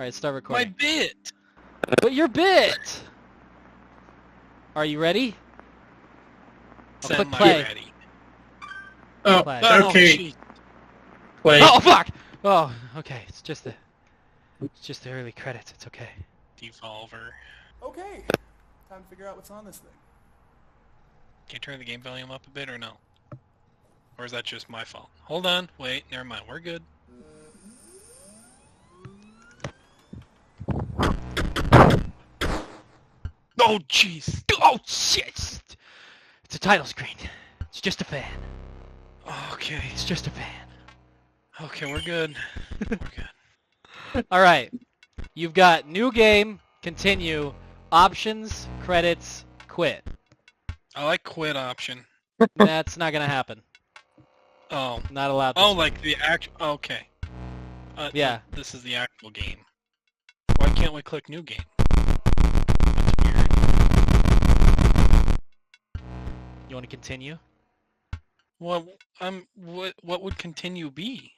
Alright, start My recording. bit! But your bit! Are you ready? I'll click play. Ready. Oh, Play. okay. Jeez. Play. Oh, fuck! Oh, okay. It's just the early credits. It's okay. Devolver. Okay, time to figure out what's on this thing. Can you turn the game volume up a bit or no? Or is that just my fault? Hold on. Wait, never mind. We're good. Oh, jeez. Oh, shit! It's a title screen. It's just a fan. Okay. It's just a fan. Okay, we're good. We're good. Alright. You've got new game, continue, options, credits, quit. I like quit option. That's not gonna happen. Oh. Not allowed this Oh, one. like the actual... Okay. Yeah. This is the actual game. Why can't we click new game? That's weird. You want to continue? Well, what would continue be?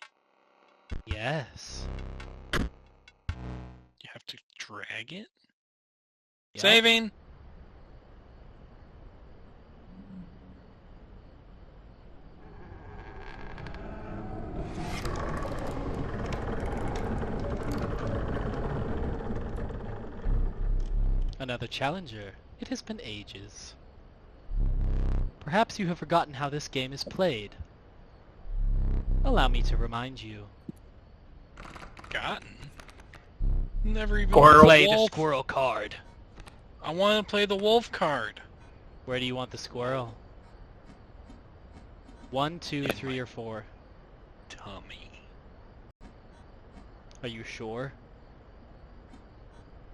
Yes. You have to drag it? Yep. Saving! Another challenger. It has been ages. Perhaps you have forgotten how this game is played. Allow me to remind you. Gotten? Never even Squirrel. Play the wolf. squirrel card. I want to play the wolf card. Where do you want the squirrel? 1, 2, In 3, my- or 4? Tummy. Are you sure?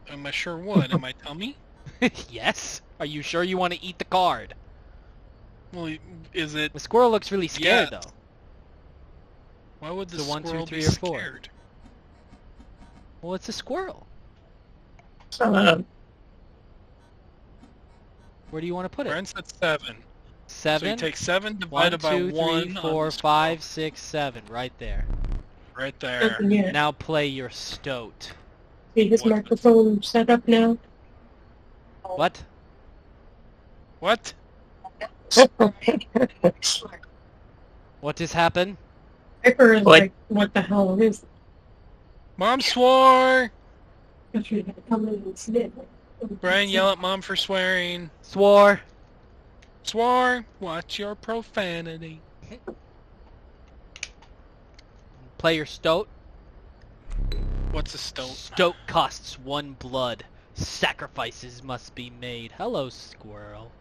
Am I sure what? Am I tummy? Yes? Are you sure you want to eat the card? Well, is it... The squirrel looks really scared Yes. though. Why would the So 1, 2, squirrel 3, be or 4? scared? Well, it's a squirrel. Where do you want to put it? Brian said 7. 7? So you take 7 1, divided 2, by 3, 1 4, on 5, 6, 7. Right there. right there. Yeah. Now play your stoat. See his What? microphone set up now? What? What? What has happened? Piper is What? like, what the hell is it? Mom swore! Because you had to come in and snip. Brian, yell at Mom for swearing. Swore. Swore! Watch your profanity. Play your stoat. What's a stoat? Stoat costs 1 blood. Sacrifices must be made. Hello, squirrel.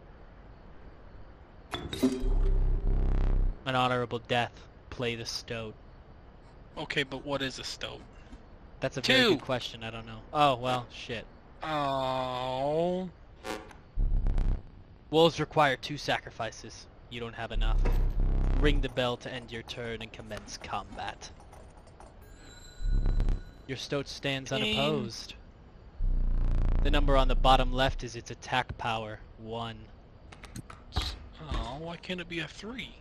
An honorable death. Play the stoat. Okay, but what is a stoat? That's a very 2. good question. I don't know. Oh, well, shit. Oh. Wolves require 2 sacrifices. You don't have enough. Ring the bell to end your turn and commence combat. Your stoat stands Ding. unopposed. The number on the bottom left is its attack power. 1. Oh, why can't it be a 3?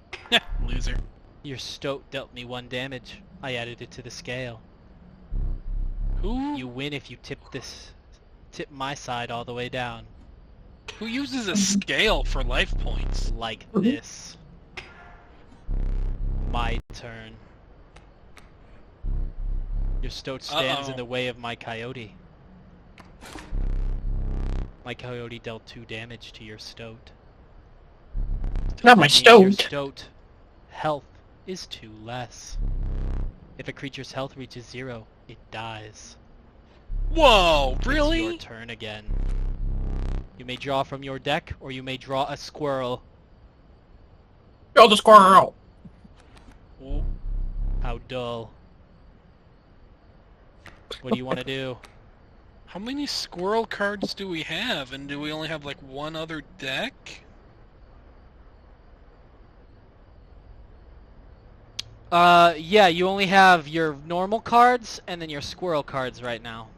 Loser. Your stoat dealt me 1 damage. I added it to the scale. Who You win if you tip my side all the way down. who uses a scale for life points? Like this. My turn. Your stoat stands in Uh-oh. the way of my coyote. My coyote dealt 2 damage to your stoat. Not my That means your stoat. stoat health is 2 less. If a creature's health reaches 0, it dies. Whoa, It's really? your turn again. You may draw from your deck, or you may draw a squirrel. Kill the squirrel! Oh, How dull. What do you want to do? how many squirrel cards do we have? And do we only have like 1 other deck? Yeah, you only have your normal cards and then your squirrel cards right now.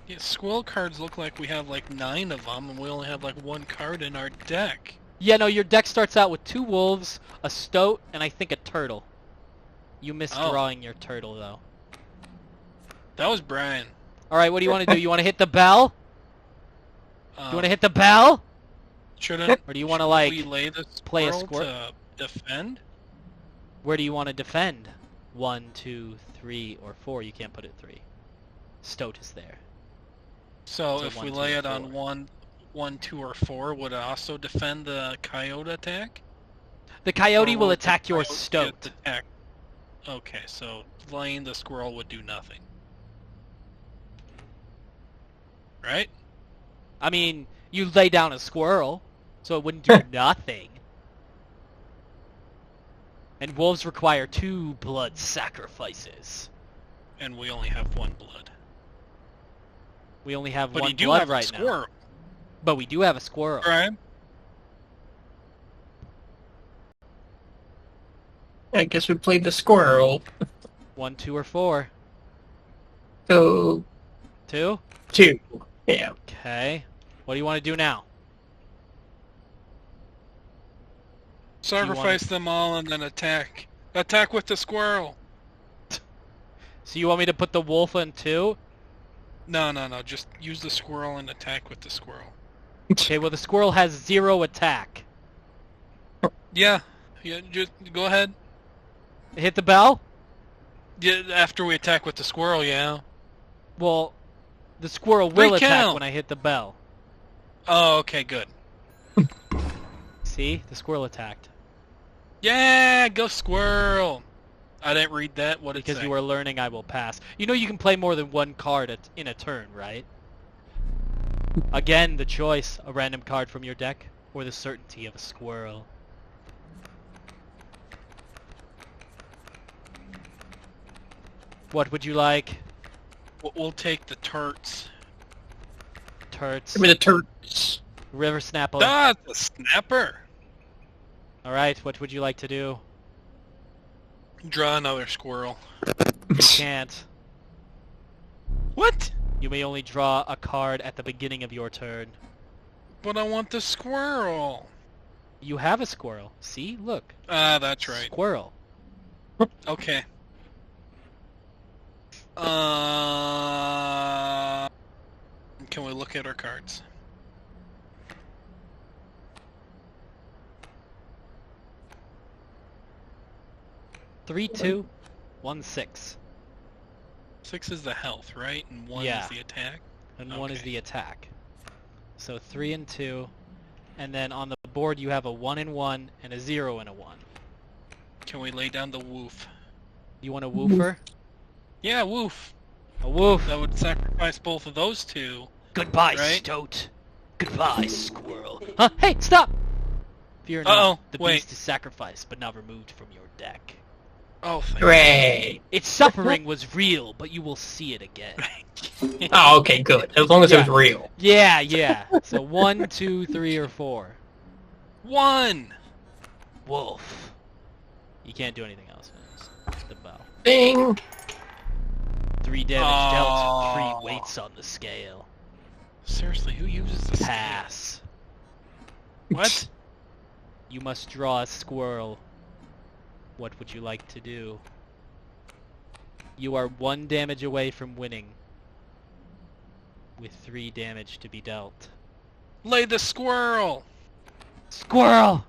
Yeah, squirrel cards look like we have like 9 of them, and we only have like 1 card in our deck. Yeah, no, your deck starts out with 2 wolves, a stoat, and I think a turtle. You missed Oh. drawing your turtle, though. That was Brian. Alright, what do you want to do? You want to hit the bell? Uh, You want to hit the bell? Shouldn't Or do you want to, we like, lay the play a squirrel squirrel? to defend? Where do you want to defend? 1, 2, 3, or 4. You can't put it 3. Stoat is there. So So if 1, we 2, lay or it on 4. 1, 2, or 4, would it also defend the coyote attack? The coyote Or will would the attack your coyote stoat. get attacked? Okay, so laying the squirrel would do nothing. Right? I mean, you lay down a squirrel, so it wouldn't do nothing. And wolves require 2 blood sacrifices. And we only have 1 blood. We only have But 1 you do blood have a right now. squirrel, But we do have a squirrel. right? I guess we played the squirrel. 1, 2, or 4. So 2? 2. Yeah. Okay. What do you want to do now? Sacrifice them all and then attack. Attack with the squirrel! So you want me to put the wolf on 2? No. Just use the squirrel and attack with the squirrel. Okay, well the squirrel has 0 attack. Yeah, just go ahead. Hit the bell? Yeah, after we attack with the squirrel, yeah. Well, the squirrel will attack Recount. when I hit the bell. Oh, okay, good. See? The squirrel attacked. Yeah, go squirrel! I didn't read that. What it Because say? you are learning, I will pass. You know you can play more than 1 card in a turn, right? Again, the choice, a random card from your deck, or the certainty of a squirrel. What would you like? We'll take the turts. Turts. Give me the turds. River Snapper. Ah, the snapper! Alright, what would you like to do? Draw another squirrel. You can't. What? You may only draw a card at the beginning of your turn. But I want the squirrel. You have a squirrel. See? Look. Ah, that's right. Squirrel. Okay. Can we look at our cards? Three, 2, 1, 6. 6 is the health, right? And 1 Yeah. is the attack? And 1 is Okay. the attack. So 3 and 2. And then on the board you have a 1 and 1 and a 0 and a 1. Can we lay down the woof? You want a woofer? Yeah, woof. A woof. That would sacrifice both of those two. Goodbye, Right? stoat. Goodbye, squirrel. Huh? Hey, stop! Fear not. Uh-oh, The wait. beast is sacrificed, but not removed from your deck. Oh, thank Hooray! Its suffering was real, but you will see it again. Oh, okay, good. As long as it was Yeah. real. Yeah. So 1, 2, 3, or 4. 1! Wolf. You can't do anything else. It's the bow. Ding! 3 damage dealt. Oh. 3 weights on the scale. Seriously, who uses this? Pass. What? You must draw a squirrel. What would you like to do? You are 1 damage away from winning. With 3 damage to be dealt. Lay the squirrel! Squirrel!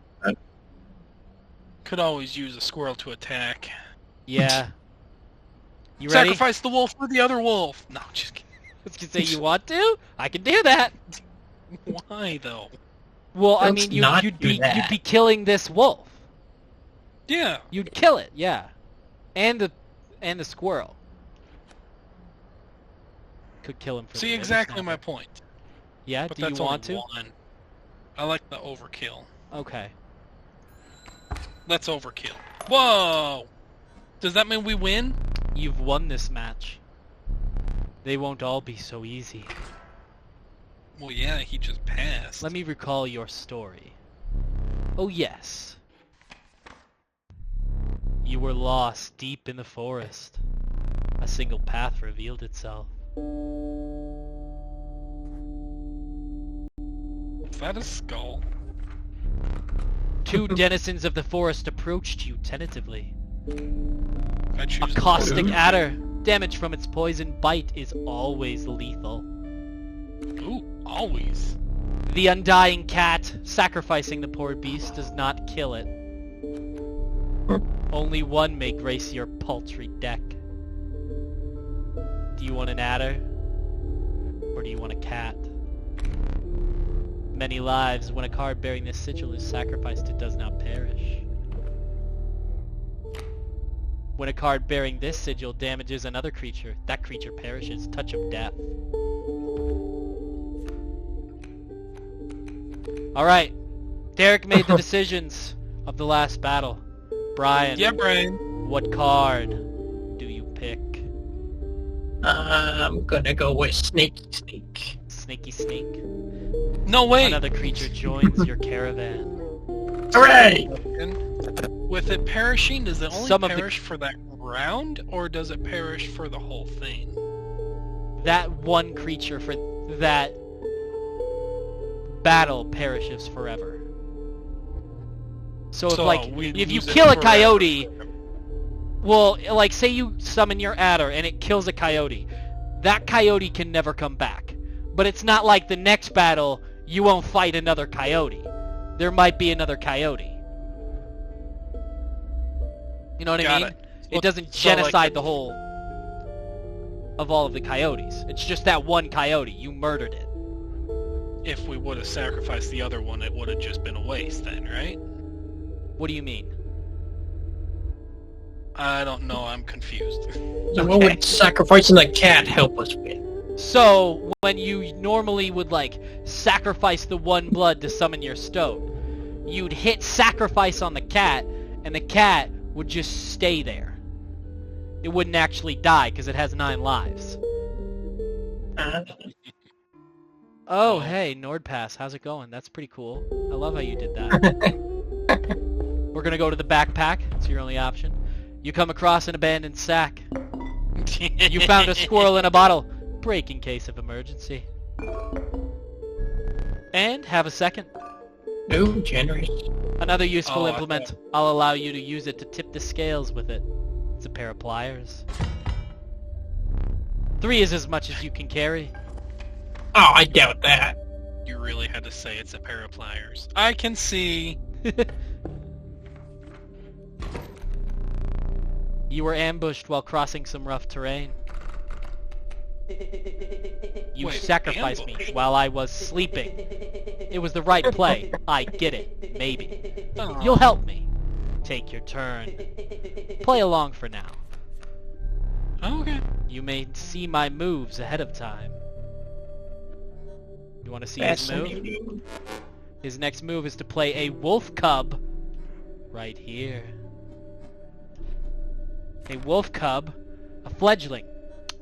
Could always use a squirrel to attack. Yeah. You ready? Sacrifice the wolf for the other wolf! No, just kidding. I was gonna say you want to? I can do that. Why, though? Well, I Let's mean, not you'd do be that. killing this wolf. Yeah. You'd kill it, yeah. And the squirrel. Could kill him for See, the exactly my snapper. point. Yeah, But do you that's want only to? 1. I like the overkill. Okay. Let's overkill. Whoa! Does that mean we win? You've won this match. They won't all be so easy. Well, yeah, he just passed. Let me recall your story. Oh yes. You were lost deep in the forest. A single path revealed itself. Is that a skull? 2 denizens of the forest approached you tentatively. I A choose the caustic blue. adder Damage from its poison bite is always lethal. Ooh, always. The undying cat sacrificing the poor beast does not kill it. Only one may grace your paltry deck. Do you want an adder? Or do you want a cat? Many lives, when a card bearing this sigil is sacrificed, it does not perish. When a card bearing this sigil damages another creature, that creature perishes. Touch of death. Alright. Derek made the decisions of the last battle. Brian. Yeah, Brian. What card do you pick? I'm gonna go with Sneaky Sneak. Sneaky Sneak. No, wait. Another creature joins your caravan. Hooray! With it perishing, does it only Some of the- perish for that round, or does it perish for the whole thing? That one creature for that battle perishes forever. So we if you lose it kill a forever. coyote, well, like say you summon your adder and it kills a coyote, that coyote can never come back. But it's not like the next battle you won't fight another coyote. There might be another coyote. You know what I Got mean? it. It doesn't So, like, genocide the whole of all of the coyotes. It's just that one coyote. You murdered it. If we would have sacrificed the other one, it would have just been a waste then, right? What do you mean? I don't know, I'm confused. So what would sacrificing the cat help us with? So, when you normally would, like, sacrifice the one blood to summon your stoat, you'd hit sacrifice on the cat, and the cat would just stay there. It wouldn't actually die, because it has 9 lives. Oh, hey, NordPass, how's it going? That's pretty cool. I love how you did that. We're gonna go to the backpack. It's your only option. You come across an abandoned sack. You found a squirrel in a bottle. Break in case of emergency. And have a second. No, generous. Another useful Oh, implement. I'll allow you to use it to tip the scales with it. It's a pair of pliers. 3 is as much as you can carry. Oh, I doubt that. You really had to say it's a pair of pliers. I can see. You were ambushed while crossing some rough terrain. You Wait, sacrificed me ambushed? while I was sleeping. It was the right play. I get it. Maybe. Aw. You'll help me. Take your turn. Play along for now. Oh, okay. You may see my moves ahead of time. You want to see his move? Fascinating. His next move is to play a wolf cub right here. A wolf cub, a fledgling.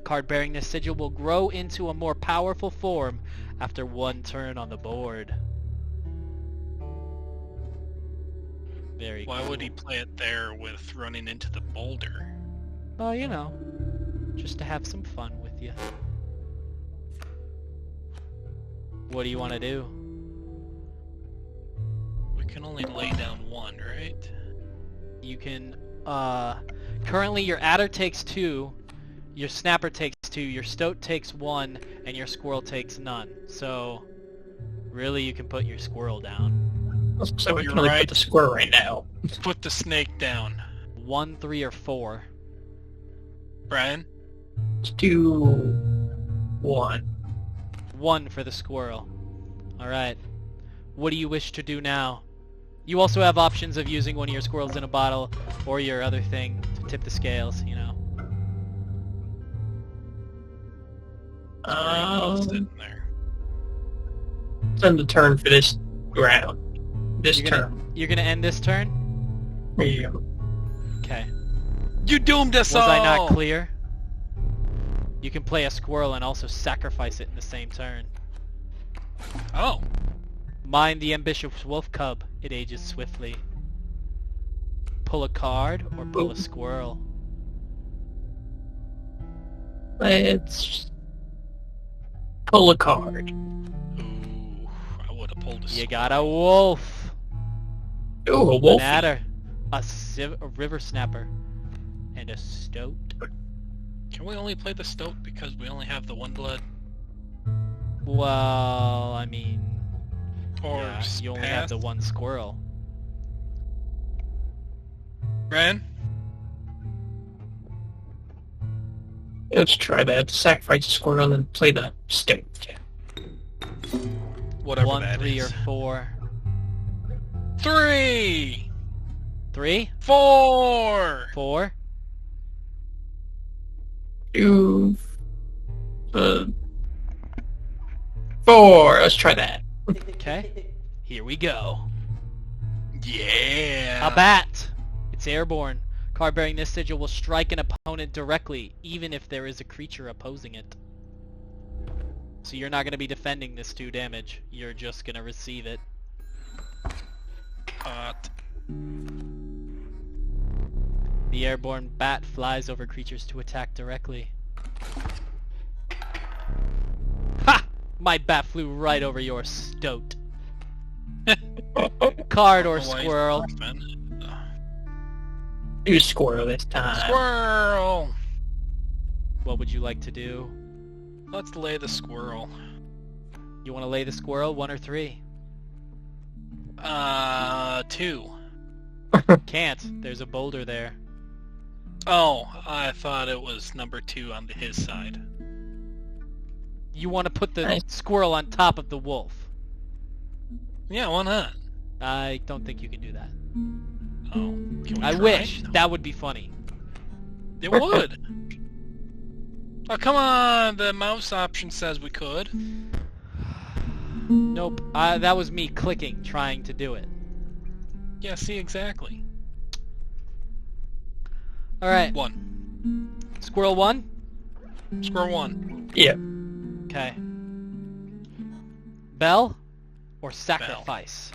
Card bearing this sigil will grow into a more powerful form after 1 turn on the board. Very Why cool. would he play it there with running into the boulder? Well, you know, just to have some fun with you. What do you want to do? We can only lay down 1, right? You can, currently your adder takes 2, your snapper takes 2, your stoat takes 1, and your squirrel takes none. So, really you can put your squirrel down. So we You're can only right. put the square right now. Put the snake down. 1, 3, or 4. Brian? Let's do 1. 1 for the squirrel. Alright. What do you wish to do now? You also have options of using one of your squirrels in a bottle, or your other thing to tip the scales, you know. Sitting there. Send the turn for this round. This You're turn. You're gonna end this turn? Yeah. Okay. You doomed us Was all! I not clear? You can play a squirrel and also sacrifice it in the same turn. Oh. Mind the ambitious wolf cub. It ages swiftly. Pull a card or pull a squirrel. Let's pull a card. Ooh, I would have pulled a You sword. got a wolf. Ooh, a An wolf. adder. A river snapper. And a stoat. Can we only play the stoat because we only have the one blood? Well, I mean, Or yeah, you only have the one squirrel. Bren? Let's try that. Sacrifice a squirrel and then play the stick. Whatever 1, that 3, is. or 4. 3! 3? 4! 4? 2, 4. Let's try that. Okay. Here we go. Yeah! A bat. It's airborne. Card bearing this sigil will strike an opponent directly, even if there is a creature opposing it. So you're not going to be defending this 2 damage. You're just going to receive it. Hot. The airborne bat flies over creatures to attack directly. Ha! My bat flew right over your stoat. Card or Otherwise, squirrel. laughing. Do squirrel this time. Squirrel! What would you like to do? Let's lay the squirrel. You want to lay the squirrel, 1 or 3? 2. Can't. There's a boulder there. Oh, I thought it was number 2 on his side. You want to put the Nice. squirrel on top of the wolf. Yeah, why not? I don't think you can do that. Oh, can we I try? wish. No. That would be funny. It would. Oh, come on! The mouse option says we could. Nope. That was me clicking, trying to do it. Yeah, see, exactly. Alright. 1. Squirrel 1? Squirrel 1. Yeah. Okay. Bell? Or sacrifice?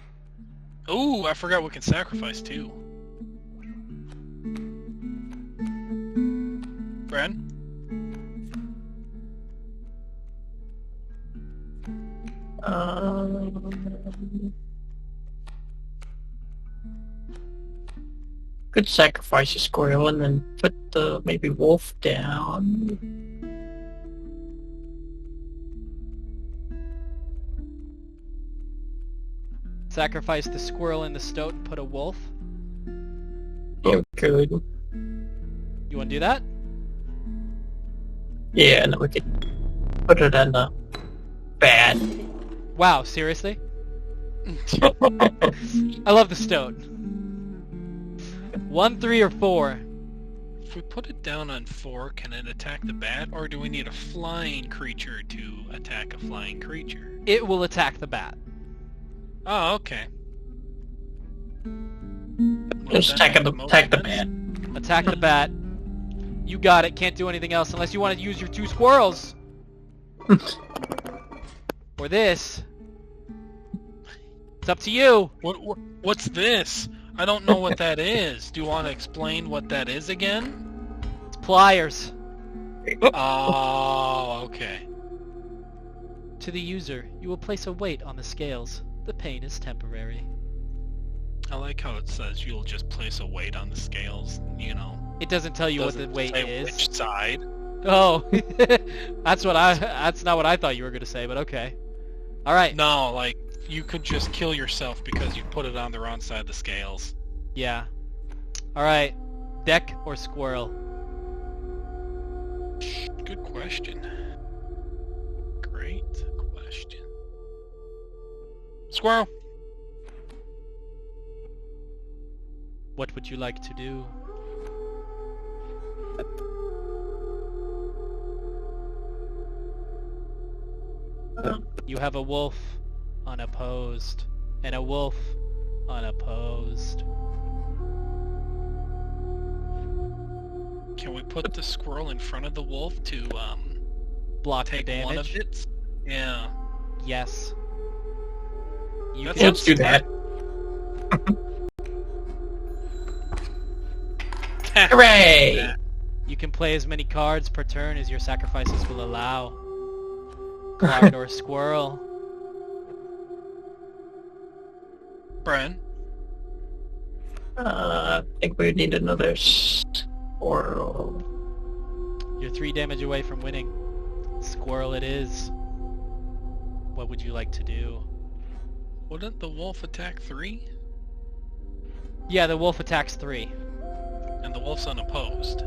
Ooh, I forgot we can sacrifice too. Bren? Could sacrifice a squirrel and then put the maybe wolf down. Sacrifice the squirrel in the stoat and put a wolf? Yeah, we could. You want to do that? Yeah, and then we could put it in the bat. Wow, seriously? I love the stoat. 1, 3, or 4? If we put it down on 4, can it attack the bat, or do we need a flying creature to attack a flying creature? It will attack the bat. Oh, okay. Just attack the bat. Attack the bat. You got it. Can't do anything else unless you want to use your 2 squirrels. Or this. It's up to you. What's this? I don't know what that is. Do you want to explain what that is again? It's pliers. Oh, okay. To the user, you will place a weight on the scales. The pain is temporary. I like how it says you'll just place a weight on the scales, you know. It doesn't tell you what the Doesn't weight say is. which side. Oh, that's not what I thought you were gonna say, but okay. All right. No, like, you could just kill yourself because you put it on the wrong side of the scales. Yeah. All right. Deck or squirrel? Good question. Great question. Squirrel. What would you like to do? You have a wolf unopposed, and a wolf unopposed. Can we put the squirrel in front of the wolf to Block the take one of damage? its? Yeah. Yes. You That's can, Let's do that. Hooray! you can play as many cards per turn as your sacrifices will allow. Card or squirrel. Bren? I think we need another squirrel. You're 3 damage away from winning. Squirrel it is. What would you like to do? Wouldn't the wolf attack 3? Yeah, the wolf attacks 3. And the wolf's unopposed.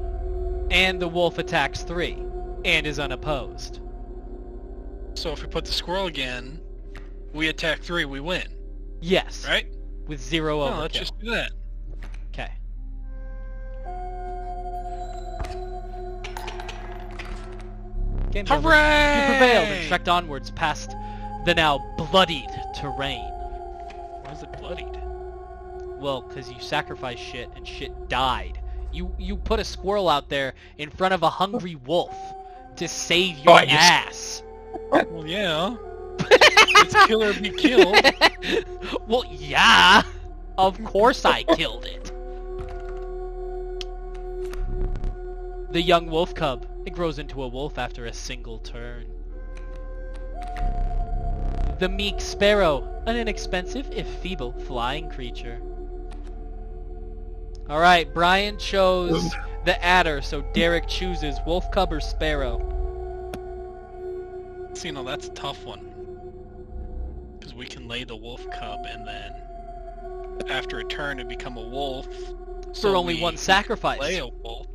And the wolf attacks 3. And is unopposed. So if we put the squirrel again, we attack 3, we win. Yes. Right? With 0 overkill. No, let's just do that. Okay. Game's over. Hooray! You prevailed and trekked onwards past the now bloodied terrain. Why is it bloodied? Well, because you sacrificed shit and shit died. You put a squirrel out there in front of a hungry wolf to save your ass. Well, yeah. It's kill or be killed. Well, yeah. Of course I killed it. The young wolf cub. It grows into a wolf after a single turn. The meek sparrow. An inexpensive, if feeble, flying creature. Alright, Brian chose the adder, so Derek chooses wolf cub or sparrow. So, you know, that's a tough one. Because we can lay the wolf cub and then after a turn it become a wolf. For only one sacrifice. Lay a wolf.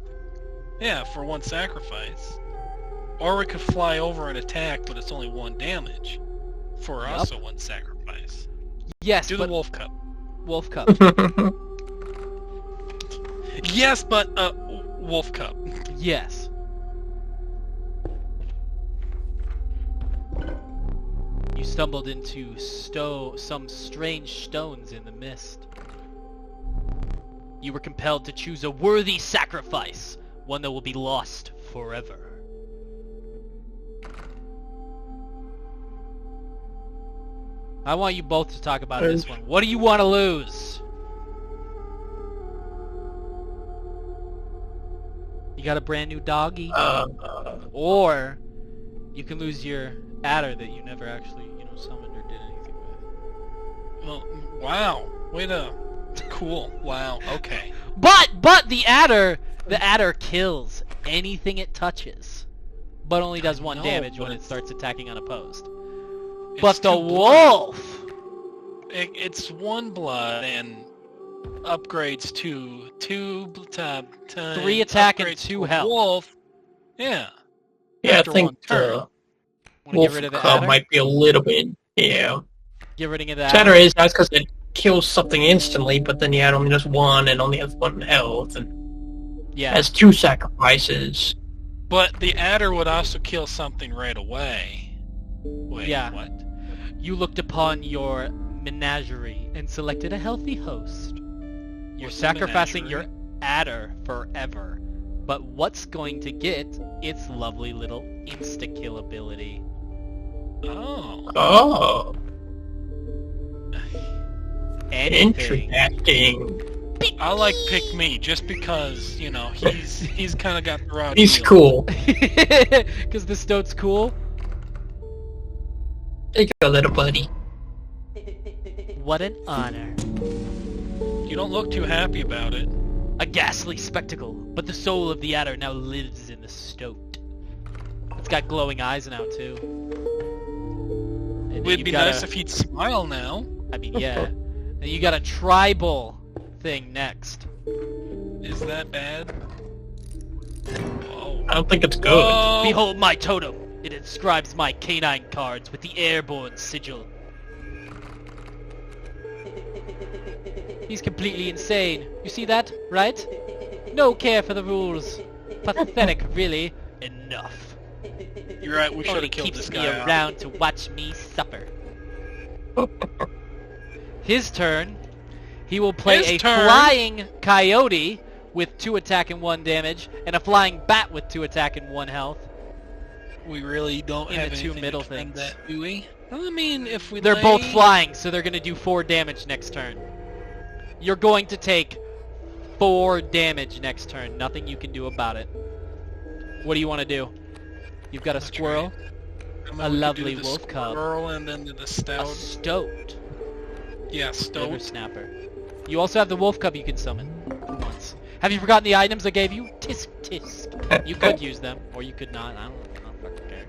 Yeah, for 1 sacrifice. Or we could fly over and attack, but it's only 1 damage. For also 1 sacrifice. Yes, Do but the wolf cub. wolf cub. Yes, but wolf cub. Yes. You stumbled into some strange stones in the mist. You were compelled to choose a worthy sacrifice, one that will be lost forever. I want you both to talk about this one. What do you want to lose? You got a brand new doggy? Or you can lose your adder that you never actually, summoned or did anything with. Well, wow. Way to... Cool. Wow. Okay. But the adder kills anything it touches. But only does 1 damage when it starts attacking unopposed. But the wolf! It's 1 blood and upgrades to 2 3 attack and 2 health. Wolf. Yeah. Yeah, After I think 1 turn. wolf cub might be a little bit, yeah. Get rid of the Adder is, that's because it kills something instantly, but then the adder only does 1 and only has 1 health, and has 2 sacrifices. But the adder would also kill something right away. Wait, yeah. What? You looked upon your menagerie and selected a healthy host. You're sacrificing your adder forever. But what's going to get its lovely little insta-kill ability? Oh. Oh. Anything. Interesting. I like Pick Me just because, he's kind of got the rod. He's cool. Because the stoat's cool? There you go, little buddy. What an honor. You don't look too happy about it. A ghastly spectacle, but the soul of the adder now lives in the stoat. It's got glowing eyes now, too. It'd be nice if he'd smile now. I mean, yeah. And you got a tribal thing next. Is that bad? I don't think it's good. Whoa. Behold my totem. It inscribes my canine cards with the airborne sigil. He's completely insane. You see that, right? No care for the rules. Pathetic, really. Enough. You're right, we should have killed keeps this me guy around to watch me suffer. His turn. He will play a flying coyote with 2 attack and 1 damage, and a flying bat with 2 attack and 1 health. We really don't have the 2 anything middle to defend things. that, do we? I mean, if we They're lay... both flying, so they're going to do 4 damage next turn. You're going to take 4 damage next turn. Nothing you can do about it. What do you want to do? You've got a squirrel, a lovely wolf cub, and then the stout. a stoat, Yeah, stoat. snapper. You also have the wolf cub you can summon once. Have you forgotten the items I gave you? Tisk tisk. You could use them, or you could not. I don't fucking care.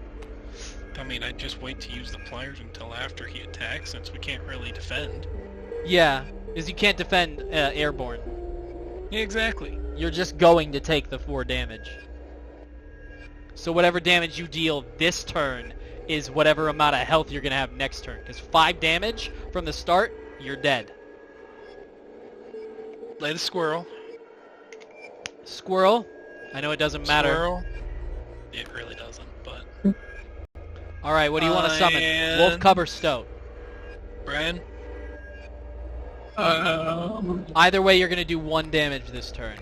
I mean, I'd just wait to use the pliers until after he attacks, since we can't really defend. Yeah, because you can't defend airborne. Yeah, exactly. You're just going to take the 4 damage. So whatever damage you deal this turn is whatever amount of health you're going to have next turn. Because 5 damage from the start, you're dead. Lay the squirrel. Squirrel. I know it doesn't matter. Squirrel. It really doesn't, but... Alright, what do you want to summon? Wolf, cub, or stoat? Brian? Either way, you're going to do 1 damage this turn.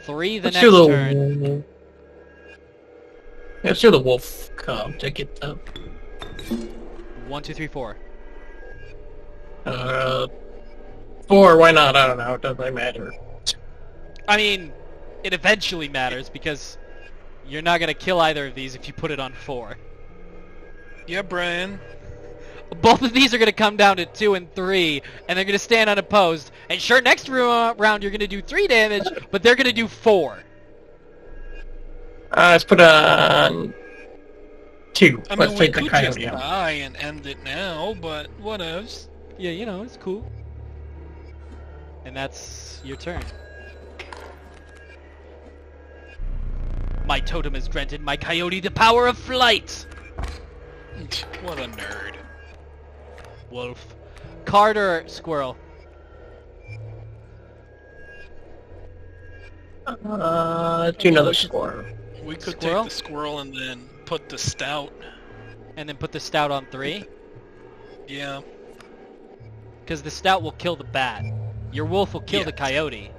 3 the Let's next do turn. Let's do the wolf cub to get the... 1, 2, 3, 4. 4, why not? I don't know, it doesn't really matter. I mean, it eventually matters because you're not going to kill either of these if you put it on 4. Yeah, Brian. Both of these are going to come down to 2 and 3, and they're going to stand unopposed. And sure, next round you're going to do 3 damage, but they're going to do 4. Let's put on 2. I mean, Let's we take the could coyote just out. die and end it now, but whatevs. Yeah, you know, it's cool. And that's your turn. My totem has granted my coyote the power of flight! What a nerd. Wolf. Card or squirrel? Do another squirrel. We could Squirrel? take the squirrel and then put the stout. And then put the stout on 3? Yeah. Because the stout will kill the bat. Your wolf will kill Yes. the coyote.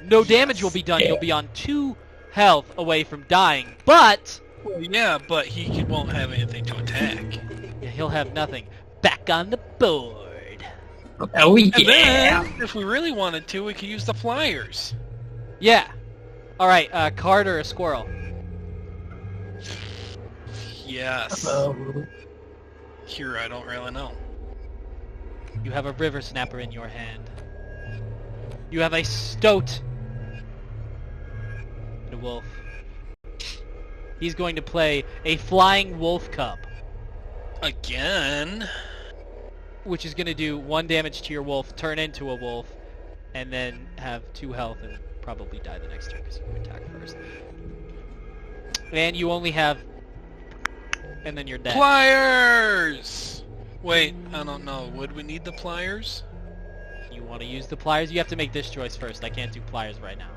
No damage will be done. Yeah. You'll be on 2 health away from dying. But Well, yeah, but he won't have anything to attack. yeah, he'll have nothing. Back on the board. Oh And yeah! then, if we really wanted to, we could use the flyers. Yeah. Alright, card or a squirrel? Yes. Um, Here, I don't really know. You have a river snapper in your hand. You have a stoat. And a wolf. He's going to play a flying wolf cub, Again? which is going to do 1 damage to your wolf, turn into a wolf, and then have 2 health and probably die the next turn because you attack first. And you only have... and then you're dead. Pliers! Wait, I don't know. Would we need the pliers? You want to use the pliers? You have to make this choice first. I can't do pliers right now.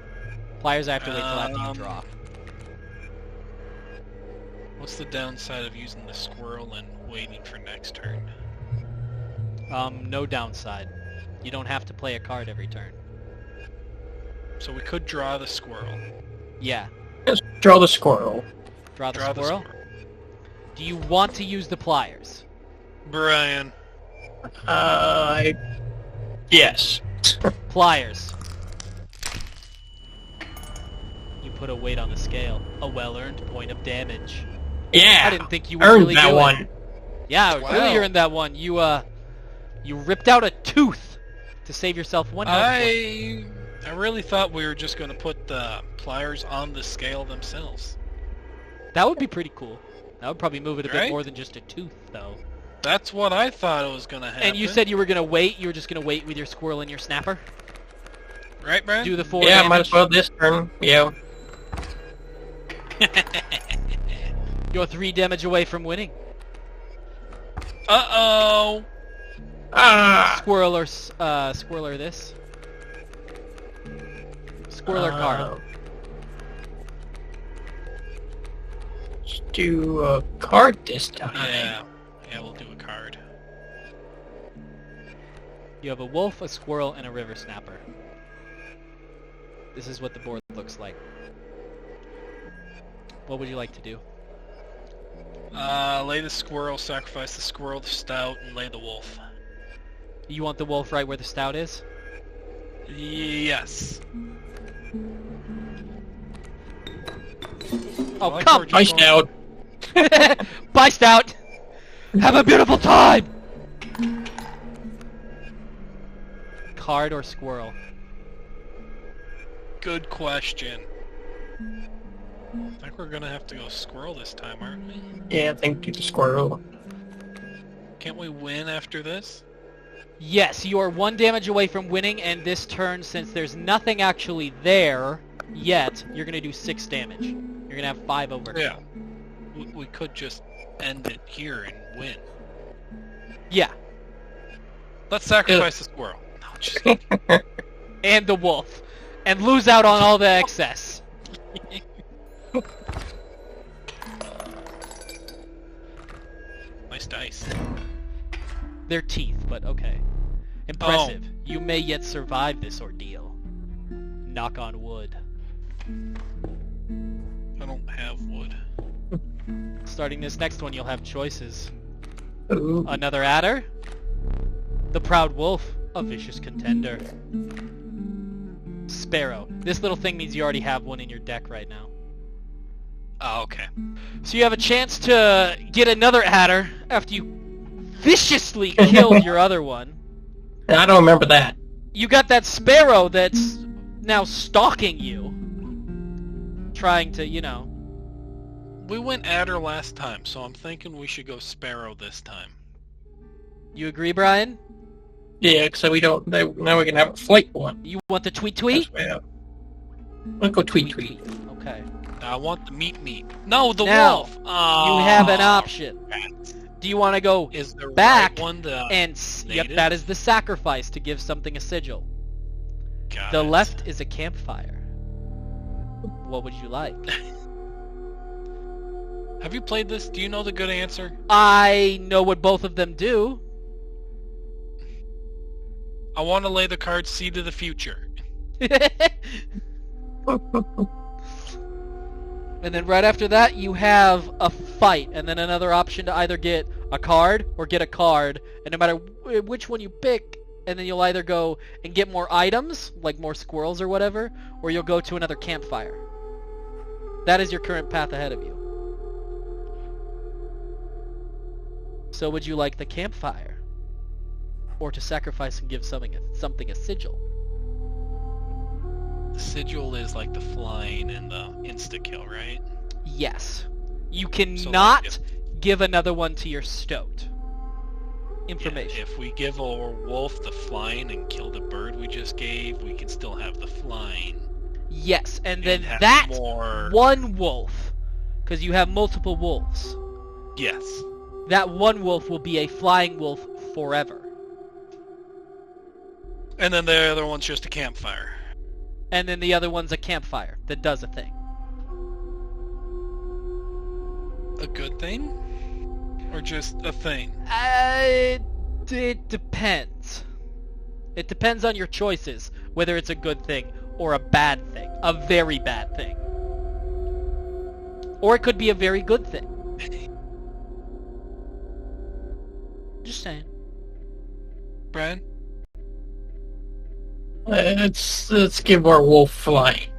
Pliers I have to wait till after you draw. What's the downside of using the squirrel and waiting for next turn? No downside. You don't have to play a card every turn. So we could draw the squirrel. Yeah. just draw the squirrel. Draw the Draw squirrel. the squirrel. Do you want to use the pliers? Brian. Yes. Pliers. You put a weight on the scale. A well-earned point of damage. Yeah. I didn't think you would Earned really that do one. it. Yeah, Wow. really earned that one. You ripped out a tooth to save yourself 1 health point. I really thought we were just going to put the pliers on the scale themselves. That would be pretty cool. That would probably move it a bit Right? more than just a tooth, though. That's what I thought it was going to happen. And you said you were gonna wait. You were just gonna wait with your squirrel and your snapper. Right, Brian? Do the 4 Yeah, damage. might as well this turn. Yeah. You're 3 damage away from winning. Uh-oh! Ah. Squirrel or this. Squirrel or card. Let's do a card this time. Yeah, we'll do a card. You have a wolf, a squirrel, and a river snapper. This is what the board looks like. What would you like to do? Lay the squirrel, sacrifice the squirrel, the stout, and lay the wolf. You want the wolf right where the stout is? Yes. Oh, like come! where Bye, you're going. Stout. Bye, stout! Have a beautiful time! Card or squirrel? Good question. I think we're gonna have to go squirrel this time, aren't we? Yeah, I think do the squirrel. Can't we win after this? Yes, you are 1 damage away from winning, and this turn, since there's nothing actually there yet, you're going to do 6 damage. You're going to have 5 over. Yeah. We could just end it here and win. Yeah. Let's sacrifice the squirrel. No, just kidding. And the wolf. And lose out on all the excess. Nice dice. They're teeth, but okay. Impressive. Oh. You may yet survive this ordeal. Knock on wood. I don't have wood. Starting this next one, you'll have choices. Ooh. Another adder. The proud wolf, a vicious contender. Sparrow. This little thing means you already have one in your deck right now. Oh, okay. So you have a chance to get another adder after you viciously killed your other one. I don't remember that. You got that sparrow that's now stalking you. Trying to, you know. We went adder last time, so I'm thinking we should go sparrow this time. You agree, Brian? Yeah, so we don't. Now we can have a flight one. You want the tweet tweet? I'll go tweet tweet. Okay. I want the meat. No, the now, wolf. You have an option. Do you want to go back right one and yep, that is the sacrifice to give something a sigil. The left is a campfire. What would you like? Have you played this? Do you know the good answer? I know what both of them do. I want to lay the card Seed of the Future. And then right after that, you have a fight, and then another option to either get a card or get a card, and no matter which one you pick, and then you'll either go and get more items, like more squirrels or whatever, or you'll go to another campfire. That is your current path ahead of you. So would you like the campfire? Or to sacrifice and give something a sigil? The sigil is like the flying and the insta-kill, right? Yes. You cannot give another one to your stoat. Information. Yeah, if we give our wolf the flying and kill the bird we just gave, we can still have the flying. Yes, and then that one wolf, because you have multiple wolves. Yes. That one wolf will be a flying wolf forever. And then the other one's just a campfire. And then the other one's a campfire that does a thing. A good thing? Or just a thing? It depends. It depends on your choices, whether it's a good thing or a bad thing. A very bad thing. Or it could be a very good thing. Just saying. Brian? Let's give our wolf flying.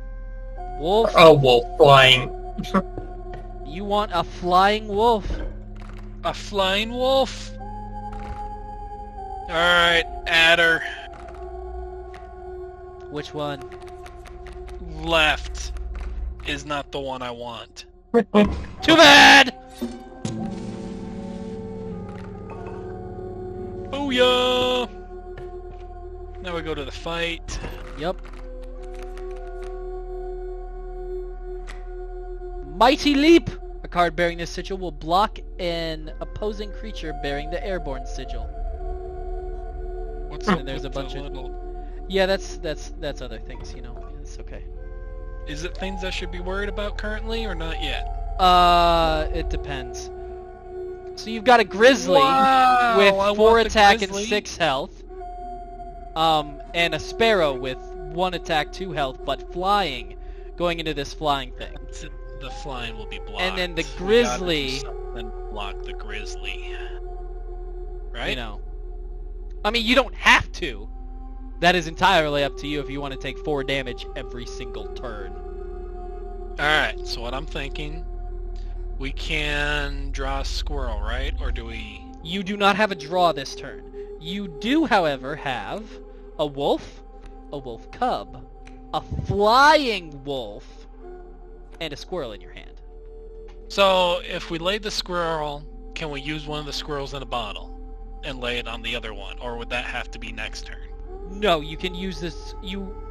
Wolf? A wolf flying. You want a flying wolf? A flying wolf? Alright, adder. Which one? Left is not the one I want. Too bad! Booyah! Now we go to the fight. Yep. Mighty Leap! A card bearing this sigil will block an opposing creature bearing the airborne sigil. What's and there's a bunch of... Yeah, that's other things, you know. It's okay. Is it things I should be worried about currently or not yet? It depends. So you've got a grizzly with 4 attack and 6 health. And a sparrow with 1 attack, 2 health, but flying, going into this flying thing. The flying will be blocked. And then the grizzly... Then block the grizzly. Right? You know. I mean, you don't have to. That is entirely up to you if you want to take 4 damage every single turn. Alright, so what I'm thinking... We can draw a squirrel, right? Or do we... You do not have a draw this turn. You do, however, have a wolf cub, a flying wolf, and a squirrel in your hand. So, if we laid the squirrel, can we use one of the squirrels in a bottle and lay it on the other one, or would that have to be next turn? No, you can use this.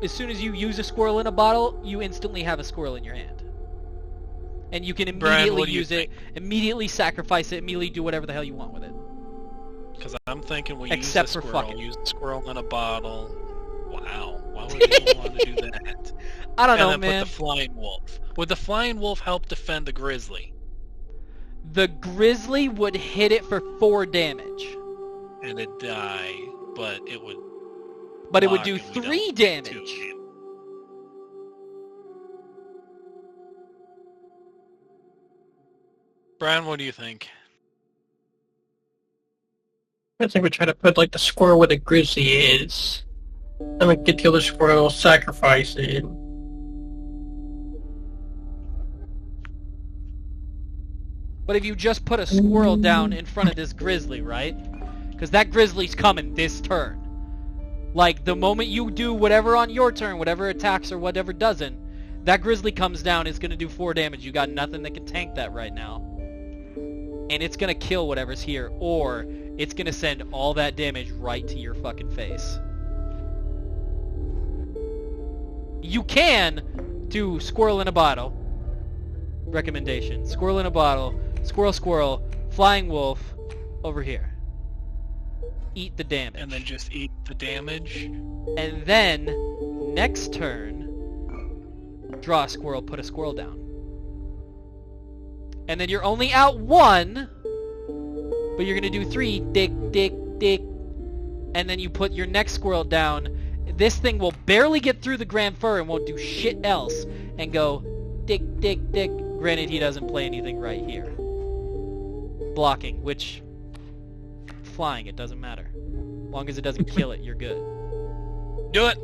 As soon as you use a squirrel in a bottle, you instantly have a squirrel in your hand. And you can immediately use it, immediately sacrifice it, immediately do whatever the hell you want with it. Because I'm thinking we Except use the for squirrel, fucking. use the squirrel in a bottle. Wow, why would anyone want to do that? I don't know, and then man. put the flying wolf. Would the flying wolf help defend the grizzly? The grizzly would hit it for 4 damage. And it'd die, but it would... But it would do block and we 3 don't do damage. it. Brian, what do you think? I think we try to put like the squirrel where the grizzly is. Then we get the other squirrel, sacrifice it. But if you just put a squirrel down in front of this grizzly, right? Because that grizzly's coming this turn. Like, the moment you do whatever on your turn, whatever attacks or whatever doesn't, that grizzly comes down, it's going to do 4 damage. You got nothing that can tank that right now. And it's going to kill whatever's here, or it's going to send all that damage right to your fucking face. You can do squirrel in a bottle. Recommendation. Squirrel in a bottle. Squirrel, flying wolf, over here. Eat the damage. And then just eat the damage? And then, next turn, draw a squirrel, put a squirrel down. And then you're only out 1, but you're going to do 3, dick, and then you put your next squirrel down. This thing will barely get through the grand fur and won't do shit else, and go, dick. Granted, he doesn't play anything right here. Blocking, which, flying, it doesn't matter. As long as it doesn't kill it, you're good. Do it!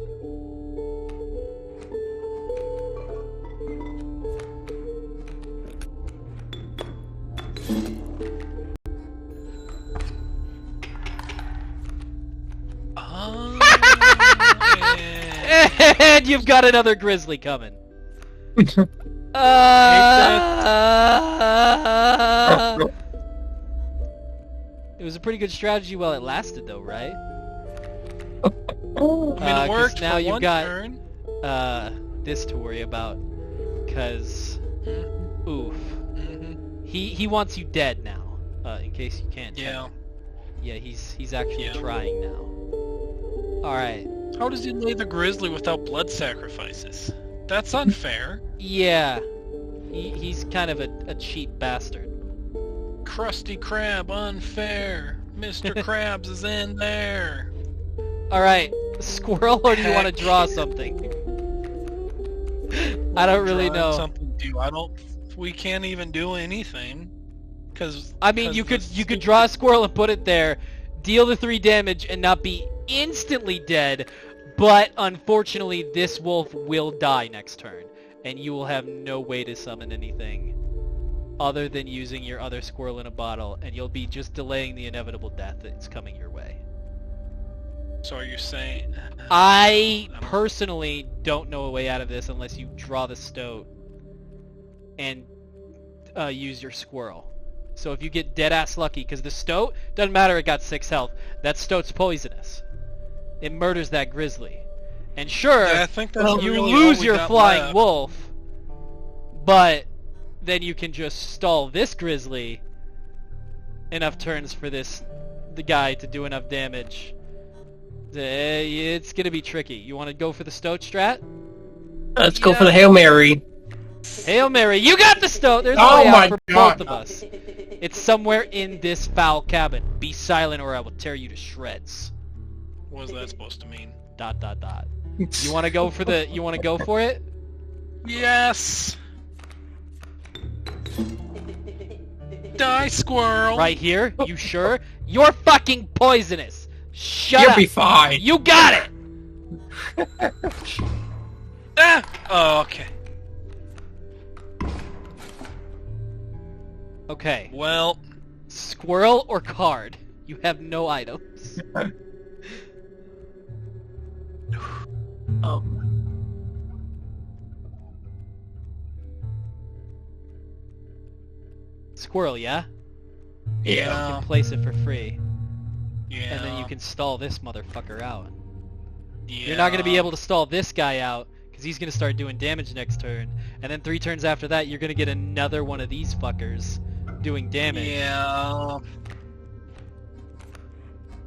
And you've got another grizzly coming. It was a pretty good strategy while it lasted, though, right? I mean, it worked now for you've one got turn. this to worry about, because oof, he wants you dead now. In case you can't tell. Yeah, he's actually trying now. All right. How does he lay the grizzly without blood sacrifices? That's unfair. Yeah, he's kind of a cheap bastard. Krusty Krab, unfair. Mr. Krabs is in there. All right, squirrel, or do you want to draw something? I don't really know. Something to do. We can't even do anything. I mean, you could draw a squirrel and put it there, deal the 3 damage, and not be instantly dead. But unfortunately, this wolf will die next turn, and you will have no way to summon anything other than using your other squirrel in a bottle, and you'll be just delaying the inevitable death that's coming your way. So are you saying... I personally don't know a way out of this unless you draw the stoat and use your squirrel. So if you get dead-ass lucky, because the stoat, doesn't matter, it got 6 health, that stoat's poisonous. It murders that grizzly. And sure, I think that's you really lose all we your got flying left. wolf, but then you can just stall this grizzly enough turns for the guy to do enough damage. It's gonna be tricky. You want to go for the stoat strat? Let's go for the Hail Mary. Hail Mary, you got the stoat! There's a way out for both of us. It's somewhere in this foul cabin. Be silent or I will tear you to shreds. What was that supposed to mean? ... You want to go for the... You want to go for it? Yes! Die, squirrel! Right here? You sure? You're fucking poisonous! Shut You'll up! be fine. You got it! Ah! Oh, okay. Okay. Well... Squirrel or card? You have no items. Squirrel, yeah? You Yeah. can place it for free. Yeah. And then you can stall this motherfucker out. Yeah. You're not going to be able to stall this guy out, because he's going to start doing damage next turn. And then 3 turns after that, you're going to get another one of these fuckers doing damage. Yeah.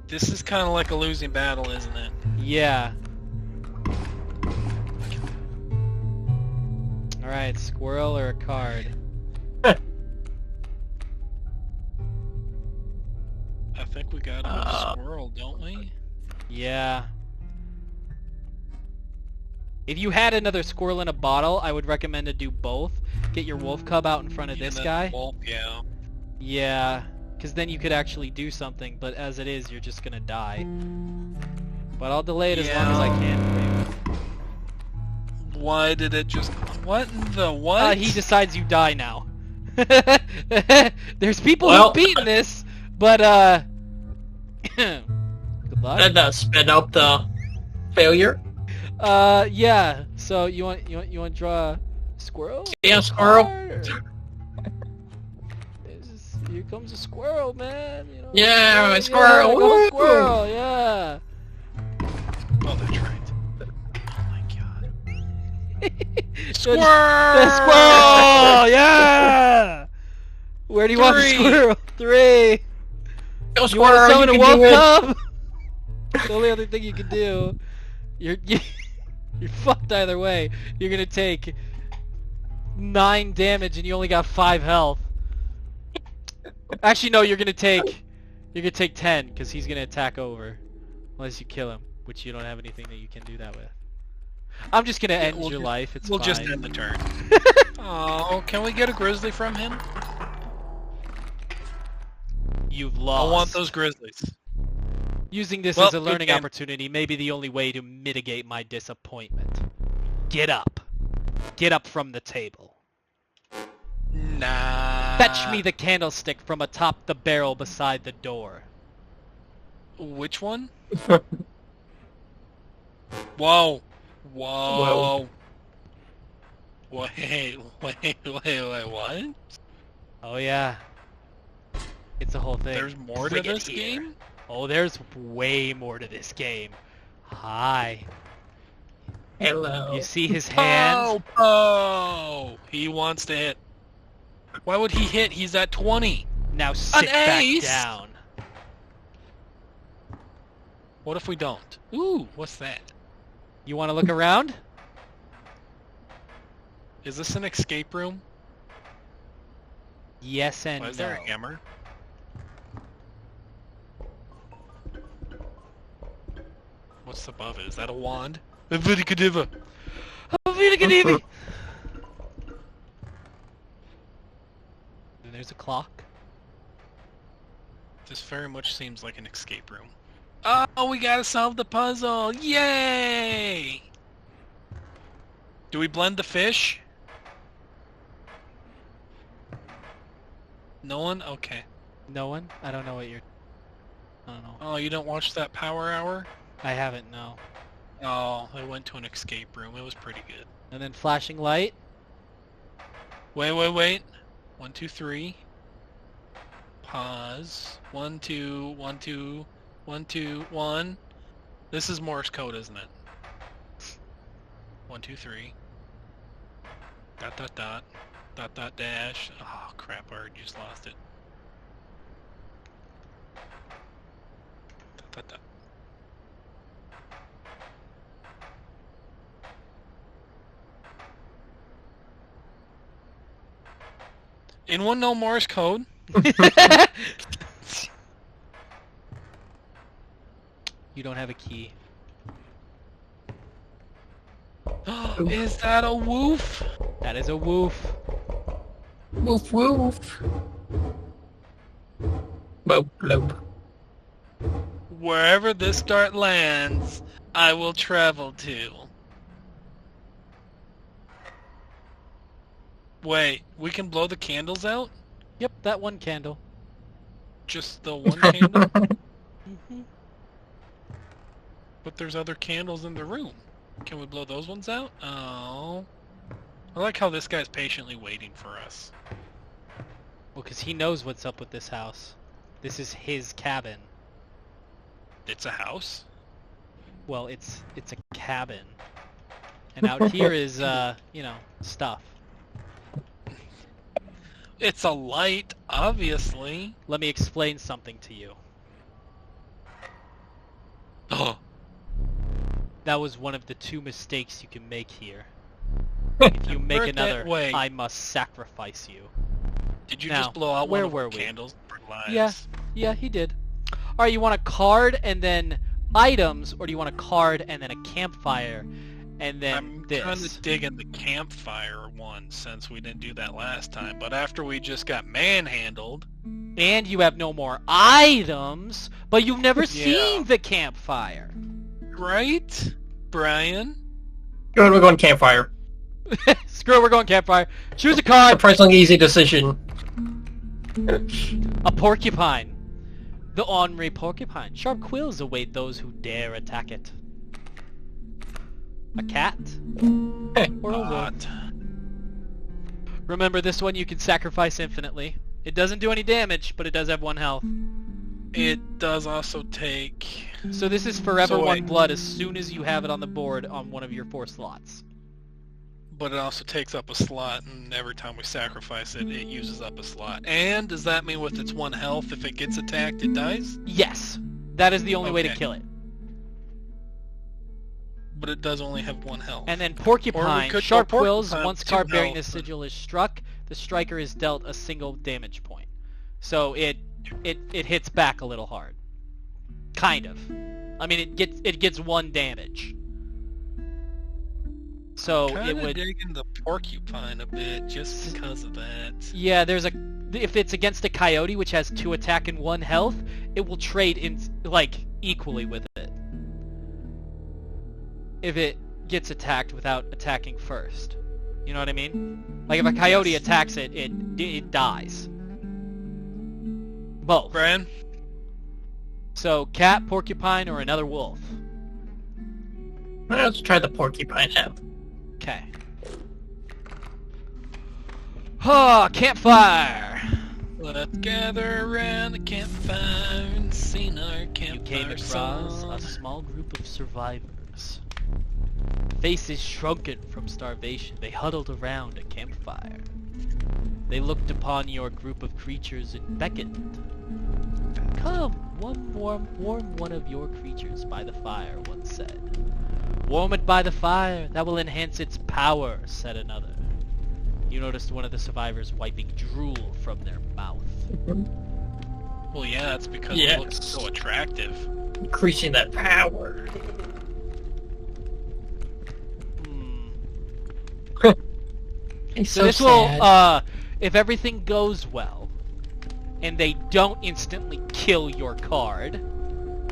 This is kind of like a losing battle, isn't it? Yeah. Alright, squirrel or a card? I think we got a squirrel, don't we? Yeah. If you had another squirrel in a bottle, I would recommend to do both. Get your wolf cub out in front of this guy. Wolf, yeah. Yeah, because then you could actually do something, but as it is, you're just gonna die. But I'll delay it as long as I can for you. Why did it just... What in the what? He decides you die now. There's people who've beaten this, but good luck. That does sped up the failure. Yeah. So you want to draw a squirrel? Yeah, squirrel. Here comes a squirrel, man. You know, Yeah, squirrel. Yeah, go Woo! squirrel. Yeah. Oh, that's right. Oh my god. Squirrel! The squirrel! Yeah! Where do you want the 3. squirrel? 3. Go You want to squirrel, summon a you wolf can do it. cub? The only other thing you can do. You're fucked either way. You're gonna take 9 damage and you only got 5 health. Actually, no. You're gonna take 10 because he's gonna attack over, unless you kill him, which you don't have anything that you can do that with. I'm just gonna end your life. It's We'll fine. just end the turn. Oh, can we get a grizzly from him? You've lost. I want those grizzlies. Using this Well, as a good learning game. opportunity may be the only way to mitigate my disappointment. Get up. Get up from the table. Nah. Fetch me the candlestick from atop the barrel beside the door. Which one? Whoa. Whoa. Wait, what? Oh yeah. It's a whole thing. There's more to Bring it this here. game? Oh, there's way more to this game. Hi. Hello. You see his hand? Oh! He wants to hit. Why would he hit? He's at 20. Now sit back ace? down. What if we don't? Ooh, what's that? You want to look around? Is this an escape room? Yes and Why is no. there a hammer? What's above it? Is that a wand? Avidikadiva. Then there's a clock. This very much seems like an escape room. Oh, we gotta solve the puzzle! Yay! Do we blend the fish? No one? Okay. No one? I don't know what you're... I don't know. Oh, you don't watch that Power Hour? I haven't, no. Oh, I went to an escape room. It was pretty good. And then flashing light? Wait. 1, 2, 3. Pause. 1, 2, 1, 2, 1, 2, 1. This is Morse code, isn't it? 1, 2, 3. ... dash. Oh crap! I already just lost it. ... Anyone know Morse code? You don't have a key. Is that a woof? That is a woof. Woof woof. Boop bloop. Wherever this dart lands, I will travel to. Wait, we can blow the candles out? Yep, that one candle. Just the one candle? Mm-hmm. But there's other candles in the room. Can we blow those ones out? Oh. I like how this guy's patiently waiting for us. Well, because he knows what's up with this house. This is his cabin. It's a house? Well, it's a cabin. And out here is, stuff. It's a light, obviously. Let me explain something to you. Oh. That was one of the 2 mistakes you can make here. If you make another, I must sacrifice you. Did you Now, just blow out where one of were our we? candles for lives? Yeah, he did. Alright, you want a card and then items, or do you want a card and then a campfire and then I'm this? trying to dig in the campfire one since we didn't do that last time, but after we just got manhandled... And you have no more items, but you've never seen the campfire. Right, Brian? Good, we're going campfire. Screw it, we're going campfire. Choose a card. Surprisingly easy decision. A porcupine. The ornery porcupine. Sharp quills await those who dare attack it. A cat? Or a wolf? Remember, this one you can sacrifice infinitely. It doesn't do any damage, but it does have 1 health. It does also take... So this is forever 1 blood as soon as you have it on the board on one of your 4 slots. But it also takes up a slot, and every time we sacrifice it, it uses up a slot. And does that mean with its 1 health, if it gets attacked, it dies? Yes. That is the only way to kill it. But it does only have 1 health. And then Porcupine, Sharp Quills, once card bearing the health, sigil is struck, the striker is dealt a single damage point. So it hits back a little hard. Kind of. I mean, it gets 1 damage. So it would... digging the Porcupine a bit, just because of that. Yeah, if it's against a coyote, which has 2 attack and 1 health, it will trade in, equally with it. If it gets attacked without attacking first. You know what I mean? Like, if a coyote attacks it, it dies. Both. Brian? So, cat, porcupine, or another wolf? Let's try the porcupine out. Okay. Oh, campfire! Let's gather around the campfire and sing our campfire You came across song. a small group of survivors. Faces shrunken from starvation, they huddled around a campfire. They looked upon your group of creatures and beckoned. Come, warm one of your creatures by the fire, one said. Warm it by the fire, that will enhance its power, said another. You noticed one of the survivors wiping drool from their mouth. Well, yeah, that's because it looks so attractive. Increasing that power. So this will, if everything goes well, and they don't instantly kill your card,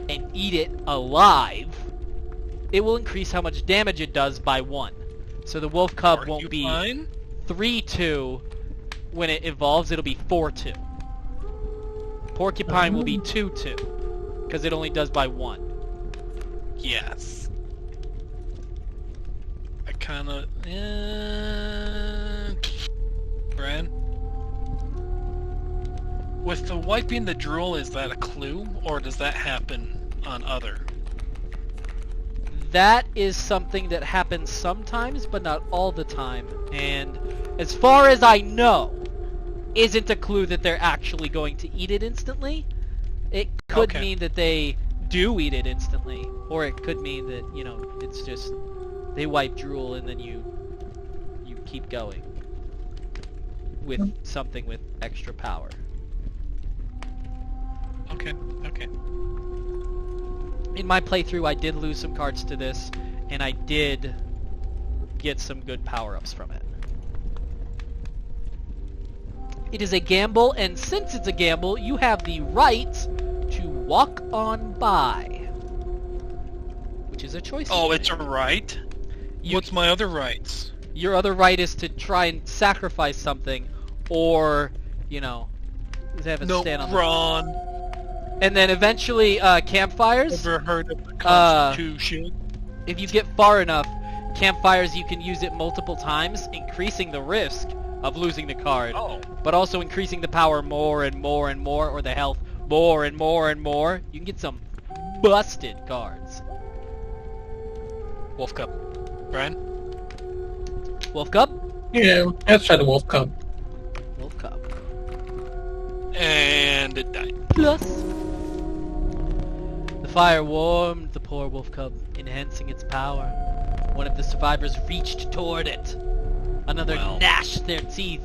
and eat it alive, it will increase how much damage it does by 1. So the wolf cub won't be 3-2 when it evolves, it'll be 4-2. Porcupine will be 2-2, because it only does by 1. Yes. I kinda... Brian? With the wiping the drool, is that a clue, or does that happen on other? That is something that happens sometimes, but not all the time. And as far as I know, isn't a clue that they're actually going to eat it instantly. It could mean that they do eat it instantly, or it could mean that, you know, it's just they wipe drool and then you keep going with something with extra power. Okay. In my playthrough, I did lose some cards to this, and I did get some good power-ups from it. It is a gamble, and since it's a gamble, you have the right to walk on by, which is a choice. Oh, it's a right? What's my other rights? Your other right is to try and sacrifice something, or, you know, have a stand on the... And then eventually, campfires. Ever heard of the Constitution? If you get far enough, campfires, you can use it multiple times, increasing the risk of losing the card, Oh. but also increasing the power more and more and more, or the health more and more and more. You can get some busted cards. Wolf Cup. Brian? Wolf Cup? Yeah, let's try the Wolf Cub. Wolf Cup. And it died. Plus. The fire warmed the poor wolf cub, enhancing its power. One of the survivors reached toward it. Another gnashed their teeth.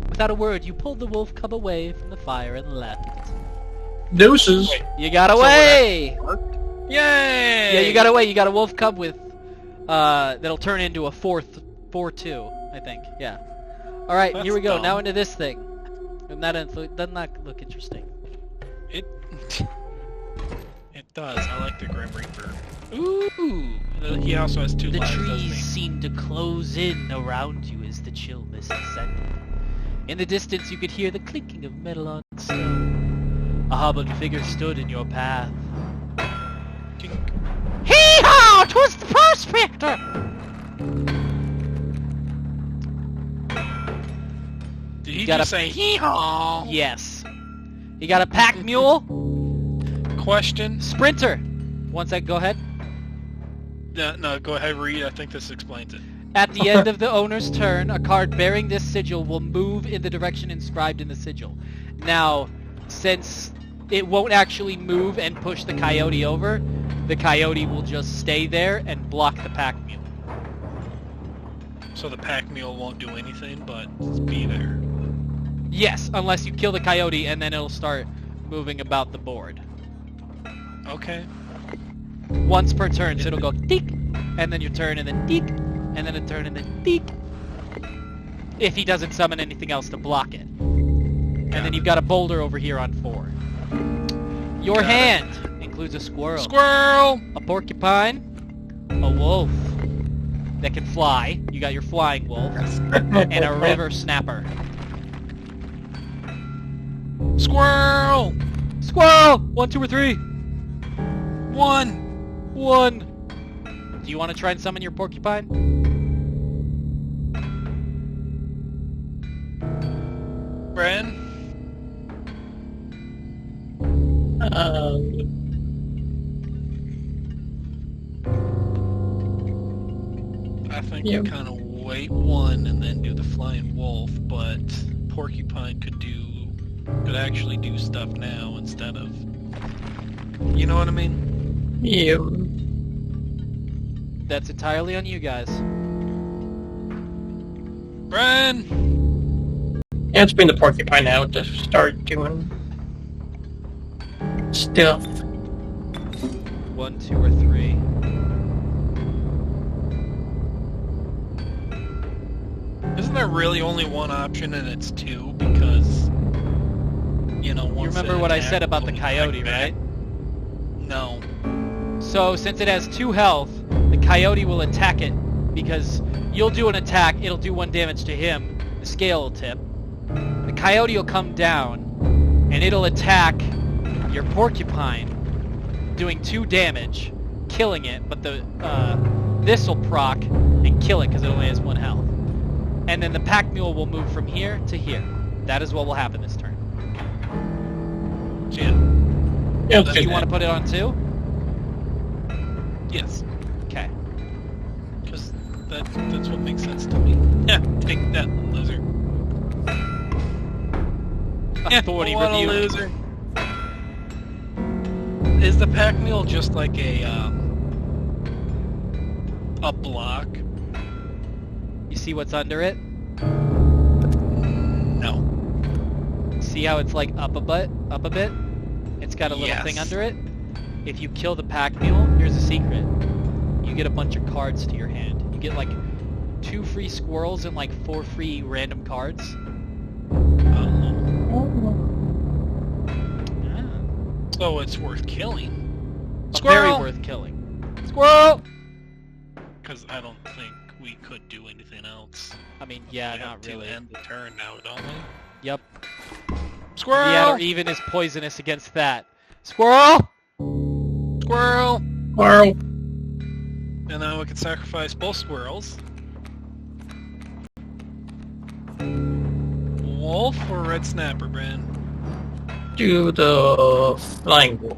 Without a word, you pulled the wolf cub away from the fire and left. Deuces. Wait. You got away! Yay! Yeah, you got away. You got a wolf cub with, that'll turn into a 4-2, I think. Yeah. Alright, here we go. Dumb. Now into this thing. And that doesn't that look interesting? It does. I like the Grim Reaper. Ooh! He also has 2 The lives, doesn't trees he? seemed to close in around you as the chill mist descended. In the distance you could hear the clinking of metal on stone. A hobbled figure stood in your path. Tink. Hee-haw! 'Twas the prospector! Did he Got just a- say hee-haw? Yes. You got a pack mule? Question? Sprinter! One sec, go ahead. No, go ahead, read. I think this explains it. At the end of the owner's turn, a card bearing this sigil will move in the direction inscribed in the sigil. Now, since it won't actually move and push the coyote over, the coyote will just stay there and block the pack mule. So the pack mule won't do anything but be there. Yes, unless you kill the coyote and then it'll start moving about the board. Okay. Once per turn, so it'll go teek, and then your turn, and then teek, and then a turn, and then teek. If he doesn't summon anything else to block it. And then you've got a boulder over here on 4. Your Got it. hand includes a squirrel, Squirrel! a porcupine, a wolf that can fly. You got your flying wolf, and a river snapper. Squirrel! Squirrel! 1, 2, or 3. 1! 1. Do you want to try and summon your porcupine? Brian? I think Yeah. you kind of wait 1 and then do the flying wolf, but porcupine could actually do stuff now instead of... You know what I mean? Yeah. That's entirely on you guys. Brian! Yeah, it's been the porcupine now to start doing stuff. 1, 2, or 3. Isn't there really only one option and it's 2 because... You know, You once remember it what I attacks, said about the it'll coyote, attack back? right? No. So, since it has 2 health, the coyote will attack it, because you'll do an attack, it'll do 1 damage to him, the scale will tip. The coyote will come down, and it'll attack your porcupine, doing 2 damage, killing it, but this will proc and kill it, because it only has 1 health. And then the pack mule will move from here to here. That is what will happen this turn. Jim. Yeah, Do you want to put it on 2? Yes. Okay. Because that's what makes sense to me. Yeah, take that, loser. Authority what review. a loser. Is the pack mule just like a block? You see what's under it? No. See how it's like up a bit? It's got a little Yes. thing under it. If you kill the pack mule, here's a secret. You get a bunch of cards to your hand. You get like 2 free squirrels and like 4 free random cards. So it's worth killing. Very Squirrel! worth killing. Squirrel! Because I don't think we could do anything else. I mean, yeah, We have not to really. end the turn now, don't we? Yep. Squirrel! Yeah, or even is poisonous against that. Squirrel! Squirrel! Squirrel. And now we can sacrifice both squirrels. wolf or red snapper, Bran? Do the flying wolf.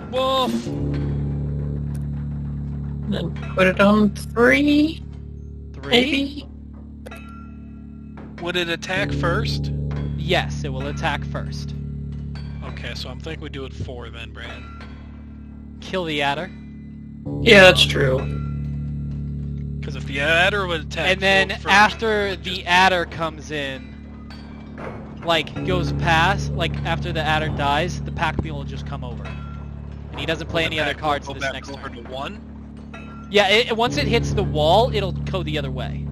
Wolf! Then put it on 3, 3? maybe? Would it attack first? Yes, it will attack first. Okay, so I'm thinking we do it 4 then, Bran. Kill the adder. Yeah, that's true. Because if the adder would attack And then first, after the adder comes in, like, goes past, like, after the adder dies, the pack mule will just come over. And he doesn't play any other cards go this back next over turn. to 1? Yeah, once it hits the wall, it'll go the other way.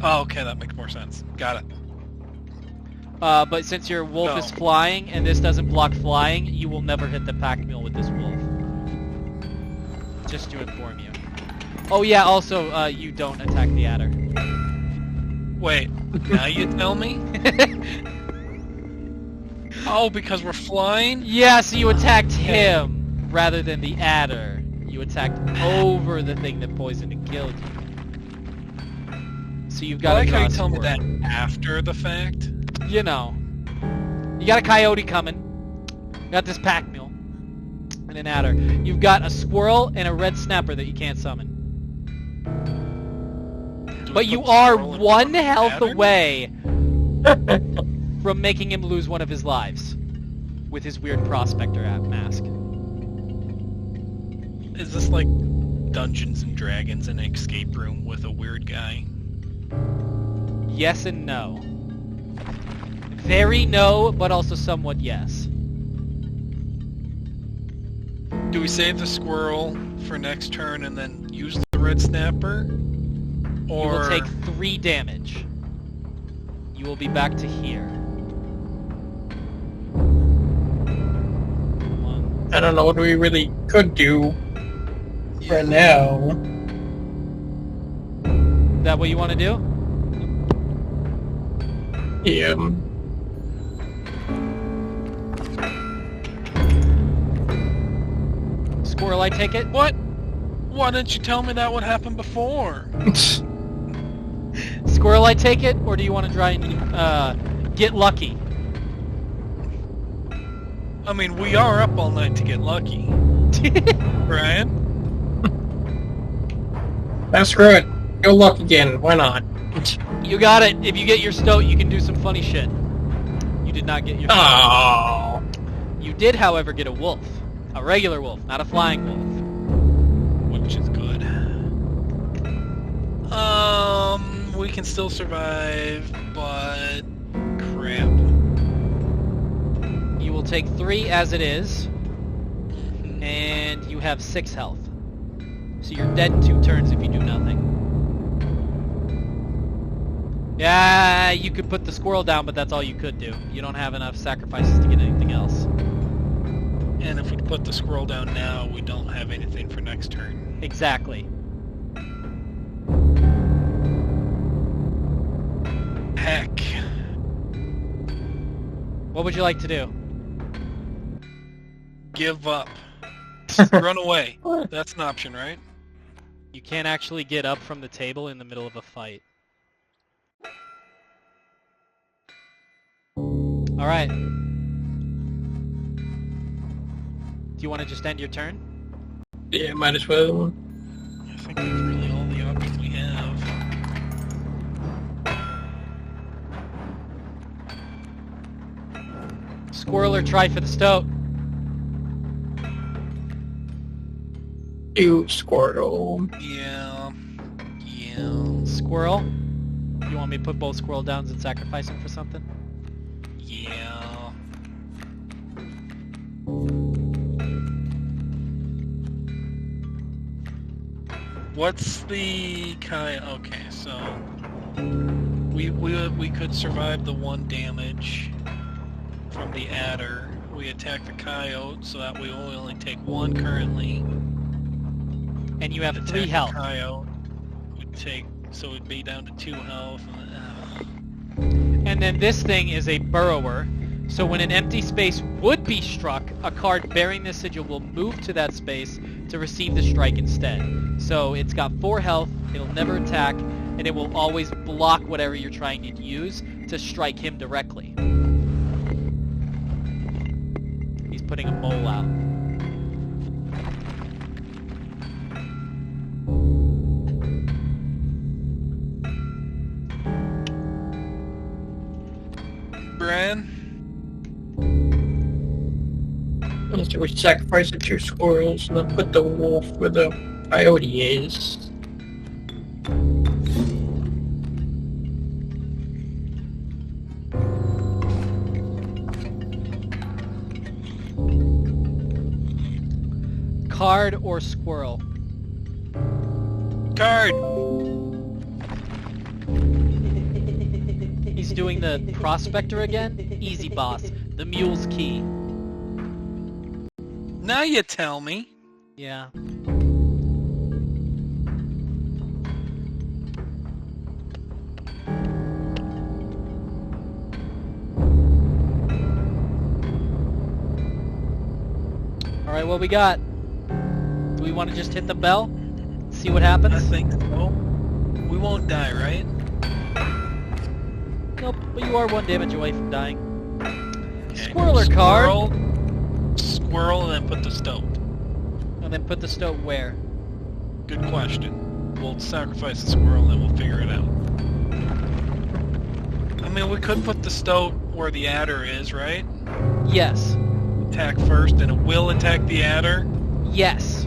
Oh, okay, that makes more sense. Got it. But since your wolf is flying, and this doesn't block flying, you will never hit the pack mule with this wolf. Just to inform you. Oh yeah, also, you don't attack the adder. Wait, now you tell me? Oh, because we're flying? Yeah, so you attacked him, rather than the adder. You attacked over the thing that poisoned and killed you. So you've got to how draw you a tell me that squirrel. after the fact? You know. You got a coyote coming. You got this pack mule. And an adder. You've got a squirrel and a red snapper that you can't summon. But you are 1 health away from making him lose one of his lives. With his weird prospector mask. Is this like Dungeons and Dragons in an escape room with a weird guy? Yes and no. Very no, but also somewhat yes. Do we save the squirrel for next turn and then use the red snapper? Or... You will take 3 damage. You will be back to here. I don't know what we really could do for now. Is that what you want to do? Yeah. Squirrel, I take it? What? Why didn't you tell me that would happen before? Squirrel, I take it? Or do you want to try and get lucky? I mean, we are up all night to get lucky. Brian? Screw it. Go luck again. Why not? You got it. If you get your stoat, you can do some funny shit. You did not get your stoat. Oh. You did, however, get a wolf. A regular wolf, not a flying wolf. Which is good. We can still survive, but... crap. You will take 3 as it is. And you have 6 health. So you're dead in 2 turns if you do nothing. Yeah, you could put the squirrel down, but that's all you could do. You don't have enough sacrifices to get anything else. And if we put the squirrel down now, we don't have anything for next turn. Exactly. Heck. What would you like to do? Give up. Run away. That's an option, right? You can't actually get up from the table in the middle of a fight. Alright. Do you want to just end your turn? Yeah, might as well. I think that's really all the options we have. Squirrel or try for the stoat? You squirrel. Yeah. Squirrel? You want me to put both squirrel downs and sacrifice them for something? Yeah. What's the kind? Okay, so we could survive the 1 damage from the adder. We attack the coyote, so that we only take 1 currently. And you have Attack 3 the health. Coyote, we'd take, so we'd be down to 2 health. And then this thing is a burrower. So when an empty space would be struck, a card bearing this sigil will move to that space to receive the strike instead. So it's got 4 health, it'll never attack, and it will always block whatever you're trying to use. to strike him directly. He's putting a mole out. Bran? So we sacrifice the 2 squirrels and then put the wolf where the coyote is. Card or squirrel? Card! He's doing the prospector again? Easy, boss. The mule's key. Now you tell me. Yeah. Alright, what we got? Do we want to just hit the bell? See what happens? I think so. We won't die, right? Nope, but you are 1 damage away from dying. Okay. Squirrel or card? Squirrel, and then put the stoat. And then put the stoat where? Good question. We'll sacrifice the squirrel and we'll figure it out. I mean, we could put the stoat where the adder is, right? Yes. Attack first, and it will attack the adder? Yes.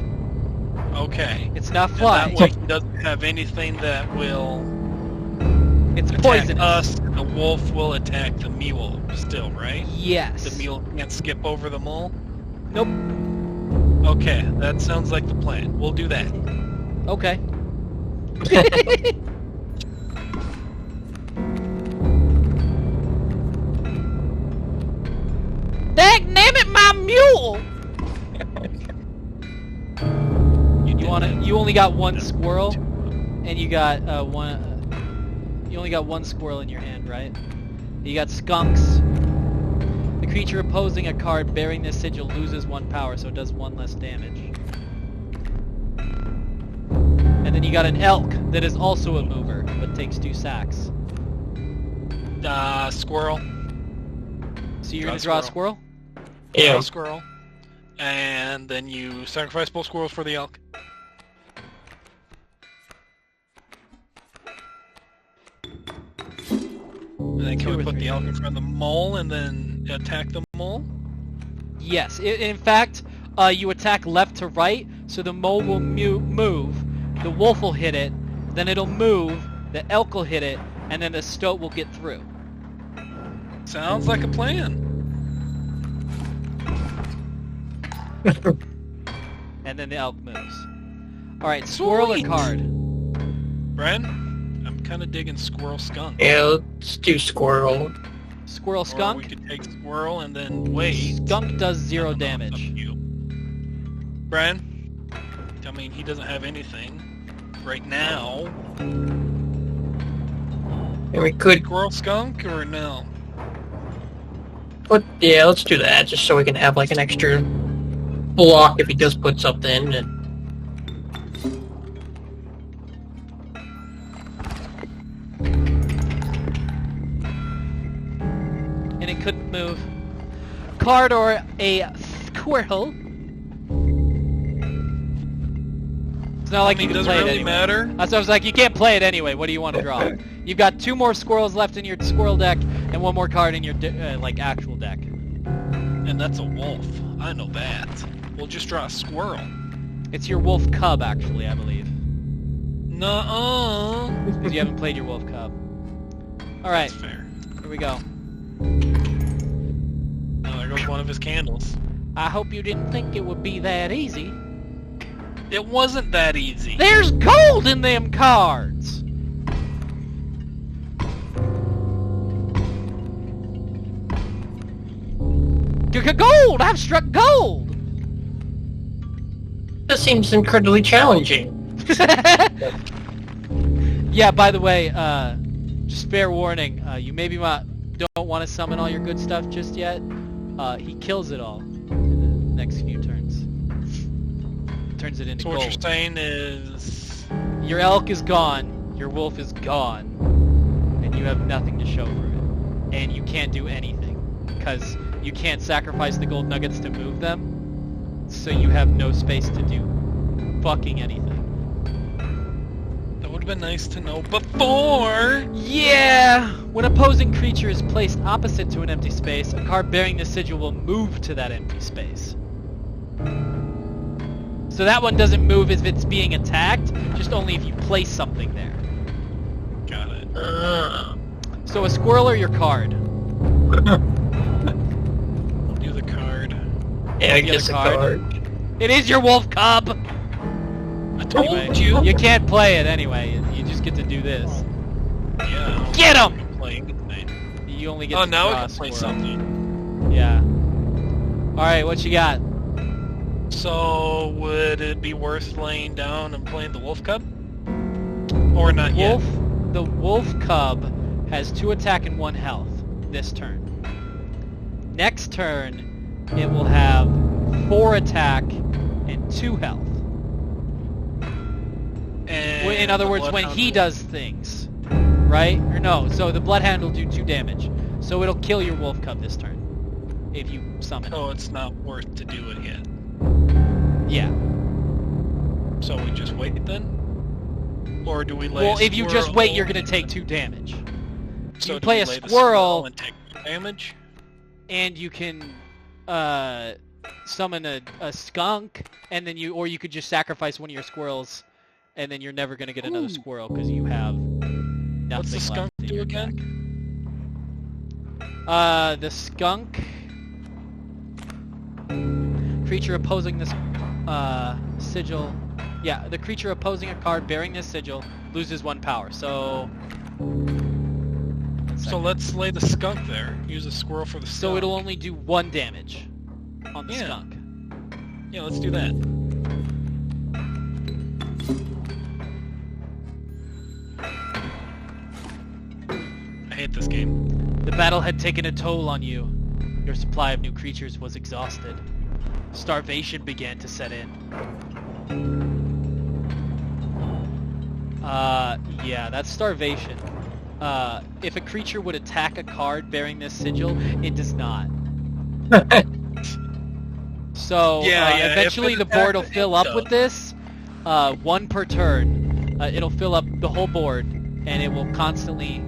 Okay. It's not And fly. that way he doesn't have anything that will It's attack poisonous. us, and the wolf will attack the mule still, right? Yes. The mule can't skip over the mole? Nope. Okay, that sounds like the plan. We'll do that. Okay. Dagnammit, my mule! You only got 1 squirrel, and you got you only got 1 squirrel in your hand, right? You got skunks. The creature opposing a card bearing this sigil loses 1 power, so it does 1 less damage. And then you got an elk that is also a mover, but takes 2 sacks. Squirrel. So you're gonna draw a squirrel? Yeah. Squirrel. And then you sacrifice both squirrels for the elk. And then can we put the elk in front of the mole and then attack the mole? Yes. In fact, you attack left to right, so the mole will move, the wolf will hit it, then it'll move, the elk will hit it, and then the stoat will get through. Sounds like a plan. And then the elk moves. Alright, squirrel Sweet. or card? Bren, I'm kind of digging squirrel skunk. Yeah, let's do squirrel. Squirrel Or we skunk? could take squirrel and then wait. Skunk does 0 Up to damage. you. Bren, I mean, he doesn't have anything right now. And we could Squirrel skunk or no? put, yeah, let's do that, just so we can have like an extra block if he does put something. And And it couldn't move. Card or a squirrel? It's not like you can doesn't play it really anyway. matter. That's what I was like, you can't play it anyway. What do you want to draw? You've got 2 more squirrels left in your squirrel deck, and 1 more card in your like actual deck. And that's a wolf. I know that. We'll just draw a squirrel. It's your wolf cub, actually, I believe, Nuh-uh. because you haven't played your wolf cub. All right, That's fair. here we go. Oh, there goes one of his candles. I hope you didn't think it would be that easy. It wasn't that easy. There's gold in them cards. Gold! I've struck gold! this seems incredibly challenging. Yeah, by the way, just fair warning, you maybe don't want to summon all your good stuff just yet. He kills it all in the next few turns. Turns it into So what you're gold. saying is... Your elk is gone, your wolf is gone, and you have nothing to show for it. and you can't do anything because you can't sacrifice the gold nuggets to move them, so you have no space to do fucking anything. That would have been nice to know before! Yeah! When a opposing creature is placed opposite to an empty space, a card bearing the sigil will move to that empty space. So that one doesn't move if it's being attacked, just only if you place something there. Got it. So a squirrel or your card? Do the card. Yeah, I The guess a other card. It is your wolf cub! I told Anyway, you! you can't play it anyway, you just get to do this. Yeah. Get him! Playing it tonight. You only get Oh, to now draw I a can play squirrel. something. Yeah. Alright, what you got? So, would it be worth laying down and playing the wolf cub? Or not yet? The wolf cub has 2 attack and 1 health this turn. Next turn, it will have 4 attack and 2 health. And In other the words, when Bloodhound he will- does things, right? Or no, so the Bloodhound will do 2 damage. So it'll kill your wolf cub this turn if you summon it. So it's not worth to do it yet. Yeah. So we just wait then? Or do we lay Well, a if you just wait, squirrel you're gonna take 2 damage. So you do play we a lay the squirrel, and take damage? and you can summon a skunk, and then you could just sacrifice one of your squirrels, and then you're never gonna get another squirrel because you have nothing What's the left skunk in do your again? deck. The skunk creature opposing this sigil. Yeah, the creature opposing a card bearing this sigil loses 1 power. So. So let's lay the skunk there. Use a squirrel for the skunk. So it'll only do 1 damage on the Yeah. skunk. Yeah, let's do that. I hate this game. The battle had taken a toll on you. Your supply of new creatures was exhausted. Starvation began to set in. Yeah, that's starvation. If a creature would attack a card bearing this sigil, it does not. So, Yeah, eventually if the it board will attacks, fill it up with this. 1 per turn. It'll fill up the whole board, and it will constantly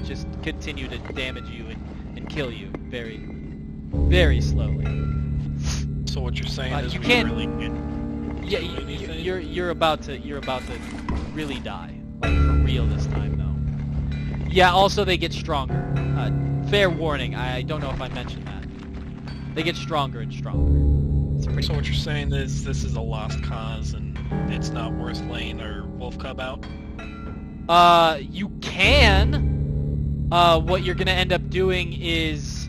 just continue to damage you and kill you very, very slowly. So what you're saying is you we can't- really can't Yeah, do anything? you're about to really die, like for real this time though. Yeah. Also, they get stronger. Fair warning. I don't know if I mentioned that. They get stronger and stronger. It's pretty. So what you're saying is this is a lost cause and it's not worth laying our wolf cub out? You can. What you're gonna end up doing is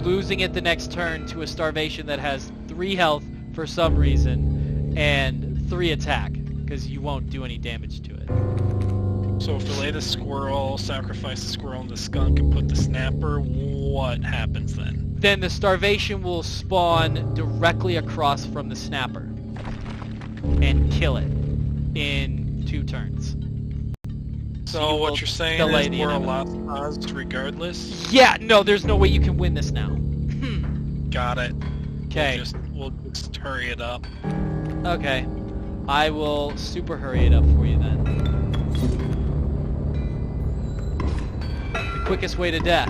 losing it the next turn to a starvation that has 3 health for some reason and 3 attack because you won't do any damage to it. So if we lay the squirrel, sacrifice the squirrel and the skunk and put the snapper, what happens then? Then the starvation will spawn directly across from the snapper and kill it in 2 turns. So you will what you're saying delay is the we're a inevitable. lost cause regardless? Yeah, no, there's no way you can win this now. Got it. Okay. We'll just hurry it up. Okay. I will super hurry it up for you then. The quickest way to death.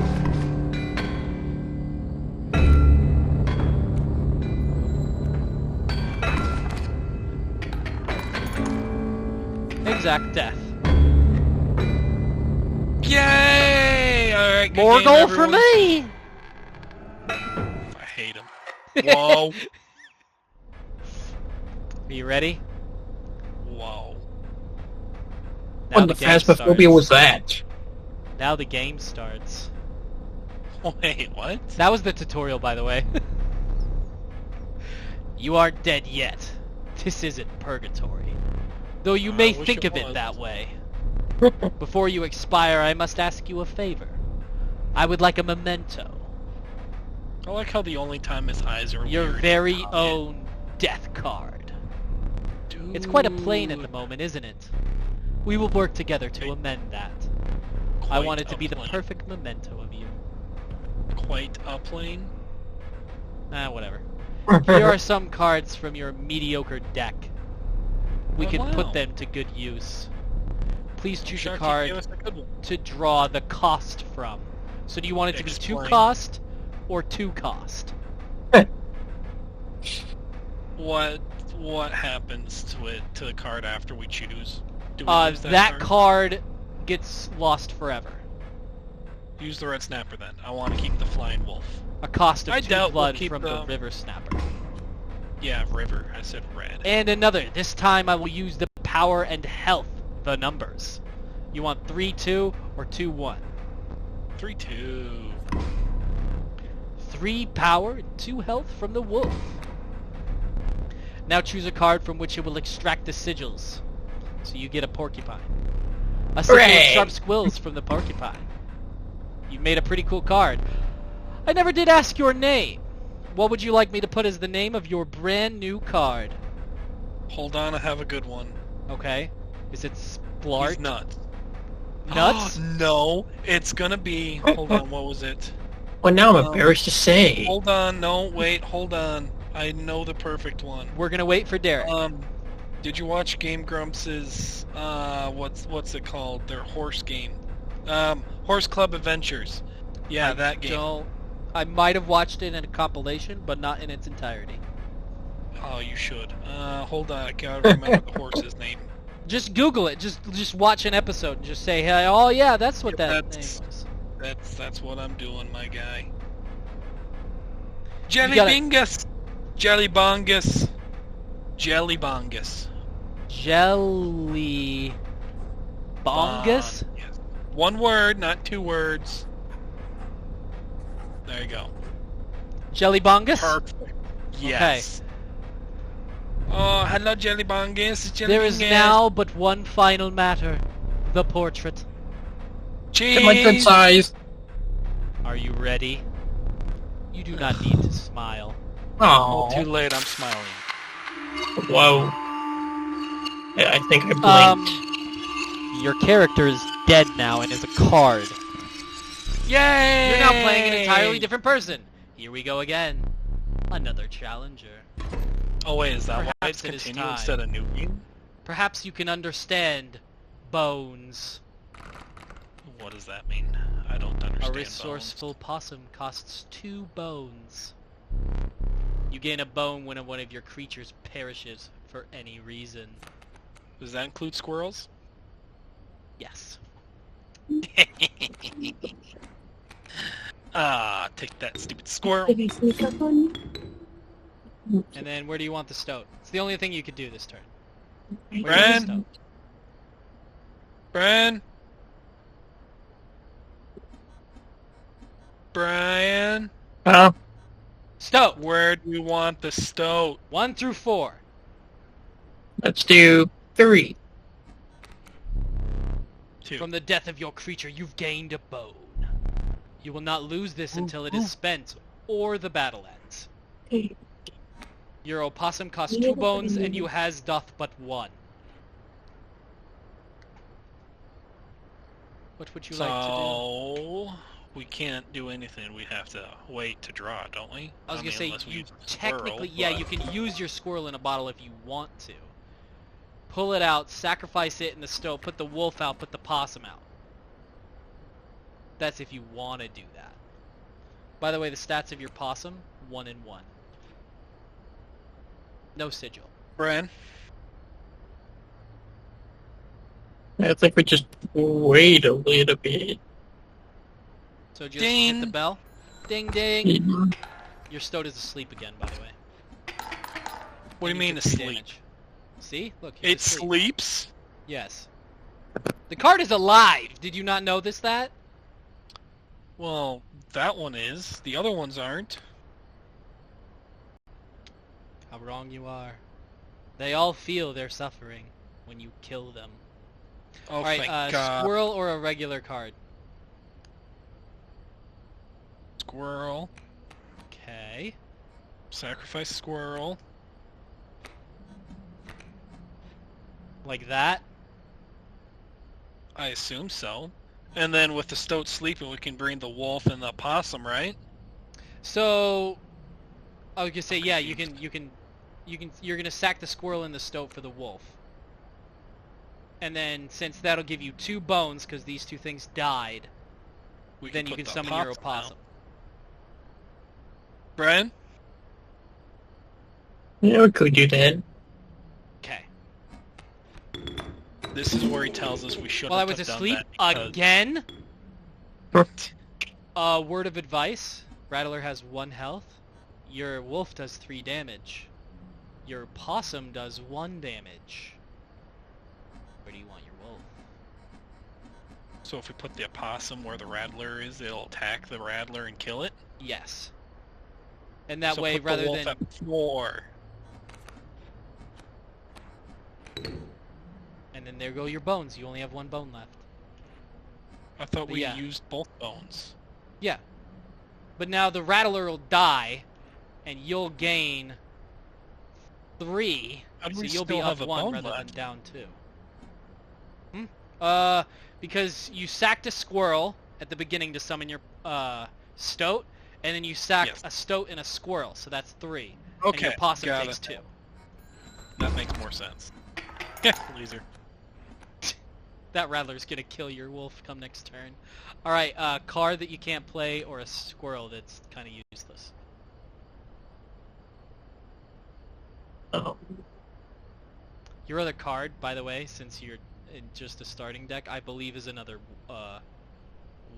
Exact death. Yay! Alright, good More game, gold for everyone. me! I hate him. Whoa. Are you ready? Whoa. Now What the game phasmophobia starts. was that? Now the game starts. Wait, what? That was the tutorial, by the way. You aren't dead yet. This isn't purgatory. Though you may wish think it of it was. that way. Before you expire, I must ask you a favor. I would like a memento. I like how the only time his eyes are Your weird is very quiet. own death card. Dude. It's quite a plane at the moment, isn't it? We will work together to amend that. I Quite want it to a be the plane. perfect memento of you. quite up lane. Whatever. Here are some cards from your mediocre deck. We can put them to good use. Please choose a card to draw the cost from. So do you want it to be 2 cost or 2 cost? What happens to the card after we choose? Do we lose that card gets lost forever. Use the red snapper then. I want to keep the flying wolf. A cost of 2 blood we'll from the river snapper. Yeah, river. I said red. And another. This time I will use the power and health, the numbers. You want 3-2 or 2-1? 3-2. 3 power, 2 health from the wolf. Now choose a card from which it will extract the sigils. So you get a porcupine. A sigil of sharp squills from the porcupine. You've made a pretty cool card. I never did ask your name. What would you like me to put as the name of your brand new card? Hold on, I have a good one. Okay. Is it Splart? He's nuts. Nuts? No, it's gonna be... Hold on, what was it? Well, now I'm embarrassed to say. Hold on, no, wait, hold on. I know the perfect one. We're gonna wait for Derek. Did you watch Game Grumps' what's it called? Their horse game. Horse Club Adventures. Yeah, that game. I might have watched it in a compilation, but not in its entirety. Oh, you should. Hold on, I gotta remember the horse's name. Just Google it. Just watch an episode and just say, hey, oh yeah, that's what that name was. That's what I'm doing, my guy. Jellybingus! Jellybongus! Jellybongus. Jellybongus? Yes. One word, not 2 words. There you go. Jellybongus? Perfect. Yes. Okay. Oh, hello, Jellybongus. There is now but one final matter. The portrait. Cheese! In my good size. Are you ready? You do not need to smile. Oh, too late, I'm smiling. Whoa. I think I blinked. Your character is dead now and is a card. Yay! You're now playing an entirely different person. Here we go again. Another challenger. Oh wait, is that why Perhaps it's it is continue time. instead of new game? Perhaps you can understand bones. What does that mean? I don't understand. A resourceful possum costs 2 bones. You gain a bone when one of your creatures perishes for any reason. Does that include squirrels? Yes. Take that, stupid squirrel. And then where do you want the stoat? It's the only thing you could do this turn. Bran? Bran? Brian? Huh? Stoat! Where do you want the stoat? 1 through 4. Let's do 3. 2. From the death of your creature, you've gained a bone. You will not lose this until it is spent, or the battle ends. Your opossum costs 2 bones, and you has doth but 1. What would you like to do? We can't do anything. We have to wait to draw, don't we? I was gonna say, you technically, squirrel, yeah, you can use your squirrel in a bottle if you want to. Pull it out, sacrifice it in the stove, put the wolf out, put the possum out. That's if you want to do that. By the way, the stats of your possum, 1 and 1. No sigil. Bran? I think we just wait a little bit. So just hit the bell. Ding ding. Your stoat is asleep again, by the way. What do you mean asleep? Damage. See? Look. It sleeps? Yes. The card is alive. Did you not notice that? Well, that one is. The other ones aren't. How wrong you are. They all feel their suffering when you kill them. Oh, all right, thank God. Squirrel or a regular card? Squirrel. Okay. Sacrifice squirrel. Like that? I assume so. And then with the stoat sleeping, we can bring the wolf and the possum, right? So, I was gonna say, yeah, you're gonna sack the squirrel and the stoat for the wolf. And then, since that'll give you 2 bones, because these 2 things died, then you can summon your opossum. Brian? Yeah, we could do that. Okay. This is where he tells us we shouldn't have done that. While I was asleep, because... again? Word of advice. Rattler has 1 health. Your wolf does 3 damage. Your possum does 1 damage. Where do you want your wolf? So if we put the opossum where the rattler is, it'll attack the rattler and kill it? Yes. And that so way, put rather the wolf than... at 4. And then there go your bones. You only have 1 bone left. I thought we used both bones. Yeah. But now the rattler will die, and you'll gain 3. So you'll be up 1 rather than down 2. Because you sacked a squirrel at the beginning to summon your stoat, and then you sacked a stoat and a squirrel, so that's 3. Okay, and your possum takes 2. That makes more sense. Loser. That rattler's gonna kill your wolf come next turn. Alright, card that you can't play, or a squirrel that's kind of useless. Oh. Your other card, by the way, since you're in just a starting deck, I believe is another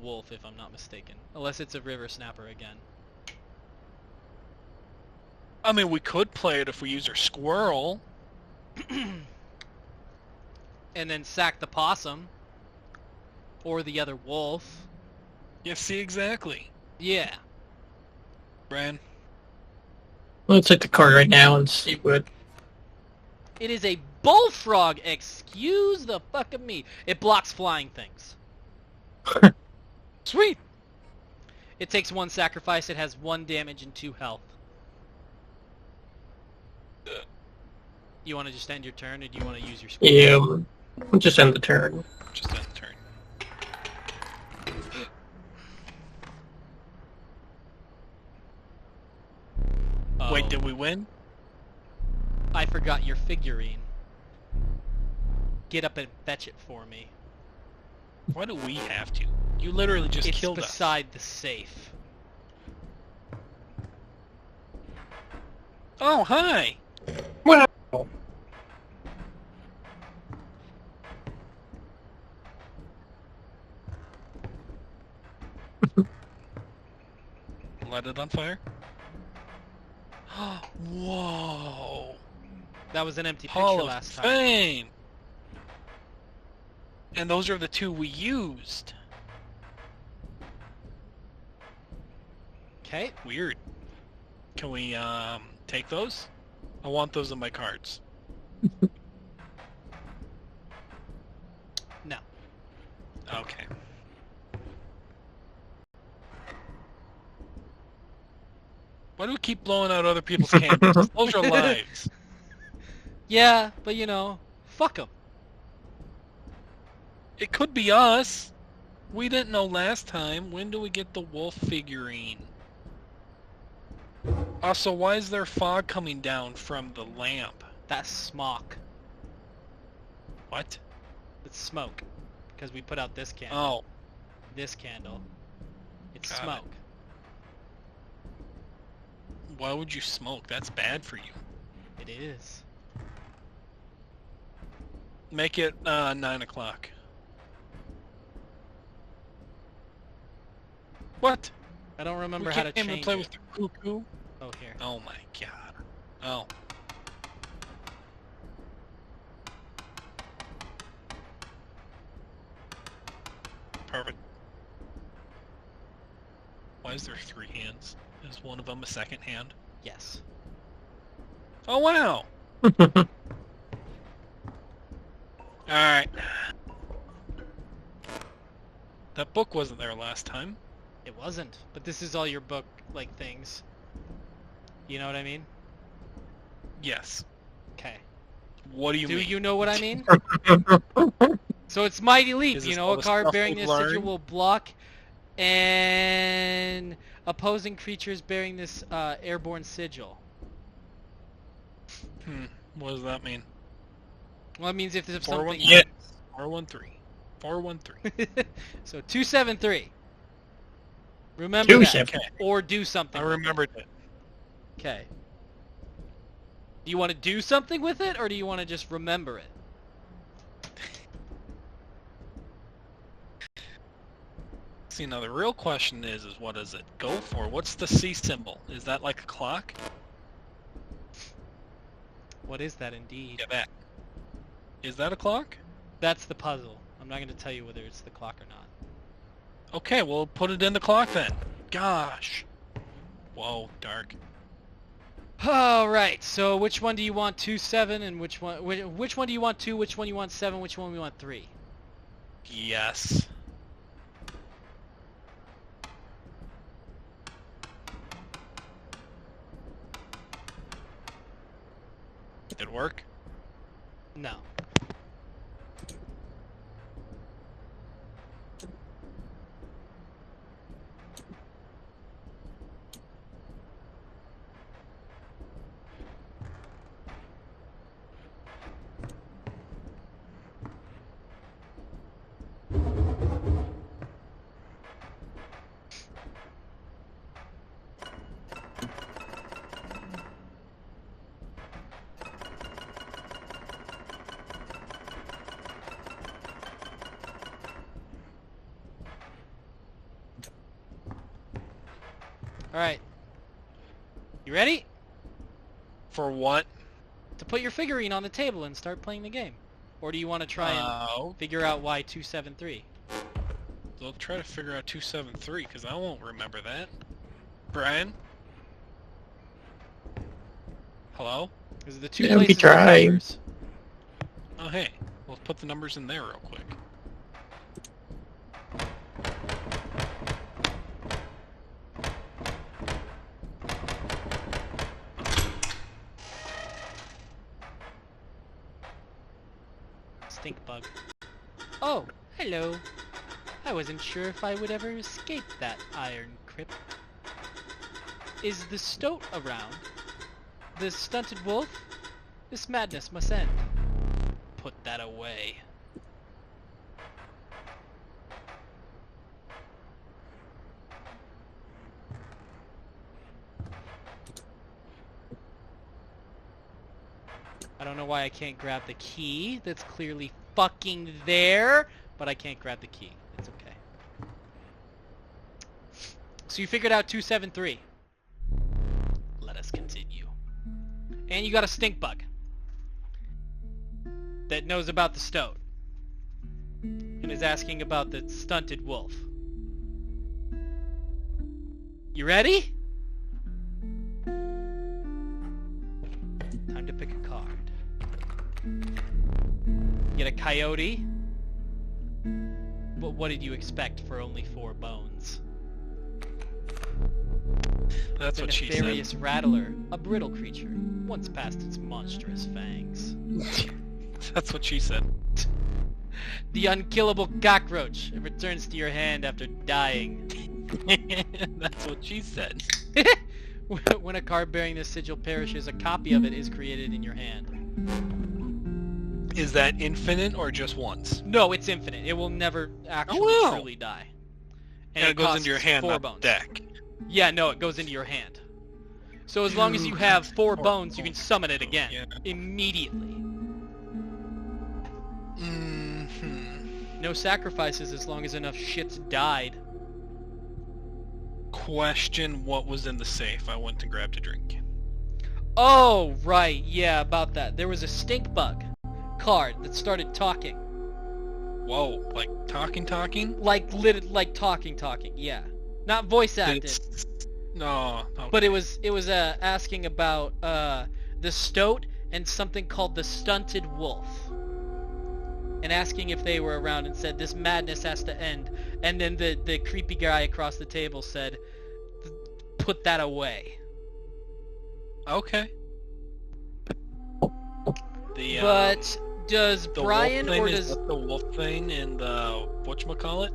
wolf, if I'm not mistaken. Unless it's a river snapper again. I mean, we could play it if we use our squirrel. And then sack the possum. Or the other wolf. Yeah, see, exactly. Yeah. Brian? Let's hit the card right now and see what... It is a bullfrog! Excuse the fuck of me. It blocks flying things. Sweet! It takes 1 sacrifice, it has 1 damage and 2 health. You want to just end your turn, or do you want to use your squirrel? Yeah, we'll just end the turn. Just end the turn. Wait, did we win? I forgot your figurine. Get up and fetch it for me. Why do we have to? You literally just killed us. It's beside the safe. Oh, hi! Wow. Light it on fire. Whoa! That was an empty picture Hall of last time. Fame! And those are the 2 we used. Okay. Weird. Can we, take those? I want those in my cards. No. Okay. Why do we keep blowing out other people's candles? Those are lives. Yeah, but you know, fuck them. It could be us. We didn't know last time. When do we get the wolf figurine? Also, why is there fog coming down from the lamp? That's smoke. What? It's smoke. Because we put out this candle. Oh. This candle. It's Got smoke. Why would you smoke? That's bad for you. It is. Make it 9 o'clock. What? I don't remember we how to can't even change play it. with the cuckoo. Oh, here. Oh my god. Oh. Perfect. Why is there 3 hands? Is one of them a second hand? Yes. Oh wow! Alright. That book wasn't there last time. It wasn't. But this is all your book, like, things. You know what I mean? Yes. Okay. What do you mean? Do you know what I mean? So it's Mighty Leap. Is You this know, all a the card stuff bearing we've this sigil learned? will block, and opposing creatures bearing this airborne sigil. What does that mean? Well, it means if there's something... 413. 413. 413. So 273. Remember that. Okay. Or do something I with remembered it. Okay. Do you want to do something with it, or do you want to just remember it? See, now the real question is what does it go for? What's the C symbol? Is that like a clock? What is that indeed? Yeah, that. Is that a clock? That's the puzzle. I'm not going to tell you whether it's the clock or not. Okay, well, put it in the clock then. Gosh. Whoa, dark. Alright, so which one do you want 2, 7, and which one do you want 2, which one you want 7, which one we want 3? Yes. Did it work? No. Alright. You ready? For what? To put your figurine on the table and start playing the game. Or do you want to try and figure out why 273? I'll try to figure out 273, because I won't remember that. Brian? Hello? Because the two Yeah, we places tried. with numbers. Oh, hey. Let's put the numbers in there real quick. Stink bug. Oh, hello. I wasn't sure if I would ever escape that iron crypt. Is the stoat around? The stunted wolf? This madness must end. Put that away. I don't know why I can't grab the key. That's clearly fucking there, but I can't grab the key. It's okay. So you figured out 273. Let us continue. And you got a stink bug that knows about the stoat and is asking about the stunted wolf. You ready? Time to pick a card. Get a coyote. But what did you expect for only 4 bones? That's The what she nefarious said. rattler, a brittle creature, once past its monstrous fangs. That's what she said. The unkillable cockroach. It returns to your hand after dying. That's what she said. When a card bearing this sigil perishes, a copy of it is created in your hand. Is that infinite or just once? No, it's infinite. It will never actually wow. truly die. And it goes into your costs hand, 4 not bones. the deck. Yeah, no, it goes into your hand. So as long as you have 4 Four bones, you can bones. summon it again. Yeah. Immediately. Mm-hmm. No sacrifices as long as enough shit's died. Question, what was in the safe? I went and grabbed a drink. Oh, right, yeah, about that. There was a stink bug card that started talking. Whoa, like talking? Like talking, yeah. Not voice Did acted. it no. Okay. But it was asking about the stoat and something called the stunted wolf. And asking if they were around and said, this madness has to end. And then the creepy guy across the table said, put that away. Okay. The But Does The Brian wolf thing, or is does... that the wolf thing in the... whatchamacallit?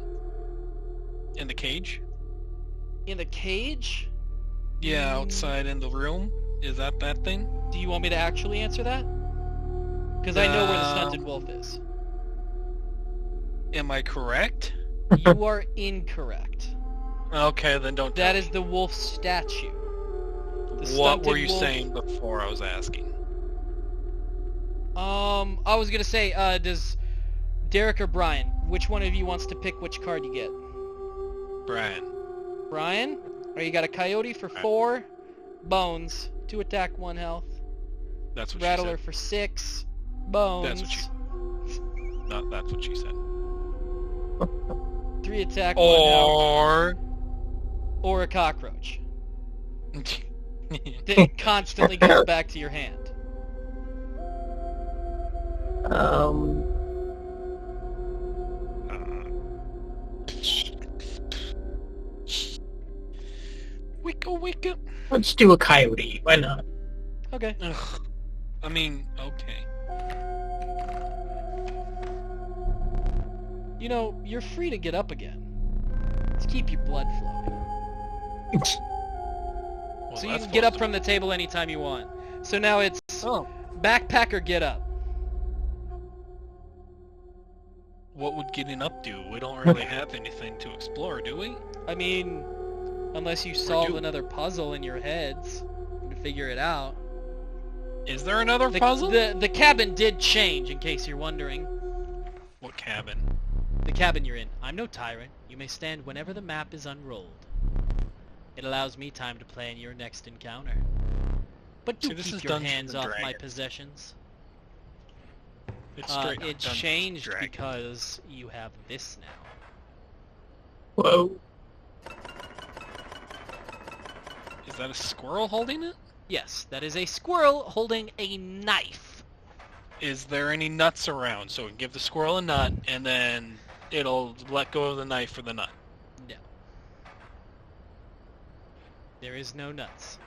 In the cage? In the cage? Yeah, outside in the room. Is that thing? Do you want me to actually answer that? Because I know where the stunted wolf is. Am I correct? You are incorrect. Okay, then don't tell That me. is the wolf statue. The What were stunted you wolf- saying before I was asking? I was gonna say, does Derek or Brian, which one of you wants to pick which card you get? Brian. Brian? Or you got a coyote for 4, bones, 2 attack, 1 health. That's what Rattler she for 6, bones. That's what she said. No, that's what she said. 3 attack, 1 health. Or a cockroach. That constantly goes back to your hand. Wicca. Let's do a coyote. Why not? Okay. Ugh. I mean, okay. You know, you're free to get up again. Let's keep your blood flowing. Well, So you that's can get up supposed from the table anytime you want. So now it's to- Oh. backpacker get up. What would getting up do? We don't really have anything to explore, do we? I mean, unless you solve do. another puzzle in your heads and figure it out. Is there another The, puzzle? the cabin did change, in case you're wondering. What cabin? The cabin you're in. I'm no tyrant. You may stand whenever the map is unrolled. It allows me time to plan your next encounter. But do See, this keep is your Dungeons hands and off my Dragons. possessions. It's straight up It's Dungeons and changed Dragons. because you have this now. Whoa. Is that a squirrel holding it? Yes, that is a squirrel holding a knife. Is there any nuts around? So we can give the squirrel a nut, and then it'll let go of the knife for the nut. No. There is no nuts.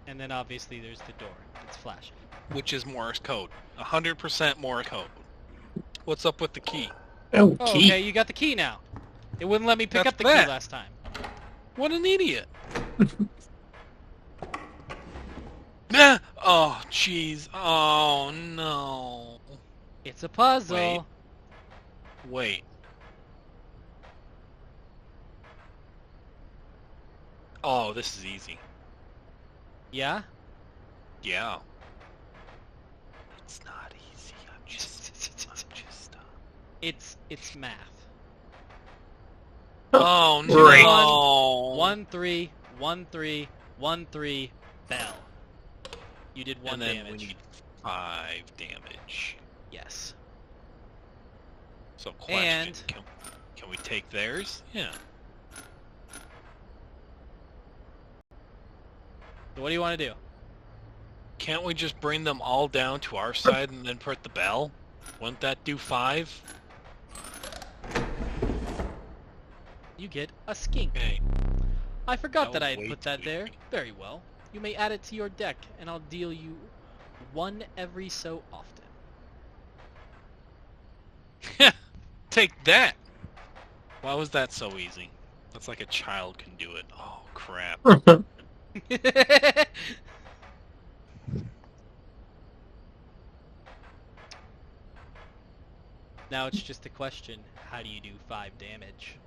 And then obviously there's the door. It's flashing. Which is Morse code. 100% Morse code. What's up with the key? Oh, Oh, key. okay, you got the key now. It wouldn't let me pick That's up the that. key last time. What an idiot. Nah. Oh, jeez. Oh, no. It's a puzzle. Wait. Oh, this is easy. Yeah? Yeah. It's not easy. I'm just It's math. Oh, Right. no. 1 3 1 3 1 3 bell. You did 1 And then damage. we need 5 damage. Yes. So question, And- can we take theirs? Yeah. So what do you want to do? Can't we just bring them all down to our side and then put the bell? Wouldn't that do 5? You get a skink. Okay. I forgot That that I was had way put that too there. easy. Very well. You may add it to your deck, and I'll deal you 1 every so often. Take that! Why was that so easy? That's like a child can do it. Oh, crap. Now it's just a question, how do you do 5 damage?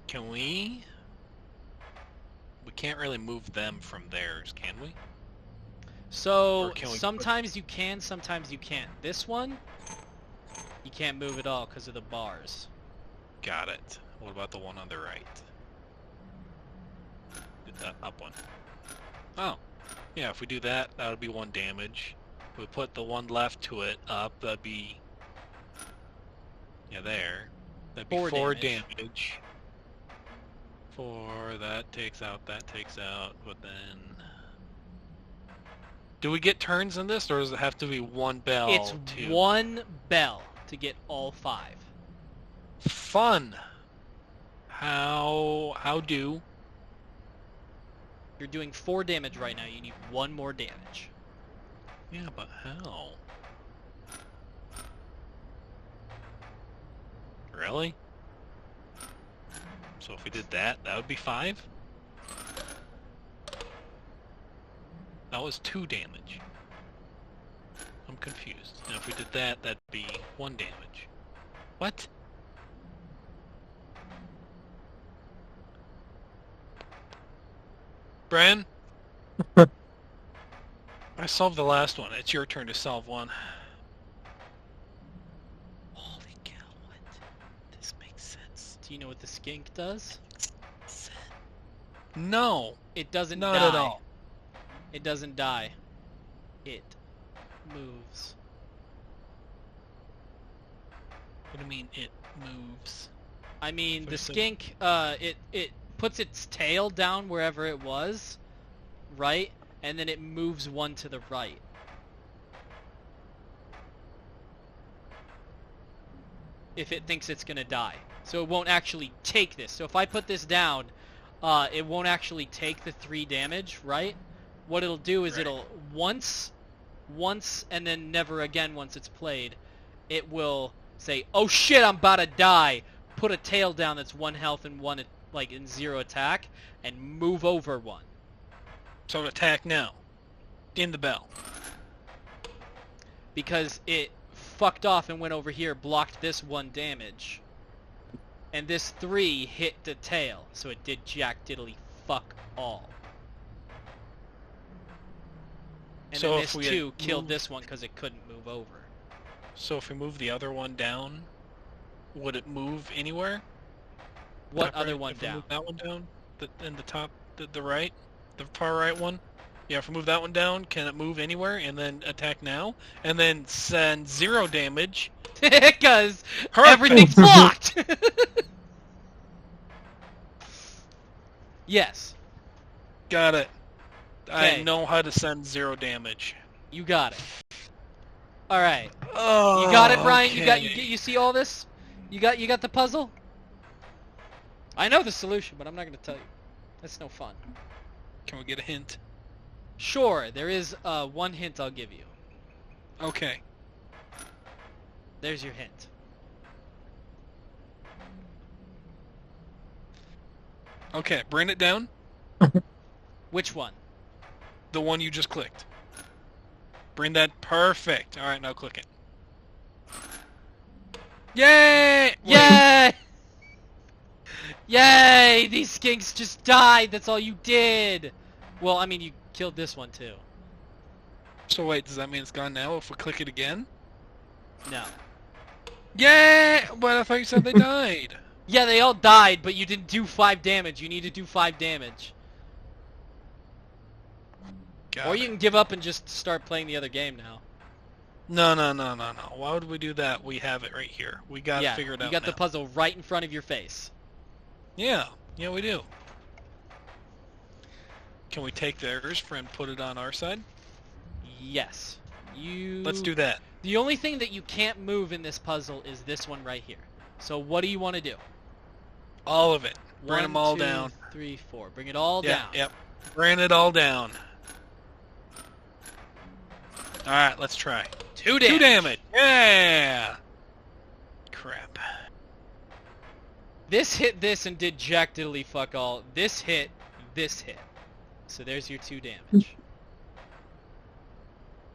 Can we? We can't really move them from theirs, can we? So, Or can we- sometimes you can, sometimes you can't. This one, you can't move at all because of the bars. Got it. What about the one on the right? The up one. Oh. Yeah, if we do that, that would be 1 damage. If we put the one left to it up, that'd be... Yeah, there. That'd be 4 4 damage. damage. 4, that takes out, but then... Do we get turns in this, or does it have to be 1 bell? It's too? 1 bell to get all 5. Fun! How do... You're doing 4 damage right now. You need 1 more damage. Yeah, but how? Really? So if we did that, that would be 5? That was 2 damage. I'm confused. Now if we did that, that'd be 1 damage. What? Bran? I solved the last one. It's your turn to solve one. Holy cow, what? This makes sense. Do you know what the skink does? No. It doesn't Not die. at all. It doesn't die. It moves. What do you mean it moves? I mean, the First skink, it puts its tail down wherever it was, right? And then it moves 1 to the right. If it thinks it's gonna die. So it won't actually take this. So if I put this down, it won't actually take the 3 damage, right? What it'll do is it'll once, and then never again once it's played, it will say, oh shit, I'm about to die. Put a tail down that's 1 health and 1, like, in 0 attack, and move over 1. So attack now. In the bell. Because it fucked off and went over here, blocked this 1 damage. And this 3 hit the tail, so it did jack diddly fuck all. And So then if this we 2 killed moved- this one because it couldn't move over. So if we move the other one down, would it move anywhere? What Top other right? one If we down? move that one down? In the top, the right? The far right one? Yeah, if we move that one down, can it move anywhere and then attack now? And then send 0 damage? Because Perfect. everything's blocked! Yes. Got it. Okay. I know how to send 0 damage. You got it. Alright. Oh, You got it, Brian? You got okay. you see all this? You got the puzzle? I know the solution, but I'm not gonna tell you. That's no fun. Can we get a hint? Sure, there is 1 hint I'll give you. Okay. There's your hint. Okay, bring it down. Which one? The one you just clicked. Bring that. Perfect. All right, now click it. Yay! Yay! Yay! These skinks just died. That's all you did. Well, I mean, you killed this one too. So wait, does that mean it's gone now if we click it again? No. Yay! But I thought you said they died. Yeah, they all died, but you didn't do 5 damage. You need to do 5 damage. Got Or it. you can give up and just start playing the other game now. No. Why would we do that? We have it right here. We got to figure it out you got now. the puzzle right in front of your face. Yeah, we do. Can we take theirs and put it on our side? Yes. Let's do that. The only thing that you can't move in this puzzle is this one right here. So what do you want to do? All of it. Bring 1, them all 2, down. 3, 4. Bring it all down. Yep. Bring it all down. All right, let's try. 2 damage. 2 damage. Yeah. Crap. This hit this and did jack diddly fuck all. This hit. So there's your 2 damage.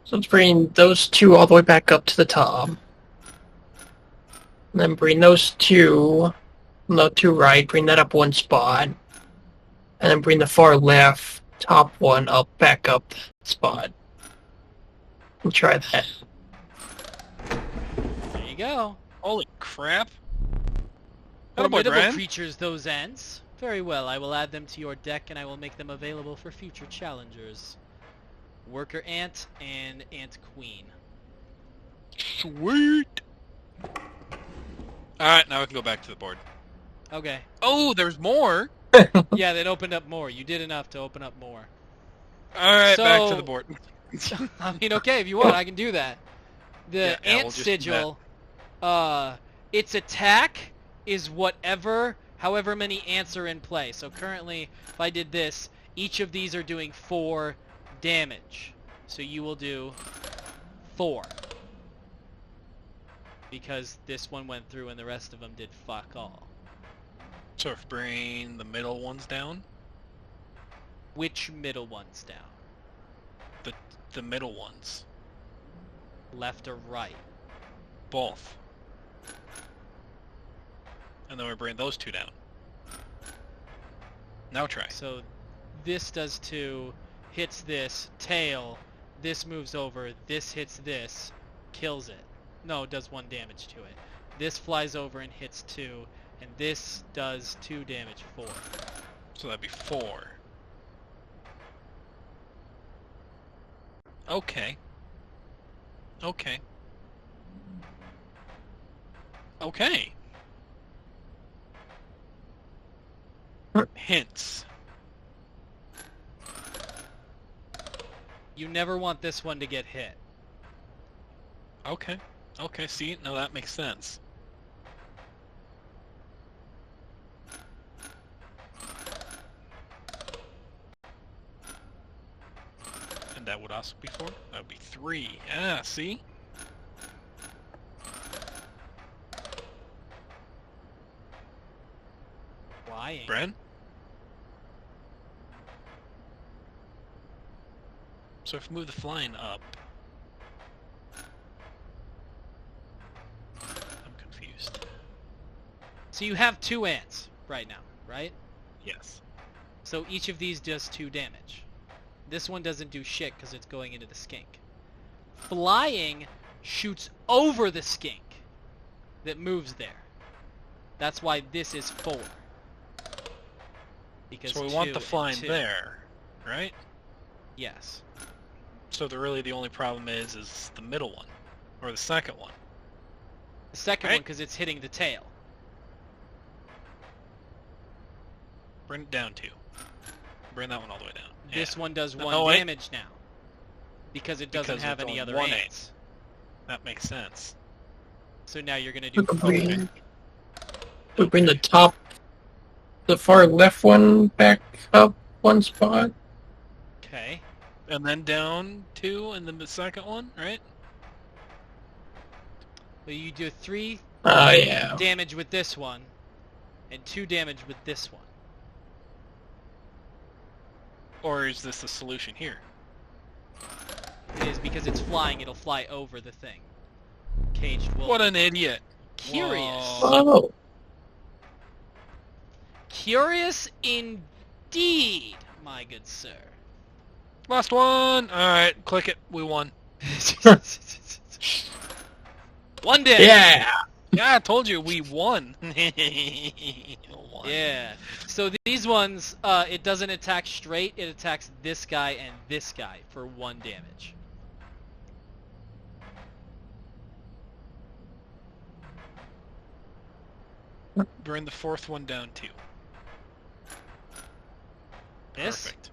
So let's bring those 2 all the way back up to the top. And then bring those 2, no, 2 right, bring that up 1 spot. And then bring the far left top one up, back up that spot. We'll try that. There you go. Holy crap. Attaboy, Formidable Brian. creatures, those ants. Very well, I will add them to your deck and I will make them available for future challengers. Worker ant and ant queen. Sweet. Alright, now we can go back to the board. Okay. Oh, there's more. Yeah, that opened up more. You did enough to open up more. Alright, back to So- the board. I mean, okay, if you want, I can do that. The Yeah, ant we'll just do sigil, its attack is however many ants are in play. So currently, if I did this, Each of these are doing 4 damage. So you will do 4. Because this one went through and the rest of them did fuck all. So if bring the middle ones down? Which middle ones down? The middle ones. Left or right? Both. And then we bring those 2 down. Now try. So this does 2, hits this, tail, this moves over, this hits this, kills it. No, it does 1 damage to it. This flies over and hits 2, and this does 2 damage, 4. So that'd be 4. Okay. Okay. Okay. Hints. You never want this one to get hit. Okay. Okay, see? Now that makes sense. And that would also be 4? That would be 3. Ah, see? Flying. Bren? So if we move the flying up... I'm confused. So you have 2 ants right now, right? Yes. So each of these does 2 damage. This one doesn't do shit because it's going into the skink. Flying shoots over the skink that moves there. That's why this is 4. Because So we 2 want the and flying 2. there, right? Yes. So really the only problem is the middle one, or the second one. The second Right. one because it's hitting the tail. Bring it down 2. Bring that one all the way down. This Yeah. one does No, 1 wait. damage now. Because it doesn't Because have it's any only other 1 ants. That makes sense. So now you're gonna do We 4. bring, we bring the the far left one back up 1 spot. Okay. And then down 2, and then the second one, right? Well, you do 3 Oh, yeah. damage with this one, and 2 damage with this one. Or is this the solution here? It is because it's flying, it'll fly over the thing. Caged wolf. What an idiot! Curious. Whoa. Oh. Curious indeed, my good sir. Last one! Alright, click it. We won. 1 damage. Yeah. Yeah, I told you, we won. Won. Yeah. So these ones, it doesn't attack straight. It attacks this guy and this guy for 1 damage. Bring the 4th one down 2. This, Perfect.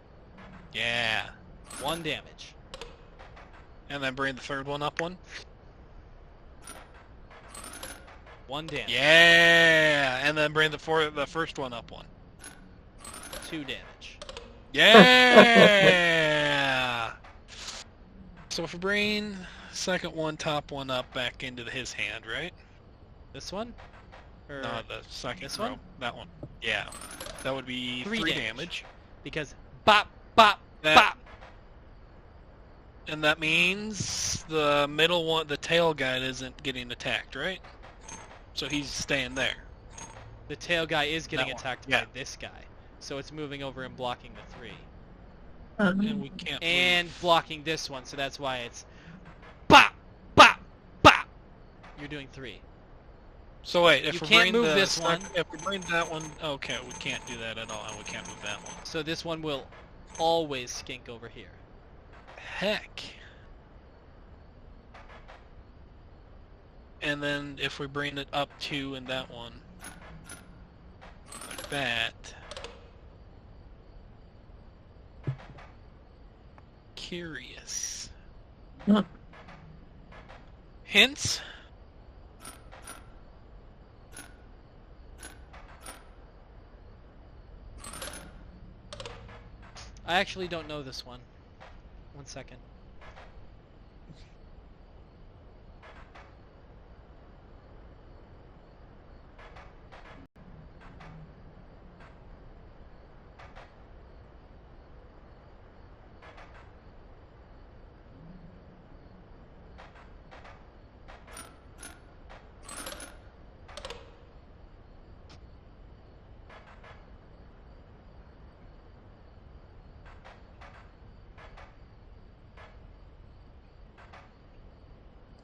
Yeah. 1 damage. And then bring the 3rd one up 1. 1 damage. Yeah. And then bring the first one up 1. 2 damage. Yeah. So if we bring second one, top one up back into his hand, right? This one? Or No, the second this row. one? That one. Yeah. That would be 3 3 damage. damage. Because bop, bop, That- bop. And that means the middle one, the tail guy, isn't getting attacked, right? So he's staying there. The tail guy is getting That one, attacked yeah. by this guy. So it's moving over and blocking the 3. And we can't And move. blocking this one, so that's why it's bop, bop, bop. You're doing 3. So wait, if You we can't bring move the this one. If we bring that one, okay, we can't do that at all, and we can't move that one. So this one will always skink over here. Heck. And then if we bring it up 2 in that one, like that. Curious. Huh. Hints? I actually don't know this one. 1 second.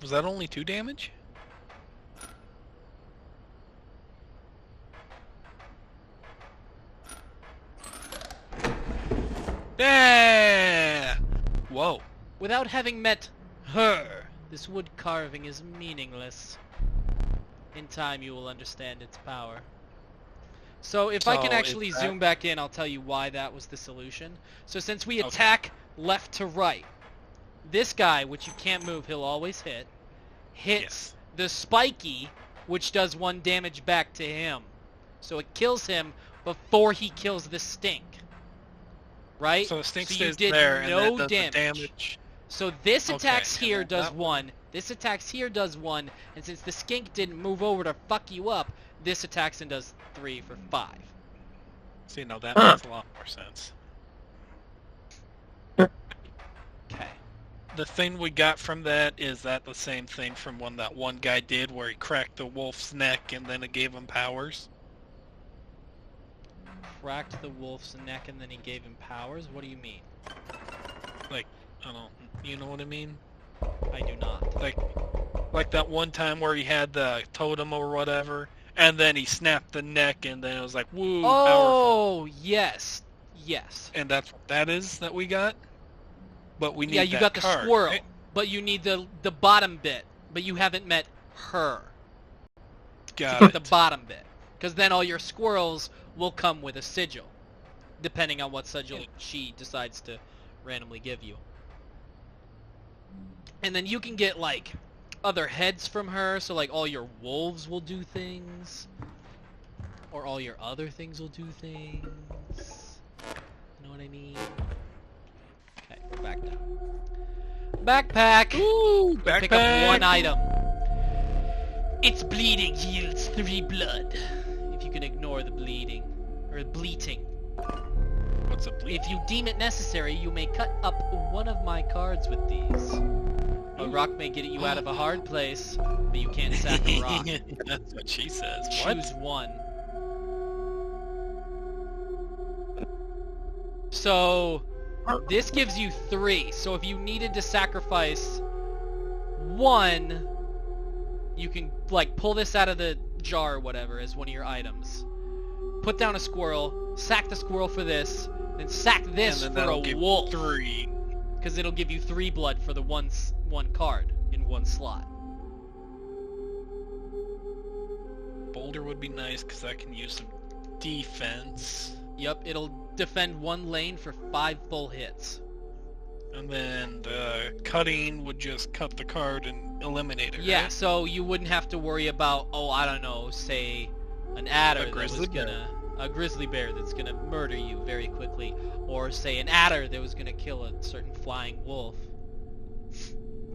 Was that only 2 damage? Yeah! Whoa. Without having met her, this wood carving is meaningless. In time you will understand its power. So if I can So actually is that- zoom back in, I'll tell you why that was the solution. So since we attack left to right, this guy, which you can't move, he'll always hits Yes. the spiky, which does 1 damage back to him. So it kills him before he kills the stink. Right? So the stink you stays did there no and that does damage. the damage. So this Okay, attacks and here then does that 1, this attacks here does 1, and since the skink didn't move over to fuck you up, this attacks and does 3 for 5. See, no, that makes a lot more sense. Okay. The thing we got from that is that the same thing from when that one guy did where he cracked the wolf's neck and then it gave him powers? Cracked the wolf's neck and then he gave him powers? What do you mean? Like, I don't, you know what I mean? I do not. Like that one time where he had the totem or whatever, and then he snapped the neck, and then it was like, woo, powerful. Oh, yes. Yes. And that's what that is that we got? But we need Yeah, you that got the card, squirrel, right? but you need the bottom bit, but you haven't met her. Got To get it. the bottom bit. Because then all your squirrels will come with a sigil, depending on what sigil she decides to randomly give you. And then you can get, like, other heads from her, so, like, all your wolves will do things. Or all your other things will do things. You know what I mean? Okay, back down. Backpack! Ooh, backpack! Pick up 1 item. Its bleeding yields 3 blood. If you can ignore the bleeding. Or bleating. What's a bleed? If you deem it necessary, you may cut up 1 of my cards with these. A rock may get you out of a hard place, but you can't sack a rock. That's what she says. Choose 1. So, this gives you 3. So if you needed to sacrifice 1, you can, like, pull this out of the jar or whatever as one of your items. Put down a squirrel, sack the squirrel for this, then sack this and for then a that'll give wolf. 3. Because it'll give you 3 blood for the one card in 1 slot. Boulder would be nice because I can use some defense. Yep, it'll defend 1 lane for 5 full hits. And then the cutting would just cut the card and eliminate it, Yeah, right? so you wouldn't have to worry about, oh, I don't know, say an adder that was grizzly bear. gonna... A grizzly bear that's gonna murder you very quickly. Or say an adder that was gonna kill a certain flying wolf.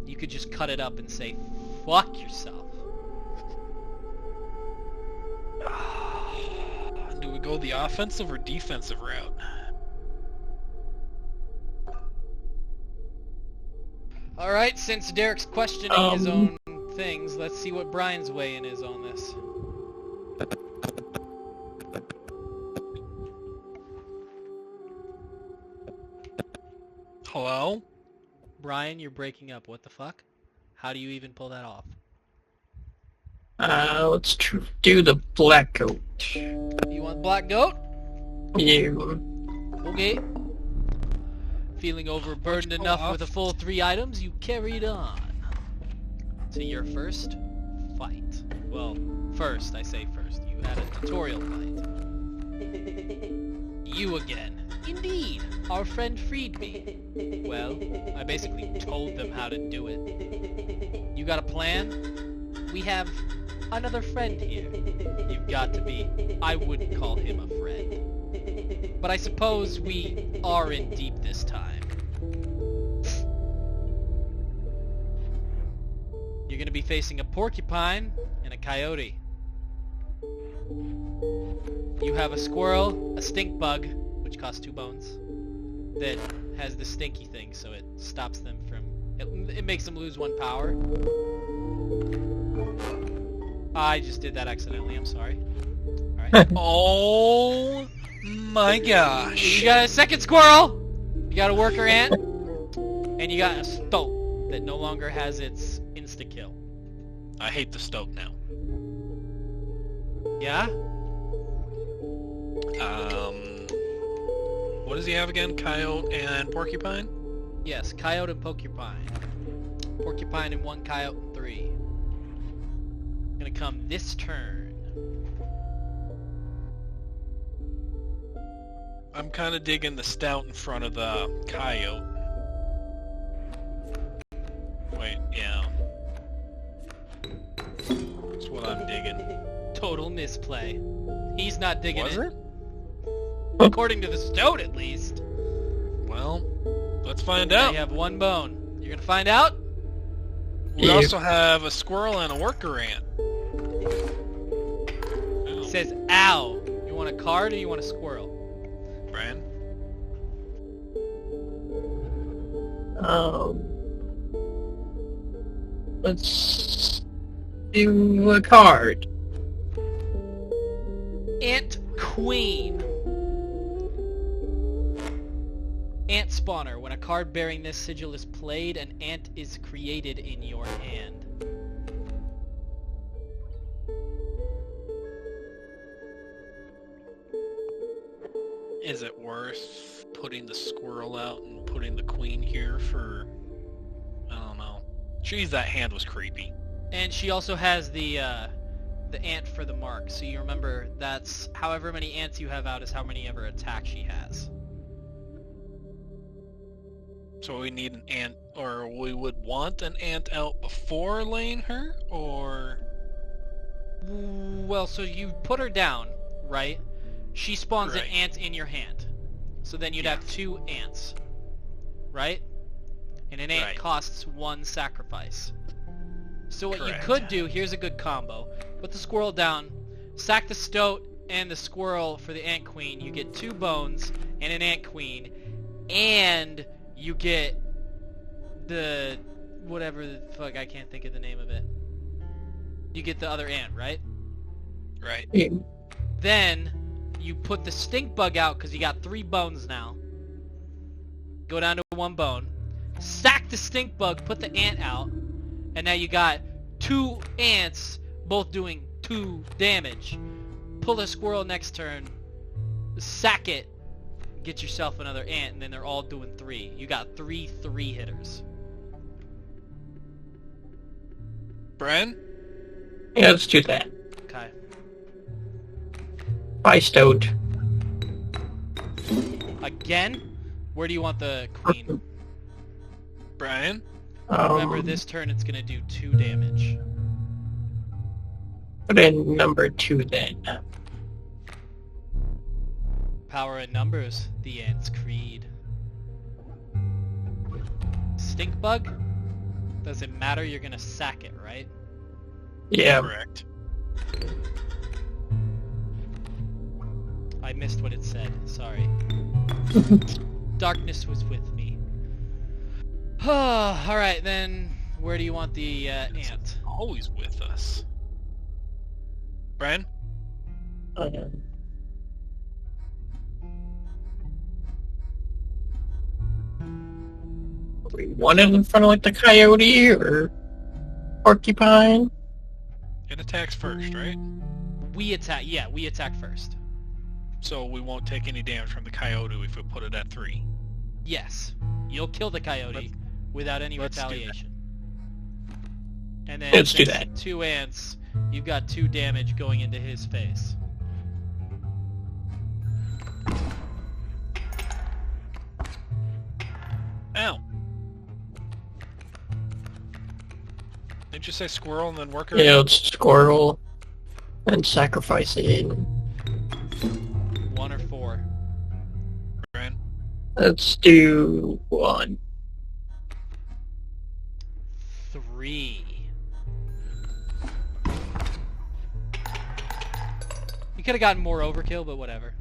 You could just cut it up and say, fuck yourself. Do we go the offensive or defensive route? Alright, since Derek's questioning his own things, let's see what Brian's weigh-in is on this. Hello? Brian, you're breaking up. What the fuck? How do you even pull that off? Let's do the black goat. You want black goat? You. Okay. Feeling overburdened pull enough off? with a full 3 items, you carried on to your first fight. Well, first, I say first. You had a tutorial fight. You again. Indeed, our friend freed me. Well, I basically told them how to do it. You got a plan? We have another friend here. You've got to be. I wouldn't call him a friend. But I suppose we are in deep this time. You're gonna be facing a porcupine and a coyote. You have a squirrel, a stink bug, which costs 2 bones, that has the stinky thing, so it stops them from... It makes them lose 1 power. I just did that accidentally, I'm sorry. Alright. Oh my gosh. You got a second squirrel! You got a worker ant! And you got a stoat that no longer has its insta-kill. I hate the stoat now. Yeah? What does he have again? Coyote and porcupine? Yes, coyote and porcupine. Porcupine and 1 coyote and 3. Gonna come this turn. I'm kind of digging the stout in front of the coyote. Wait, yeah. That's what I'm digging. Total misplay. He's not digging Was it. it? According to the stoat, at least. Well, let's find Now out. you have 1 bone. You're gonna find out? We also have a squirrel and a worker ant. It Oh, says, ow. You want a card or you want a squirrel? Brian? Let's do a card. Ant Queen. Ant Spawner. When a card bearing this sigil is played, an ant is created in your hand. Is it worth putting the squirrel out and putting the queen here for... I don't know. Jeez, that hand was creepy. And she also has the ant for the mark. So you remember that's however many ants you have out is how many ever attack she has. So we need an ant, or we would want an ant out before laying her, or... Well, so you put her down, right? She spawns Right. an ant in your hand. So then you'd have 2 ants. Right? And an ant Right. costs 1 sacrifice. So what Correct. you could do, here's a good combo. Put the squirrel down, sack the stoat and the squirrel for the ant queen. You get 2 bones and an ant queen. And you get the... whatever the fuck, I can't think of the name of it. You get the other ant, right? Right. Then you put the stink bug out because you got 3 bones now. Go down to 1 bone. Sack the stink bug, put the ant out, and now you got 2 ants both doing 2 damage. Pull the squirrel next turn, sack it, get yourself another ant, and then they're all doing 3. You got 3 3-hitters. Brian? Yeah, let's do that. Okay. Bye, Stoat. Again? Where do you want the queen? Brian? Remember, this turn it's gonna do 2 damage. Put in number 2 then. Power in numbers, the Ant's Creed. Stink bug? Doesn't matter, you're gonna sack it, right? Yeah. Correct. I missed what it said, sorry. Darkness was with me. Alright, then, where do you want the ant? Always with us. Brian? We want it in front of like the coyote or porcupine. It attacks first, right? We attack, yeah, we attack first. So we won't take any damage from the coyote if we put it at 3. Yes. You'll kill the coyote without any let's do that. retaliation. And then Let's do since that. 2 ants, you've got 2 damage going into his face. Ow! Didn't you say squirrel and then worker? Yeah, let's squirrel and sacrifice it. 1 or 4. Let's do 1. 3. You could have gotten more overkill, but whatever.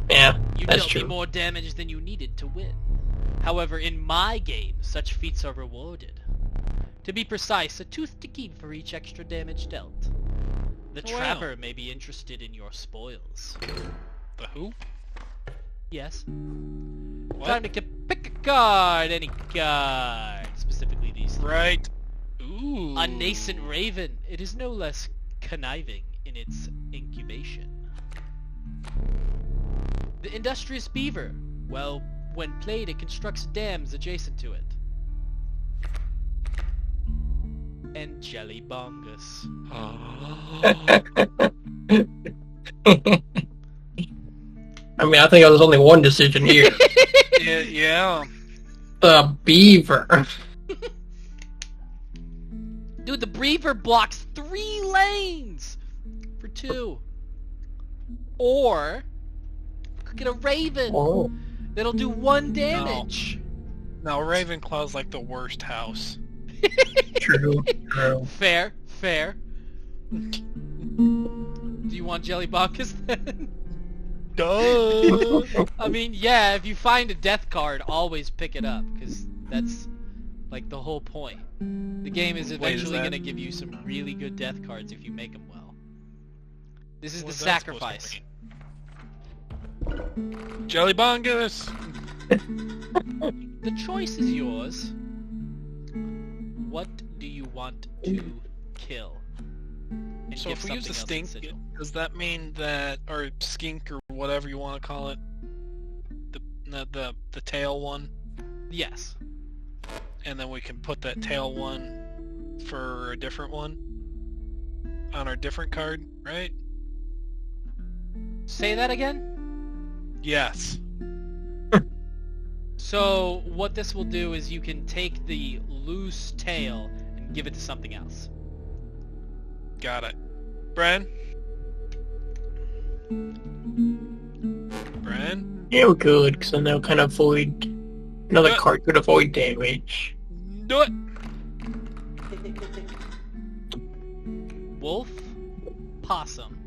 Yeah, You that's dealt me true. more damage than you needed to win. However, in my game, such feats are rewarded. To be precise, a tooth to keep for each extra damage dealt. The Wow. trapper may be interested in your spoils. The who? Yes. What? Time to pick a card, any card. Specifically these three. Right. Ooh. A nascent raven. It is no less conniving in its incubation. The industrious beaver. Well, when played, it constructs dams adjacent to it. And jelly bongus. I mean, I think there's only one decision here. Yeah. The beaver. Dude, the beaver blocks 3 lanes for 2. Or could get a raven Oh. that'll do 1 damage. No, Ravenclaw's like the worst house. True. Fair. Do you want jelly bongus then? Duh. I mean, yeah, if you find a death card, always pick it up, because that's, like, the whole point. The game is eventually that- going to give you some really good death cards if you make them well. This is What's the that supposed to sacrifice. mean? Jelly bongus. The choice is yours. What do you want to kill? And So give if we use something a else stink, sigil. does that mean that, or skink, or whatever you want to call it, the tail one, Yes. and then we can put that tail one for a different one on our different card, right? Say that again? Yes. So, what this will do is you can take the loose tail and give it to something else. Got it. Bran? Bran? Yeah, we're good, because then they'll kind of avoid... Another Yeah. card could avoid damage. Do it! Wolf, possum.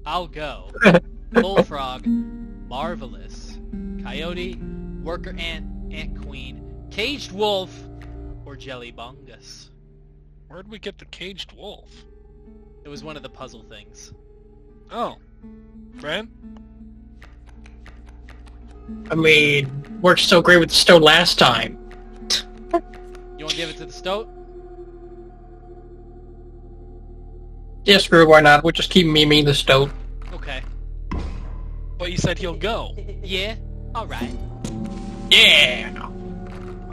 I'll go. Bullfrog, marvelous. Coyote, worker ant, ant queen, caged wolf, or jelly bongus. Where'd we get the caged wolf? It was one of the puzzle things. Oh. Bran? I mean, worked so great with the stone last time. You want to give it to the stoat? Yeah, screw it, why not? We'll just keep memeing the stone. Okay. But you said he'll go. Yeah? Alright. Yeah!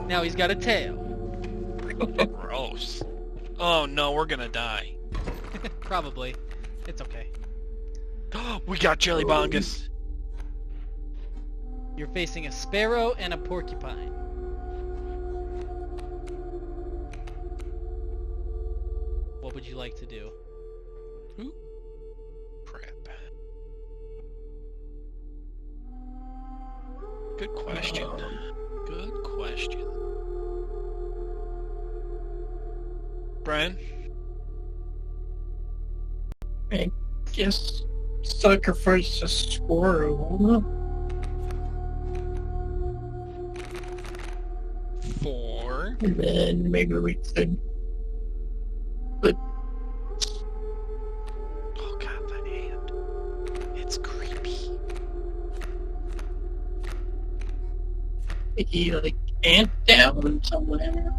Now he's got a tail. Gross. Oh no, we're gonna die. Probably. It's okay. We got jelly bongus. You're facing a sparrow and a porcupine. What would you like to do? Crap. Good question. Good question. Brian? I guess sacrifice a squirrel. 4. And then maybe we could... Oh god, that hand. It's creepy. maybe, like, ant down somewhere?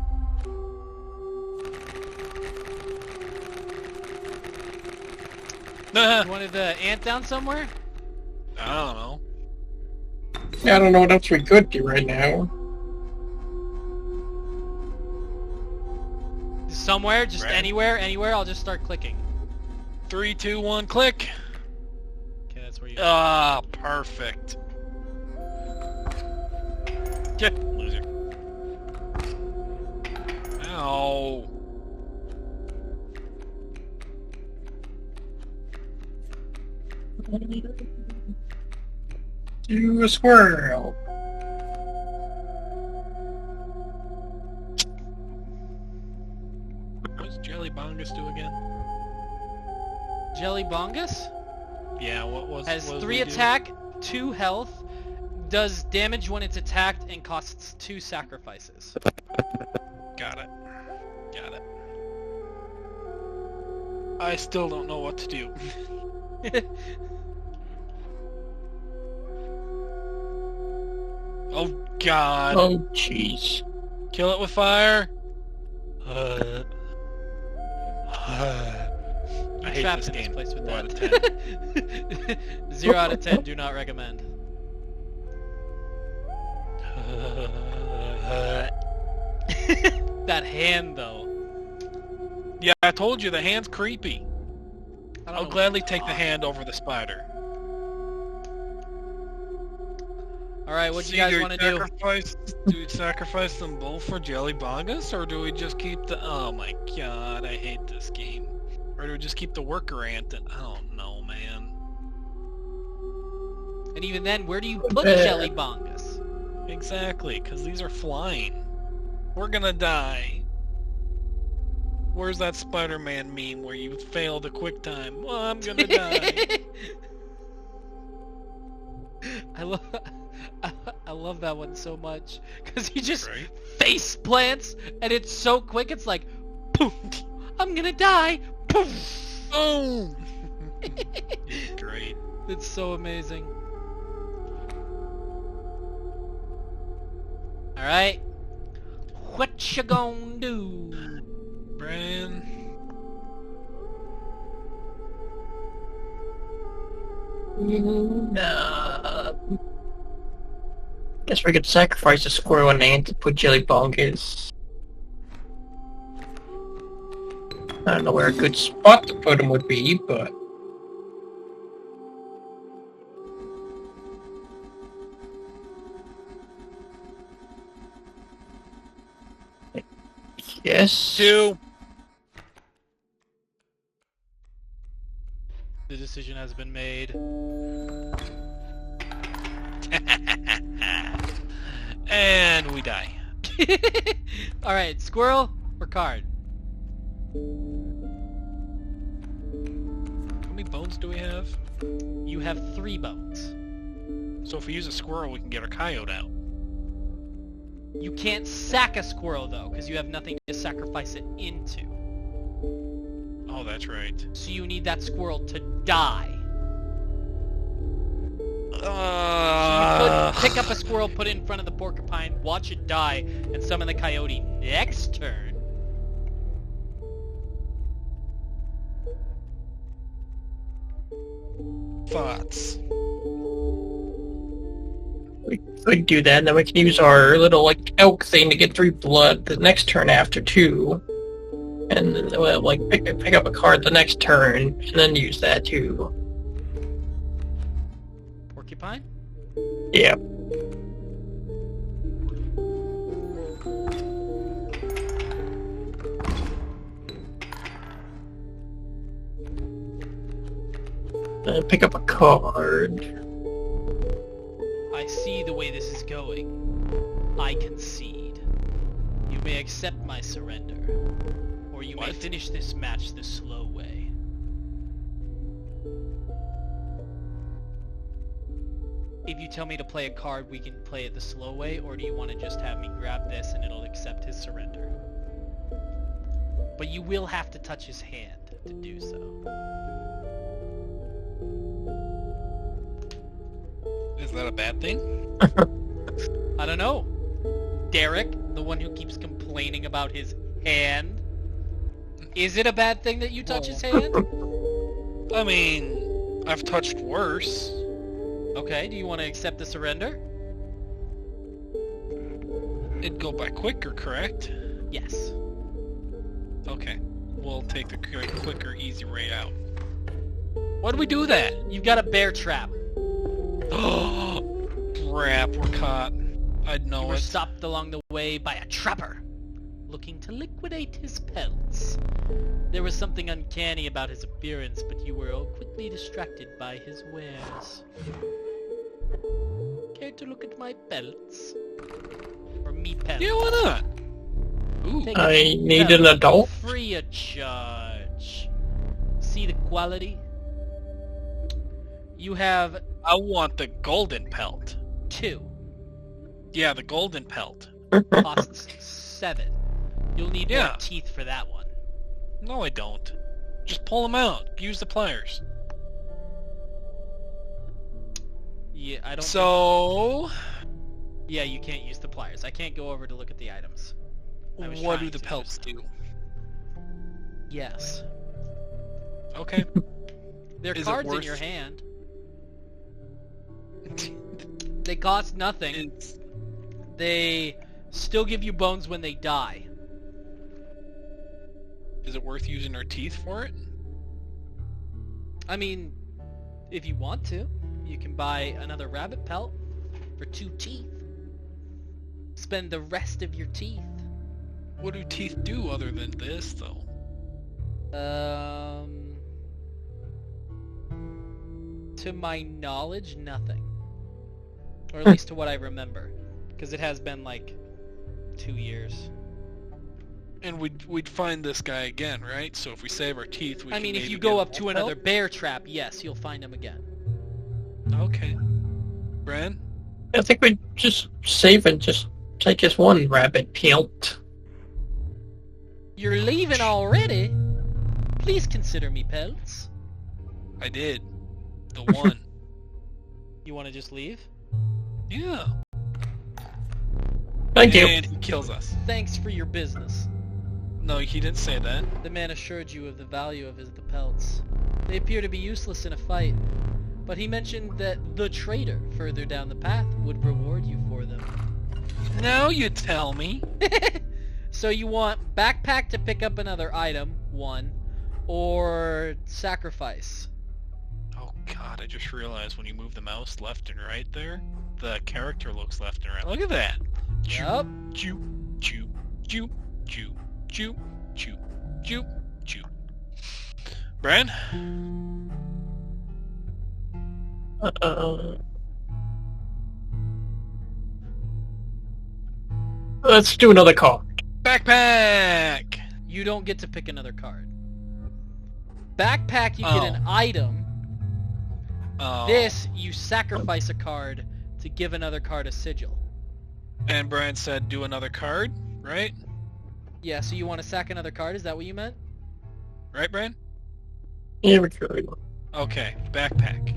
You wanted the ant down somewhere? I don't know. I don't know what else we could do right now. Somewhere? Just Right. anywhere? Anywhere? I'll just start clicking. 3, 2, 1, click. Okay, that's where you Ah, perfect. Get loser. Ow. to a squirrel. What's Jelly Bongus do again? Jelly Bongus Yeah, what has was 3 we do? attack, 2 health, does damage when it's attacked, and costs 2 sacrifices. Got it. Got it. I still don't know what to do. Oh God! Oh, jeez. Kill it with fire. You're I hate trapped this in game. this place with 4 out of that. 0 out of 10. Do not recommend. 10. That hand, though. Yeah, I told you the hand's creepy. I don't I'll know. gladly take the hand over the spider. All right, what do you See, guys want to do? Do we sacrifice them both for Jelly Bongus, or do we just keep the? Oh my God, I hate this game. Or do we just keep the worker ant? And I don't know, man. And even then, where do you put There. Jelly Bongus? Exactly, because these are flying. We're gonna die. Where's that Spider-Man meme where you failed a quick time? Well, I'm gonna die. I love that one so much because he just Right? face plants and it's so quick. It's like, poof, I'm gonna die. Poof. Boom! Great. It's so amazing. All right, what you gonna do? Brian. Nah. Guess we could sacrifice a squirrel and ant to put Jelly Bongus. I don't know where a good spot to put him would be, but... Yes. 2. The decision has been made. And we die. All right, squirrel or card? How many bones do we have? You have 3 bones. So if we use a squirrel, we can get our coyote out. You can't sack a squirrel though, because you have nothing to sacrifice it into. Oh, that's right. So you need that squirrel to die. So you could pick up a squirrel, put it in front of the porcupine, watch it die, and summon the coyote next turn. Thoughts. We could do that, and then we can use our little, like, elk thing to get 3 blood the next turn after, too. And then, well, like, pick up a card the next turn, and then use that, too. Porcupine? Yeah. Pick up a card. I see the way this is going. I concede. You may accept my surrender, or you may What? finish this match the slow way. If you tell me to play a card, we can play it the slow way, or do you want to just have me grab this and it'll accept his surrender? But you will have to touch his hand to do so. Is that a bad thing? I don't know. Derek, the one who keeps complaining about his hand. Is it a bad thing that you touch his hand? I mean, I've touched worse. Okay, do you want to accept the surrender? It'd go by quicker, correct? Yes. Okay. We'll take the quicker, easy way out. Why do we do that? You've got a bear trap. Oh, crap, we're caught. I'd You know were it. stopped along the way by a trapper, looking to liquidate his pelts. There was something uncanny about his appearance, but you were quickly distracted by his wares. care to look at my pelts? Or me pelts? Yeah, why not? Ooh. Take I a need pelt an adult. Free of charge. See the quality? You have I want the golden pelt. 2. Yeah, the golden pelt. Costs 7. You'll need more Yeah. teeth for that one. No, I don't. Just pull them out. Use the pliers. Yeah, I don't. So, Yeah, you can't use the pliers. I can't go over to look at the items. I was what do trying the to pelts just now. do? Yes. Okay. They're Is it cards in worth- your hand. They cost nothing. It's- They still give you bones when they die. Is it worth using our teeth for it? I mean, if you want to, you can buy another rabbit pelt for 2 teeth. Spend the rest of your teeth. What do teeth do other than this, though? To my knowledge, nothing. Or at least to what I remember. Because it has been like 2 years. And we'd find this guy again, right? So if we save our teeth, we I can mean, if maybe you get go a up to wolf another pelt? bear trap, yes, you'll find him again. Okay. Bran? I think we just save and just take his one rabbit pelt. You're leaving already? Please consider me pelts. I did. The one. You want to just leave? Yeah. Thank you. And he kills us. Thanks for your business. No, he didn't say that. The man assured you of the value of the pelts. They appear to be useless in a fight, but he mentioned that the trader further down the path would reward you for them. Now you tell me. So you want backpack to pick up another item, 1, or sacrifice? Oh god, I just realized when you move the mouse left and right there, the character looks left and right. Look at that. Yup. Choo, choo, choo, choo, choo, choo, choo, choo. Bran? Let's do another call. Backpack! You don't get to pick another card. Backpack, you get an item. Oh. This, you sacrifice a card to give another card a sigil. And Brian said do another card, right? Yeah, so you want to sack another card? Is that what you meant? Right, Brian? Yeah, we could. Okay, backpack.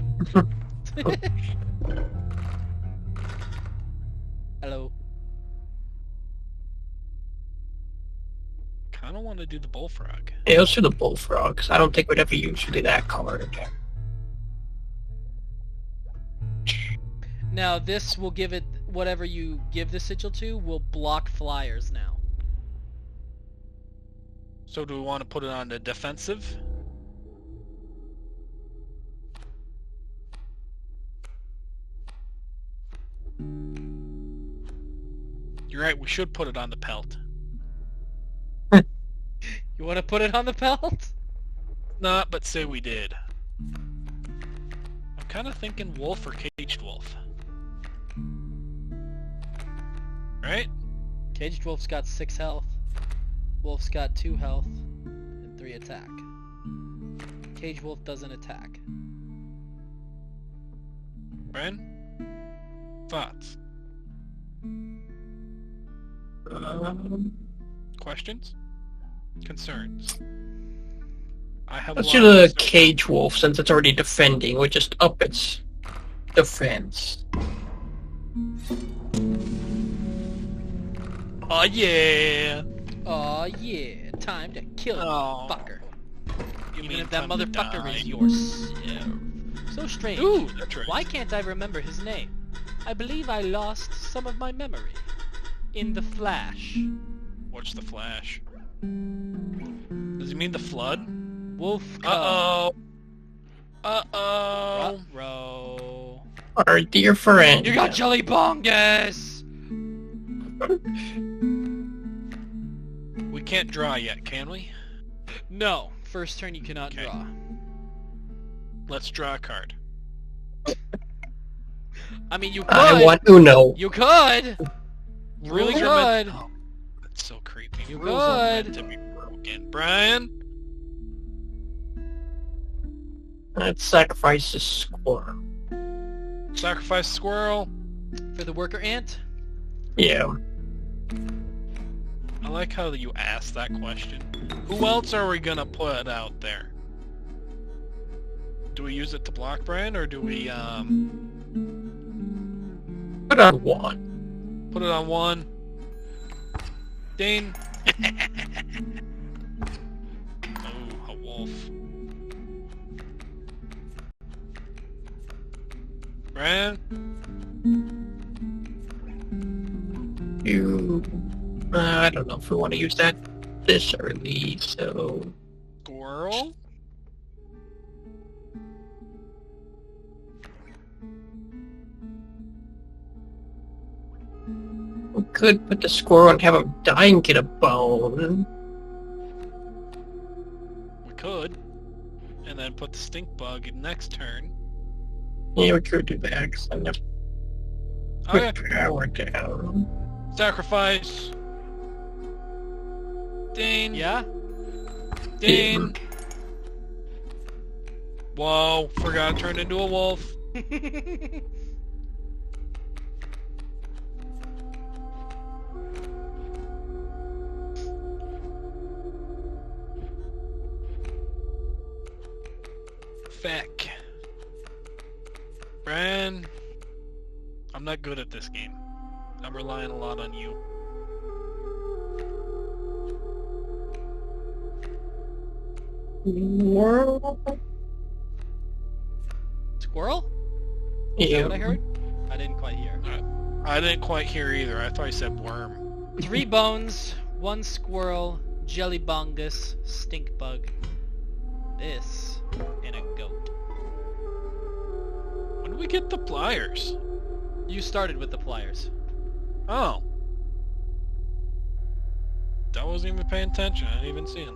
Hello. Kinda want to do the bullfrog. Yeah, let's do the bullfrog, 'cause I don't think we'd ever usually do that card. Now this will give it, whatever you give the sigil to, will block flyers now. So do we want to put it on the defensive? You're right, we should put it on the pelt. You want to put it on the pelt? Not, but say we did. I'm kind of thinking wolf or caged wolf. Right? Caged Wolf's got 6 health. Wolf's got 2 health and 3 attack. Caged Wolf doesn't attack. Bran? Thoughts? Questions? Concerns? I have Let's a do lot the of concerns. cage wolf since it's already defending. We'll just up its defense. Oh yeah! Aw yeah, time to kill Oh. the fucker. You Even mean if that time to motherfucker die. is yourself. So strange. Ooh, that's right. Why can't I remember his name? I believe I lost some of my memory. In the Flash. What's the Flash? Does he mean the flood? Wolf Uh-oh! Uh-oh! Row. Our dear friend. You got jelly bongus! We can't draw yet, can we? No, first turn you cannot Okay. draw. Let's draw a card. I mean, you could. I want Uno. You could. You really Rules are meant- could. Oh, that's so creepy. You Rules are meant could. to be broken. Brian? Let's sacrifice the squirrel. Sacrifice squirrel. For the worker ant? Yeah. I like how you asked that question. Who else are we gonna put out there? Do we use it to block Brian, or do we Put on one. put it on one? Dane. Oh, a wolf. Brian? You. I don't know if we want to use that this early, so. Squirrel? We could put the squirrel and have him die and get a bone. We could. And then put the stink bug in next turn. Yeah, we could do that, because I'm gonna Okay. put power down. Sacrifice. Dane. Yeah? Dane. Whoa, forgot to turn into a wolf. Feck. Brian, I'm not good at this game. I'm relying a lot on you. Squirrel? Is that Yeah. what I heard? I didn't quite hear. I didn't quite hear either. I thought I said worm. 3 bones, 1 squirrel, jelly bongus, stink bug. This, and a goat. When do we get the pliers? You started with the pliers. Oh. I wasn't even paying attention. I didn't even see him.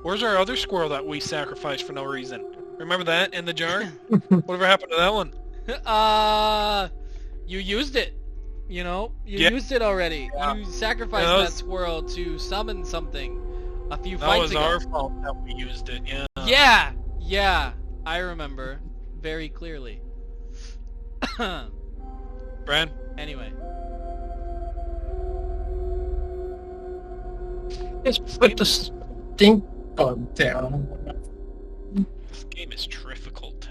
Where's our other squirrel that we sacrificed for no reason? Remember that in the jar? Whatever happened to that one? You used it. You know, you Yeah. used it already. Yeah. You sacrificed Yeah, that that was- squirrel to summon something a few That fights was ago. our fault that we used it, yeah. Yeah, I remember very clearly. Bran? Anyway, Let's put the stink bug down. This game is difficult.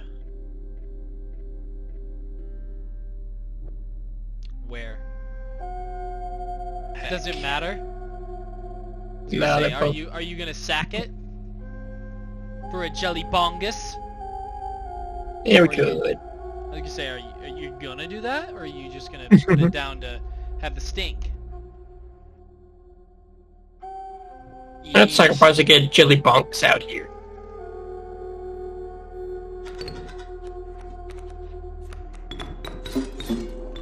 where? Heck. Does it matter? No, Say, they are both- you gonna sack it for a jelly bongus? Yeah, we Or you- could. Like you say, are you gonna do that, or are you just gonna put it down to have the stink? Let's sacrifice to get jelly bonks out here.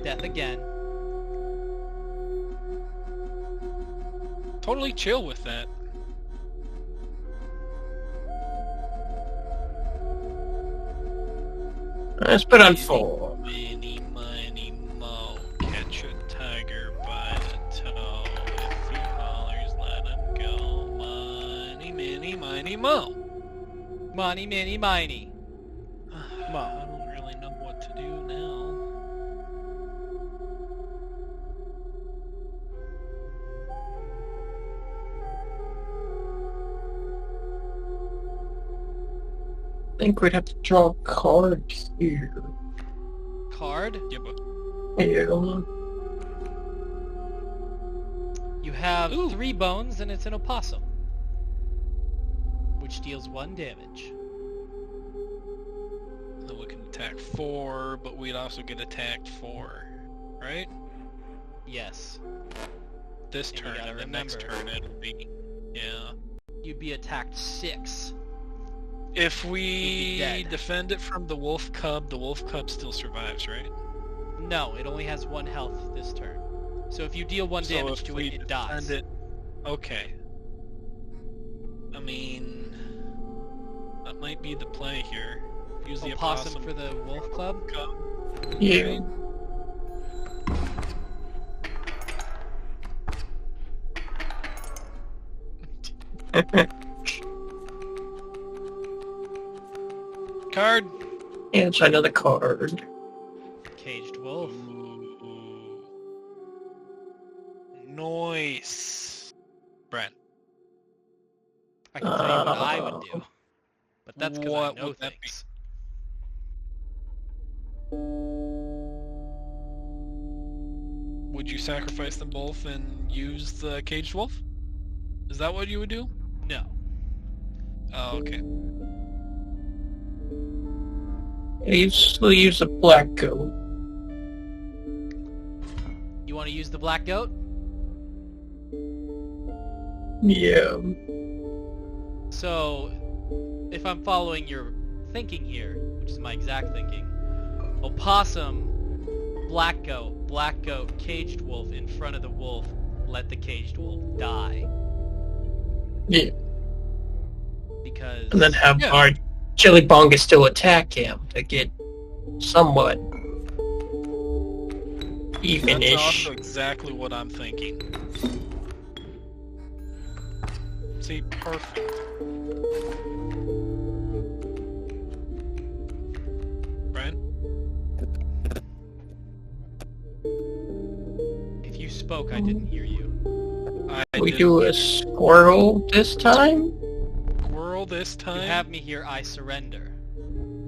Death again. Totally chill with that. Let's put on 4. Mini, miny, mo. Catch a tiger by the toe. If he hollers, let him go. Money, mini, miny, mo. Money, mini, miny. I don't really know what to do now. I think we'd have to draw a card here. Card. Yeah, but Yeah. You have Ooh. 3 bones, and it's an opossum, which deals 1 damage. then we can attack 4, but we'd also get attacked 4, right? Yes. This And you turn, gotta and the next remember. turn it'll be, yeah. You'd be attacked 6. If You'd be we dead. defend it from the wolf cub still survives, right? No, it only has 1 health this turn. So if you deal 1 So damage if to we it, it defend dies. it, okay. I mean, that might be the play here. Use the Opossum opossum for the wolf club. cub. You. Card. And it's another card. Caged wolf. Ooh. Nice. Brent, I can tell you what I would do. But that's because I What know would that be? things. would you sacrifice them both and use the caged wolf? Is that what you would do? No. Oh, okay. You still use the black goat. You want to use the black goat? Yeah. So, if I'm following your thinking here, which is my exact thinking, opossum, black goat, caged wolf in front of the wolf, let the caged wolf die. Yeah. Because... And then have Yeah. our Chili Bonga still attack him to get somewhat That's even-ish. also exactly what I'm thinking. See, perfect. Brian? If you spoke, I didn't hear you. We do a squirrel this time? Squirrel this You time? have me here, I surrender.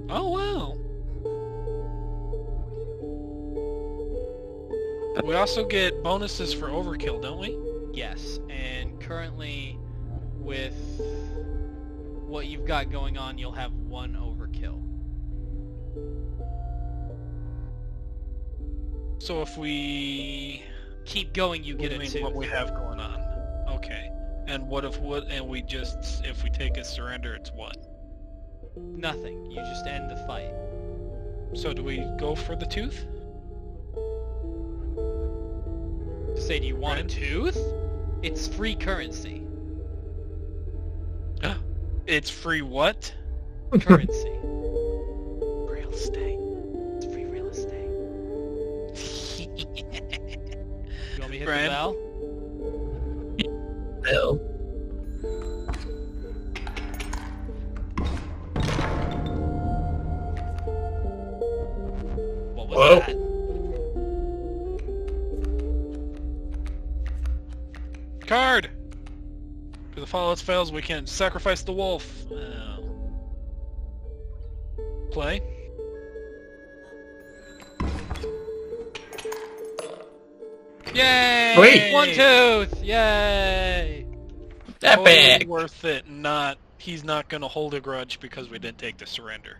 Oh, wow. We also get bonuses for overkill, don't we? Yes, and currently, with what you've got going on, you'll have one overkill. So if we... Keep going, you get a Doing 2. what we have going on. Okay. And what if we just if we take a surrender, it's what? Nothing. You just end the fight. So do we go for the tooth? Say, do you want a Right. tooth? It's free currency. It's free what? Currency. Real estate. It's free real estate. You want me to hit Brian? the bell? No. What was Whoa. that? Card! For the follow-ups fails, we can sacrifice the wolf. Play. Yay! Wait. One tooth! Yay! That Totally bag. worth it. Not he's not gonna hold a grudge because we didn't take the surrender.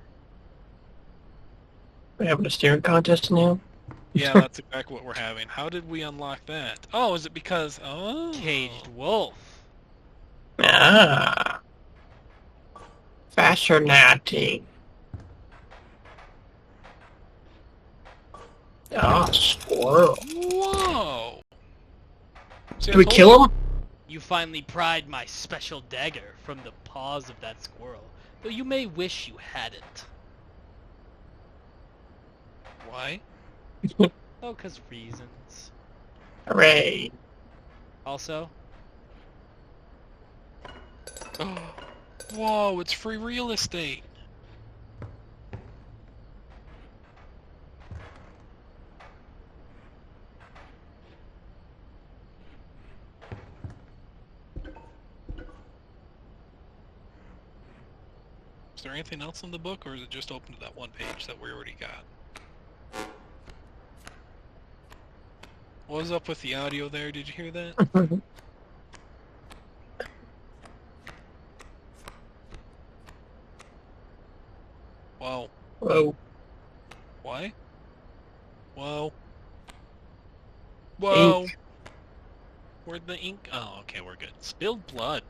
We're having a steering contest now? Yeah, that's exactly what we're having. How did we unlock that? Oh, is it because Caged wolf. Ah. Fascinating. Ah, squirrel. Whoa! See, I Do we told kill you- him? You finally pried my special dagger from the paws of that squirrel, though you may wish you hadn't. Why? Oh, 'cause reasons. Hooray. Also, Whoa! It's free real estate. Is there anything else in the book, or is it just open to that one page that we already got? What was up with the audio there? Did you hear that? Wow. Whoa. Why? Whoa. Whoa. Ink. Where'd the ink? Oh, okay, we're good. Spilled blood.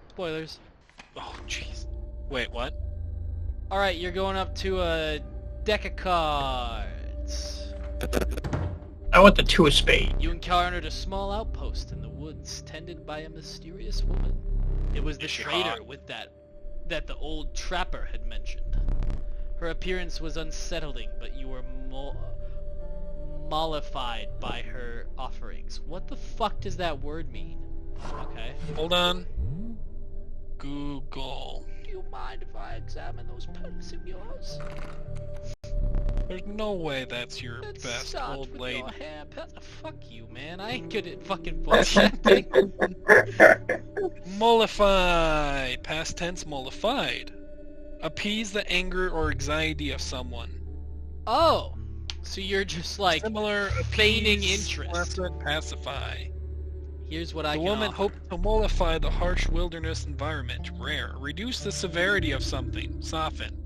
spoilers. Oh, jeez. Wait, what? Alright, you're going up to a deck of cards. I want the 2 of spades. You encountered a small outpost in the woods tended by a mysterious woman. It was the Is she trader hot? with that the old trapper had mentioned. Her appearance was unsettling, but you were mollified by her offerings. What the fuck does that word mean? Okay. Hold on. Google. Do you mind if I examine those pens of yours? There's no way that's your Let's best start old with lady. your hair. Fuck you, man. I ain't good at fucking voice acting. Mollify. Past tense mollified. Appease the anger or anxiety of someone. Oh, so you're just like Similar feigning appease, interest. flatter, pacify. Here's what I The can woman offer. hoped to mollify the harsh wilderness environment. Rare. Reduce the severity of something. Soften.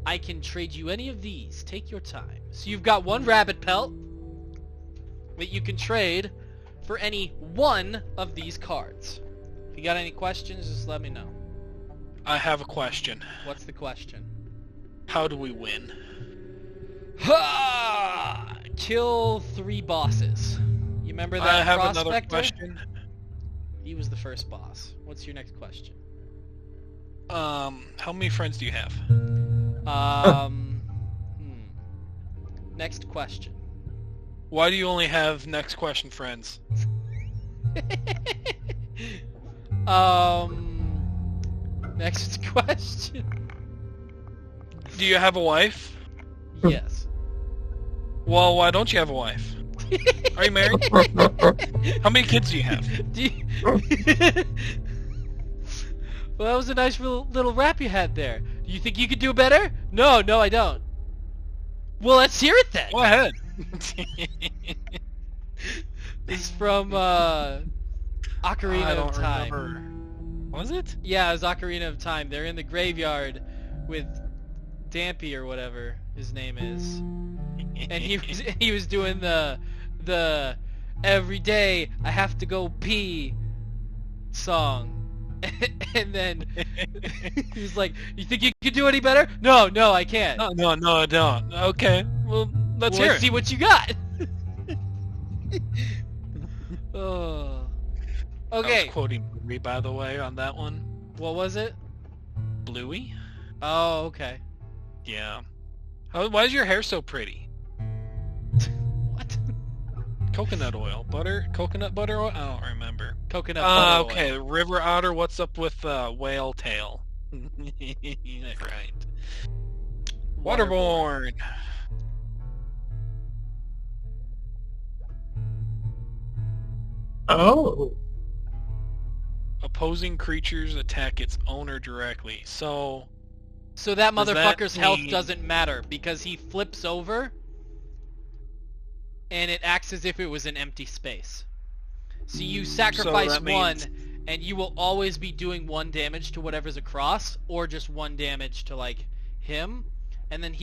I can trade you any of these. Take your time. So you've got 1 rabbit pelt that you can trade for any one of these cards. If you got any questions, just let me know. I have a question. What's the question? How do we win? Ha! Kill 3 bosses. You remember that I have prospector? another question. He was the first boss. What's your next question? How many friends do you have? Next question. Why do you only have next question friends? Next question. Do you have a wife? Yes. Well, why don't you have a wife? Are you married? How many kids do you have? Do you... Well, that was a nice little rap you had there. Do you think you could do better? No, I don't. Well, let's hear it then. Go ahead. This is from Ocarina I don't of Time. remember. Was it? Yeah, it was Ocarina of Time. They're in the graveyard with Dampy or whatever his name is, and he was doing the every day I have to go pee song. And then he was like, "You think you could do any better?" No, I can't. No, I don't. Okay, well, let's hear it. See what you got. Oh. I was Okay. quoting Bluey, by the way, on that one. What was it? Bluey? Oh, okay. Yeah. Why is your hair so pretty? What? Coconut oil. Coconut butter oil? I don't remember. Coconut butter Okay, oil. river otter, what's up with whale tail? Right. Waterborne. Oh. Opposing creatures attack its owner directly. So So that Does that motherfucker's health mean- doesn't matter because he flips over and it acts as if it was an empty space. So you sacrifice that one means- and you will always be doing 1 damage to whatever's across or just 1 damage to like him. And then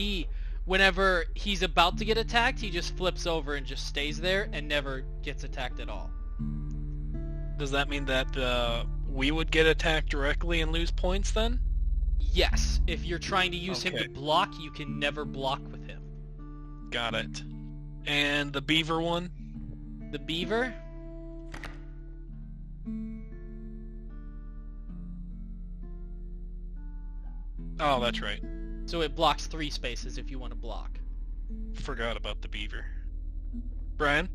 whenever he's about to get attacked, he just flips over and just stays there and never gets attacked at all. does that mean that we would get attacked directly and lose points then? Yes, if you're trying to use him Okay. to block, you can never block with him. Got it. And the beaver one? The beaver? Oh, that's right. So it blocks 3 spaces if you want to block. Forgot about the beaver. Brian?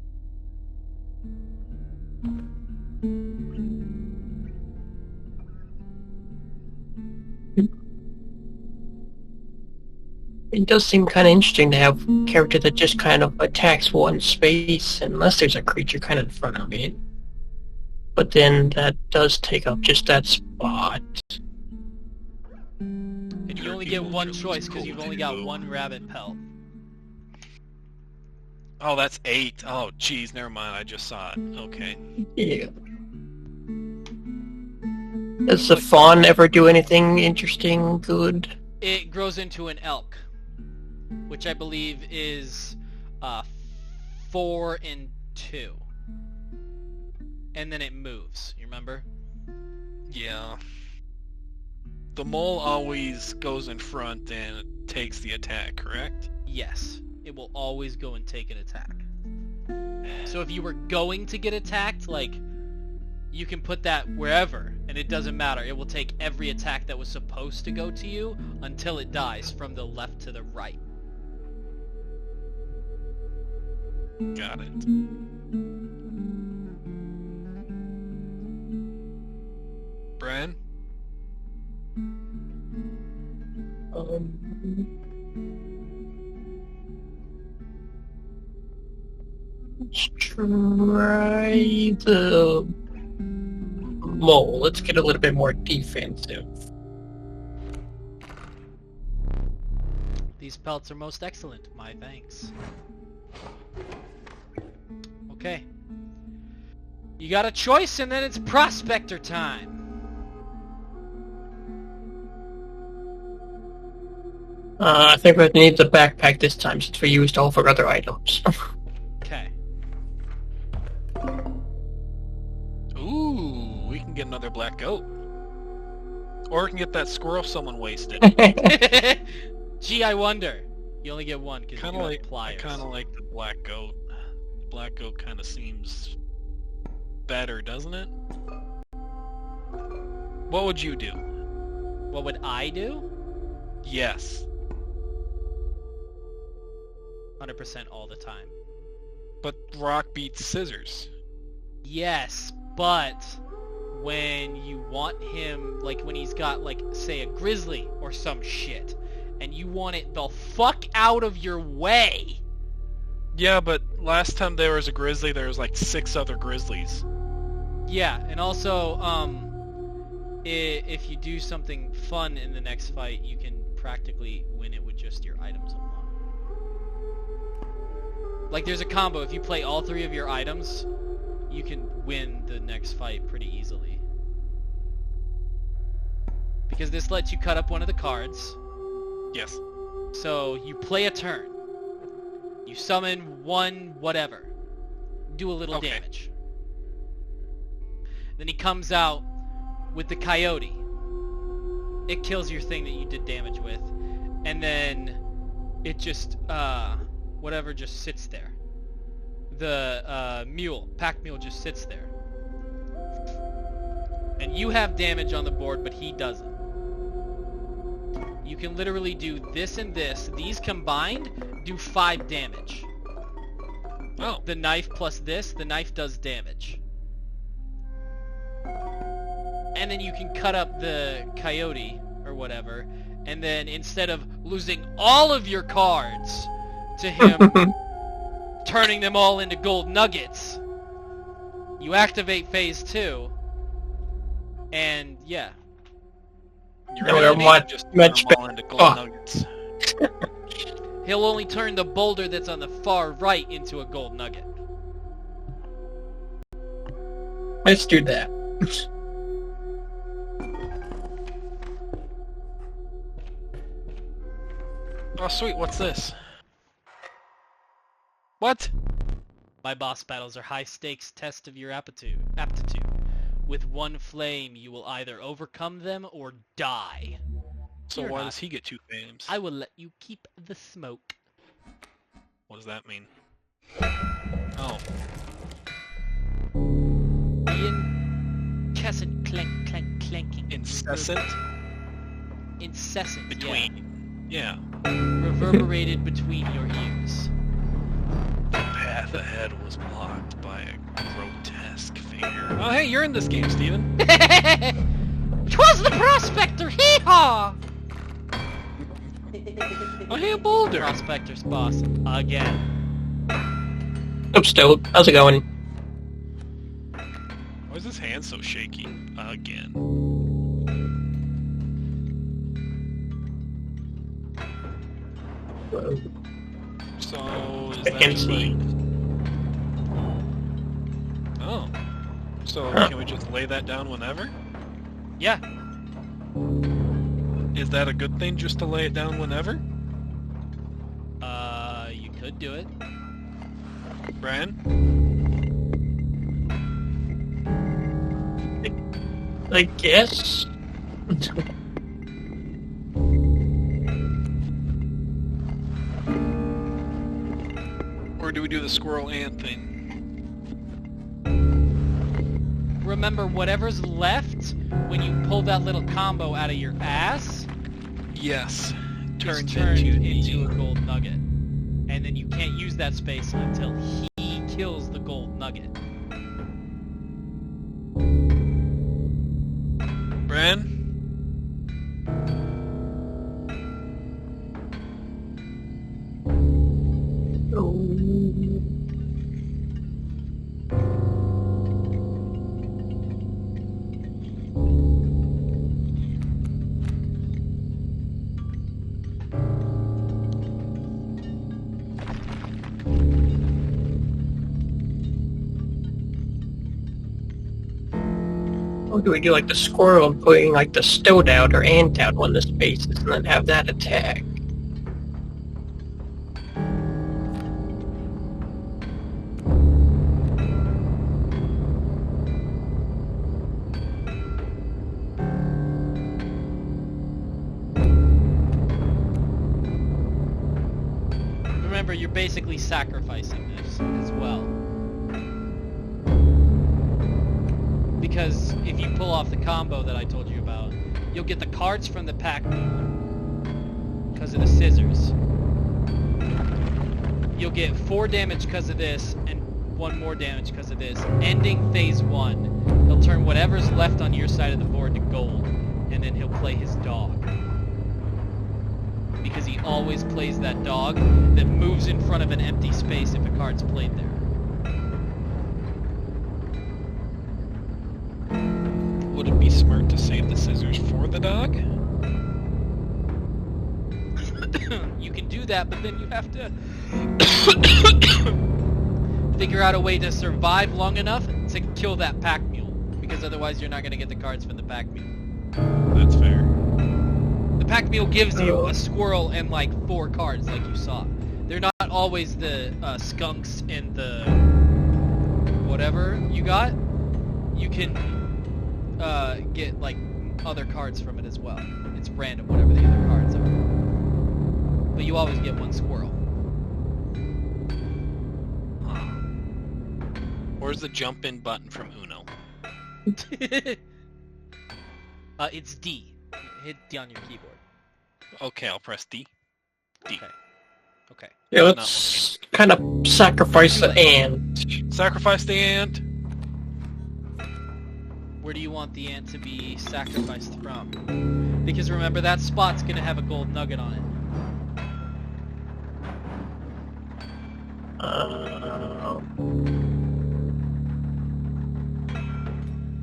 It does seem kind of interesting to have a character that just kind of attacks 1 space unless there's a creature kind of in front of it. But then that does take up just that spot. And you only get 1 choice because you've only got 1 rabbit pelt. Oh, that's 8. Oh, geez, never mind. I just saw it. Okay. Yeah. Does the fawn ever do anything interesting, good? It grows into an elk, which I believe is 4 and 2. And then it moves, you remember? Yeah. the mole always goes in front and takes the attack, correct? Yes, it will always go and take an attack. So if you were going to get attacked, like, you can put that wherever, and it doesn't matter. It will take every attack that was supposed to go to you until it dies from the left to the right. Got it. Brian? Let's try the mole. Let's get a little bit more defensive. These pelts are most excellent. My thanks. Okay. You got a choice, and then it's prospector time. I think we need the backpack this time since we used all of our other items. Okay. Ooh, we can get another black goat. Or we can get that squirrel someone wasted. Gee, I wonder. You only get one because you Kinda have like, I pliers. kind of like the black goat. Black goat kind of seems better, doesn't it? What would you do? What would I do? Yes. 100% all the time. But rock beats scissors. Yes, but when you want him, like when he's got, like, say a grizzly or some shit, and you want it the fuck out of your way. Yeah, but last time there was a grizzly, there was like 6 other grizzlies. Yeah, and also, if you do something fun in the next fight, you can practically win it with just your items alone. Like, there's a combo. If you play all 3 of your items, you can win the next fight pretty easily. Because this lets you cut up one of the cards. Yes. So, you play a turn. You summon one whatever. Do a little damage. Then he comes out with the coyote. It kills your thing that you did damage with. And then it just, whatever just sits there. The mule, pack mule just sits there. And you have damage on the board, but he doesn't. You can literally do this and this. These combined do 5 damage. Oh. The knife plus this, the knife does damage. And then you can cut up the coyote or whatever, and then instead of losing all of your cards to him turning them all into gold nuggets, you activate phase 2, and yeah. You're No, gonna they're need much- to just much turn them all into gold Oh. nuggets. He'll only turn the boulder that's on the far right into a gold nugget. Let's do that. Oh, sweet. What's this? What? My boss battles are high-stakes test of your aptitude. With one flame, you will either overcome them or die. So You're why not. does he get 2 flames? I will let you keep the smoke. What does that mean? Oh. Incessant clanking. Incessant? Incessant, Between. Yeah. Reverberated between your ears. The path ahead was blocked by a grotesque figure. Oh, hey, you're in this game, Steven. 'Twas the prospector, hee-haw! Oh, hey, a boulder. Prospector's boss, again. Oops, Toad. How's it going? Why is his hand so shaky? Again. So, is I that can just see. like... Oh. So, Huh. can we just lay that down whenever? Yeah. Is that a good thing, just to lay it down whenever? You could do it. Brian? I guess. or do we do the squirrel ant thing? Remember, whatever's left when you pull that little combo out of your ass Yes. is Turns turned into into the- a gold nugget. And then you can't use that space until he kills the gold nugget. Bren? Or do we do like the squirrel and putting like the stoat out or ant out on the spaces and then have that attack? Remember, you're basically sacrificing this as well. Because if you pull off the combo that I told you about, you'll get the cards from the pack because of the scissors. You'll get 4 damage because of this, and 1 more damage because of this. Ending phase 1, he'll turn whatever's left on your side of the board to gold, and then he'll play his dog. Because he always plays that dog that moves in front of an empty space if a card's played there. Would it be smart to save the scissors for the dog? You can do that, but then you have to figure out a way to survive long enough to kill that pack mule. Because otherwise you're not going to get the cards from the pack mule. That's fair. The pack mule gives you a squirrel and like 4 cards like you saw. They're not always the skunks and the whatever you got. You can get like other cards from it as well. It's random, whatever the other cards are. But you always get 1 squirrel. Where's the jump in button from Uno? It's D. Hit D on your keyboard. Okay, I'll press D. D. Okay. Okay. Yeah, let's kind of sacrifice the ant. Sacrifice the ant. Where do you want the ant to be sacrificed from? Because remember, that spot's gonna have a gold nugget on it.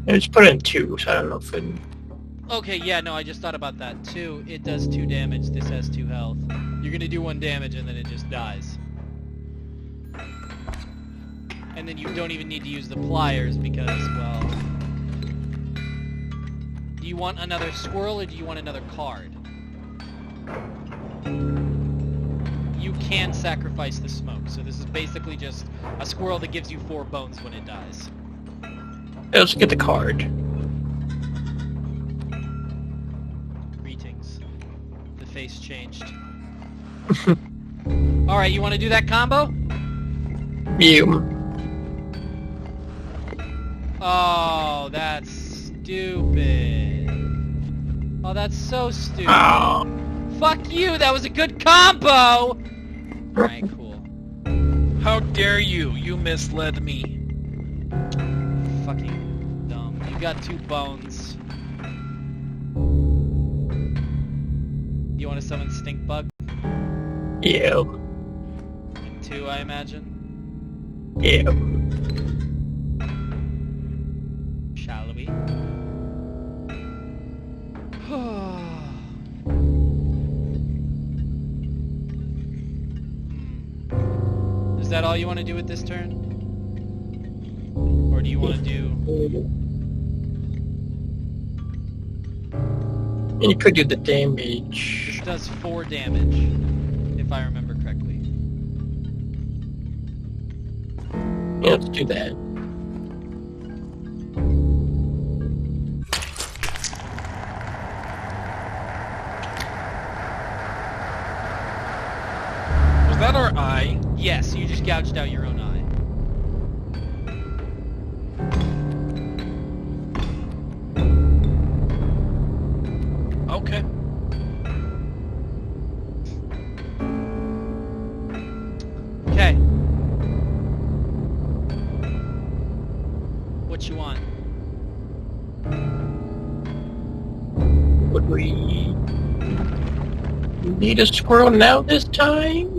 Just put it in 2, so I don't know if it... Okay, yeah, no, I just thought about that too. It does 2 damage, this has 2 health. You're gonna do 1 damage and then it just dies. And then you don't even need to use the pliers because, well... Do you want another squirrel or do you want another card? You can sacrifice the smoke, so this is basically just a squirrel that gives you 4 bones when it dies. Yeah, let's get the card. Greetings. The face changed. Alright, you want to do that combo? You. Oh, that's stupid. Oh, that's so stupid. Oh. Fuck you, that was a good combo! Alright, cool. How dare you? You misled me. Fucking dumb. You got 2 bones. You want to summon Stink Bug? Yeah. 2, I imagine. Yeah. Shall we? Is that all you want to do with this turn? Or do you want to do... And you could do the damage. This does 4 damage, if I remember correctly. Yeah, let's do that. Was that our eye? Yes, you just gouged out your own eye. Okay. Okay. What you want? Would we need a squirrel now this time?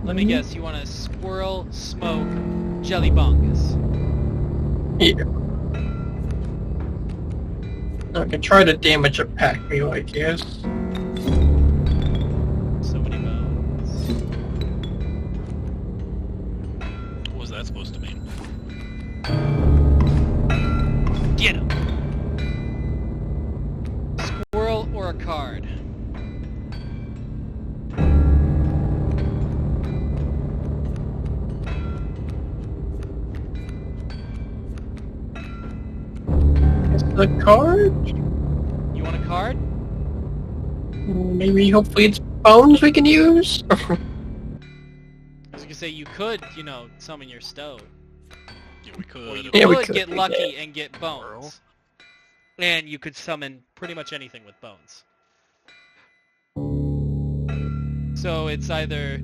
Let me guess, you want a squirrel, smoke, jelly bungus. Yeah. I can try to damage a pack mule, I guess. So many bones. What was that supposed to mean? Get him! Squirrel or a card? The card? You want a card? Maybe, hopefully it's bones we can use? I was gonna say, you could, you know, summon your stove. Yeah, we Or you could. Yeah, we could could, get lucky yeah. and get bones. And you could summon pretty much anything with bones. So it's either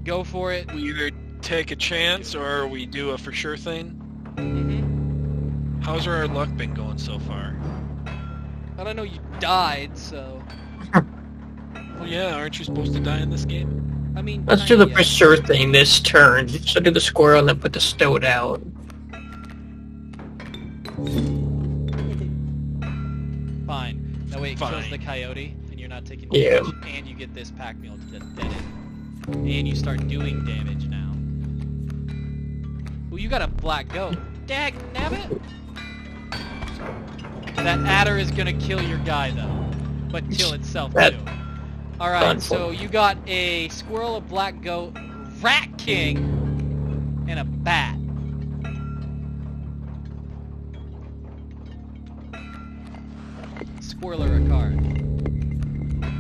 go for it. We either take a chance or we do a for sure thing. Mm-hmm. How's our luck been going so far? I don't know, you died, so... Well, yeah, aren't you supposed to die in this game? I mean... Let's do the kinda, for sure thing this turn. So do the squirrel and then put the stone out. Fine. That way it kills Fine. the coyote, and you're not taking Yeah. damage, and you get this pack mule to dead it. And you start doing damage now. Ooh, you got a black goat. Dag nabbit! That adder is gonna kill your guy, though. But kill itself, That- too. Alright, Fun. so you got a squirrel, a black goat, rat king, and a bat. Squirrel or a card?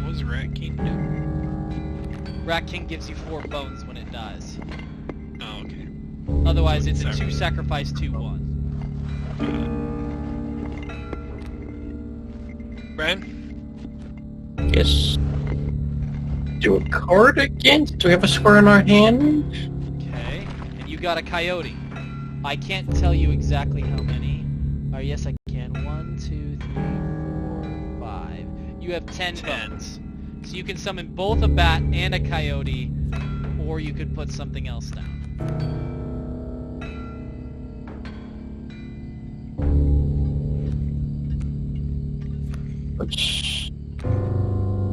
What does Rat King do? Rat king gives you 4 bones when it dies. Oh, okay. Otherwise, it's a Sorry. 2 sacrifice, 2/1. Brian? Yes. Do a card again? Do we have a squirrel in our hand? Okay, and you got a coyote. I can't tell you exactly how many. Or yes, I can. 1, 2, 3, 4, 5. You have 10 bones. So you can summon both a bat and a coyote, or you could put something else down.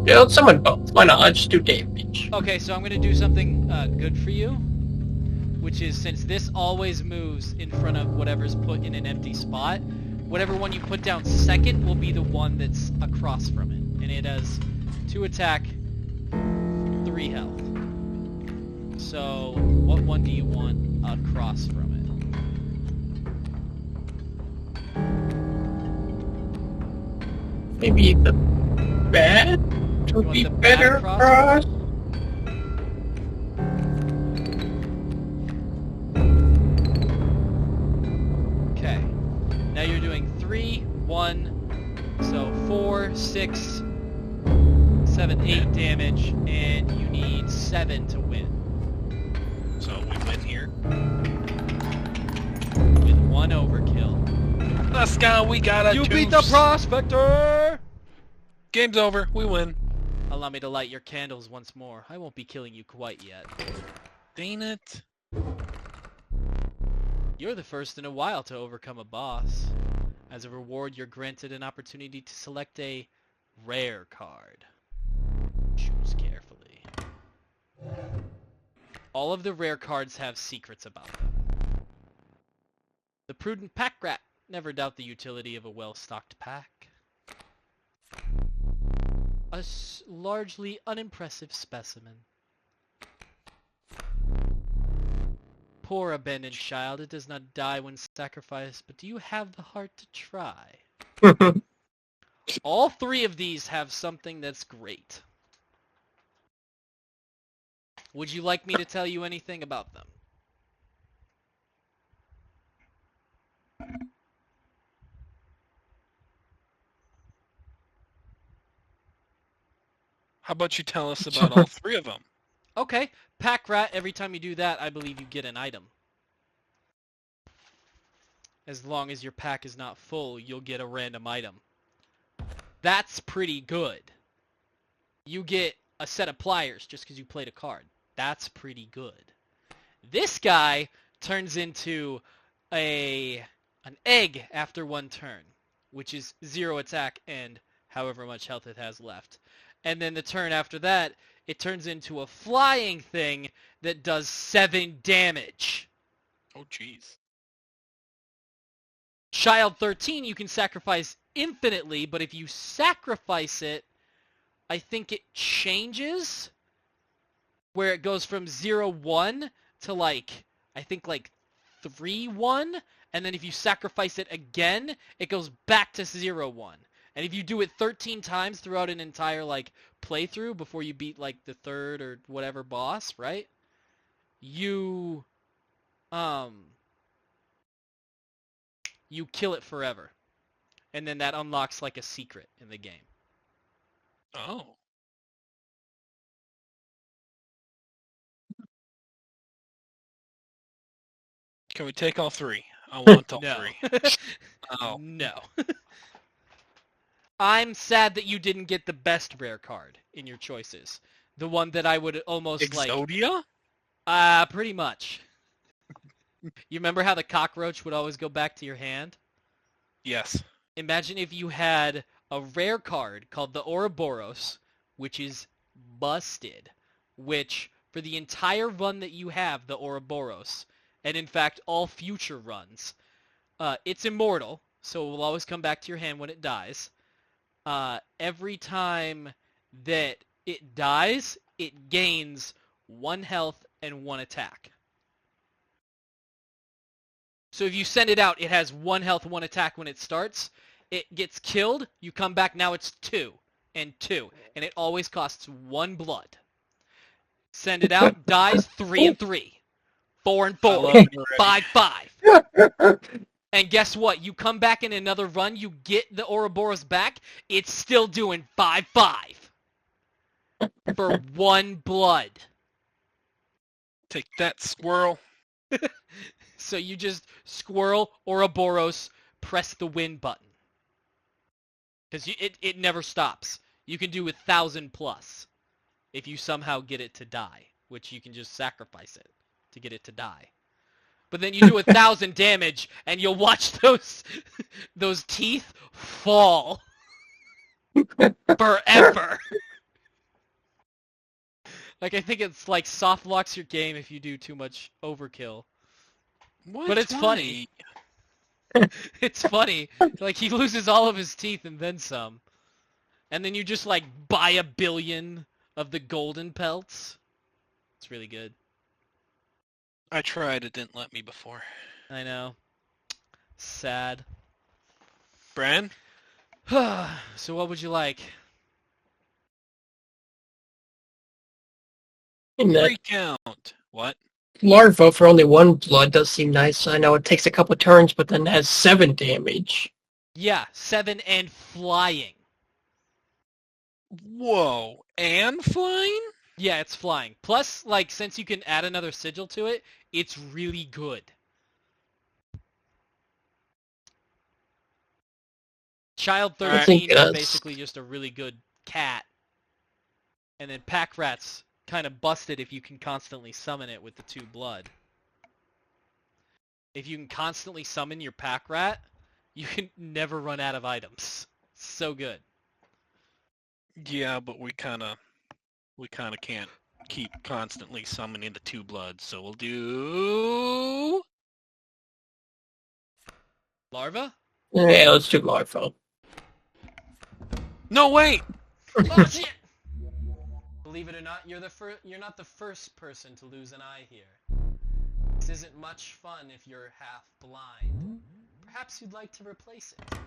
Yeah, let's summon both. Why not? I'll just do damage. Okay, so I'm going to do something good for you, which is since this always moves in front of whatever's put in an empty spot, whatever one you put down second will be the one that's across from it. And it has 2 attack, 3 health. So, what one do you want across from it? Maybe the bat would want be the bat better across? for us. Okay. Now you're doing 3, 1, so 4, 6, 7, 8 damage, and you need 7 to win. So we win here. With 1 overkill. Let's go, we got a You beat the two's. prospector! Game's over, we win. Allow me to light your candles once more. I won't be killing you quite yet. Dang it. You're the first in a while to overcome a boss. As a reward, you're granted an opportunity to select a rare card. Choose carefully. All of the rare cards have secrets about them. The prudent pack rat. Never doubt the utility of a well-stocked pack. a largely unimpressive specimen. Poor abandoned child, it does not die when sacrificed, but do you have the heart to try? All three of these have something that's great. Would you like me to tell you anything about them? How about you tell us about all three of them? Okay, Pack Rat, every time you do that, I believe you get an item. As long as your pack is not full, you'll get a random item. That's pretty good. You get a set of pliers just because you played a card. That's pretty good. This guy turns into an egg after one turn, which is 0 attack and however much health it has left. And then the turn after that, it turns into a flying thing that does 7 damage. Oh, jeez. Child 13, you can sacrifice infinitely, but if you sacrifice it, I think it changes, where it goes from 0-1 to I think 3-1, and then if you sacrifice it again, it goes back to 0-1. And if you do it 13 times throughout an entire playthrough before you beat the third or whatever boss, right? You kill it forever. And then that unlocks a secret in the game. Oh. Can we take all three? I want all No. three. Oh. No. I'm sad that you didn't get the best rare card in your choices. The one that I would almost Exodia? Pretty much. You remember how the cockroach would always go back to your hand? Yes. Imagine if you had a rare card called the Ouroboros, which is busted, which for the entire run that you have, the Ouroboros, and in fact all future runs, it's immortal, so it will always come back to your hand when it dies. Every time that it dies, it gains 1 health and 1 attack. So if you send it out, it has 1 health, 1 attack when it starts. It gets killed, you come back, now it's 2 and 2. And it always costs 1 blood. Send it out, dies 3 and 3. 4 and 4. 5, 5. And guess what? You come back in another run, you get the Ouroboros back, it's still doing 5, 5. For 1 blood. Take that, squirrel. So you just squirrel Ouroboros, press the win button. Because it never stops. You can do 1,000 plus if you somehow get it to die, which you can just sacrifice it to get it to die. But then you do 1,000 damage, and you'll watch those teeth fall forever. I think it's soft locks your game if you do too much overkill. What? But it's funny. It's funny. He loses all of his teeth and then some. And then you just buy 1 billion of the golden pelts. It's really good. I tried, it didn't let me before. I know. Sad. Bran? So what would you like? And that Recount. What? larva for only 1 blood does seem nice. I know it takes a couple turns, but then has 7 damage. Yeah, 7 and flying. Whoa. And flying? Yeah, it's flying. Plus, since you can add another sigil to it, it's really good. Child 13 is basically just a really good cat. And then Pack Rat's kind of busted if you can constantly summon it with the 2 blood. If you can constantly summon your Pack Rat, you can never run out of items. So good. Yeah, but we kind of can't keep constantly summoning the 2 blood, so we'll do... Larva? Yeah, let's do larva. No, wait! Oh shit! Believe it or not, you're not the first person to lose an eye here. This isn't much fun if you're half blind. Perhaps you'd like to replace it.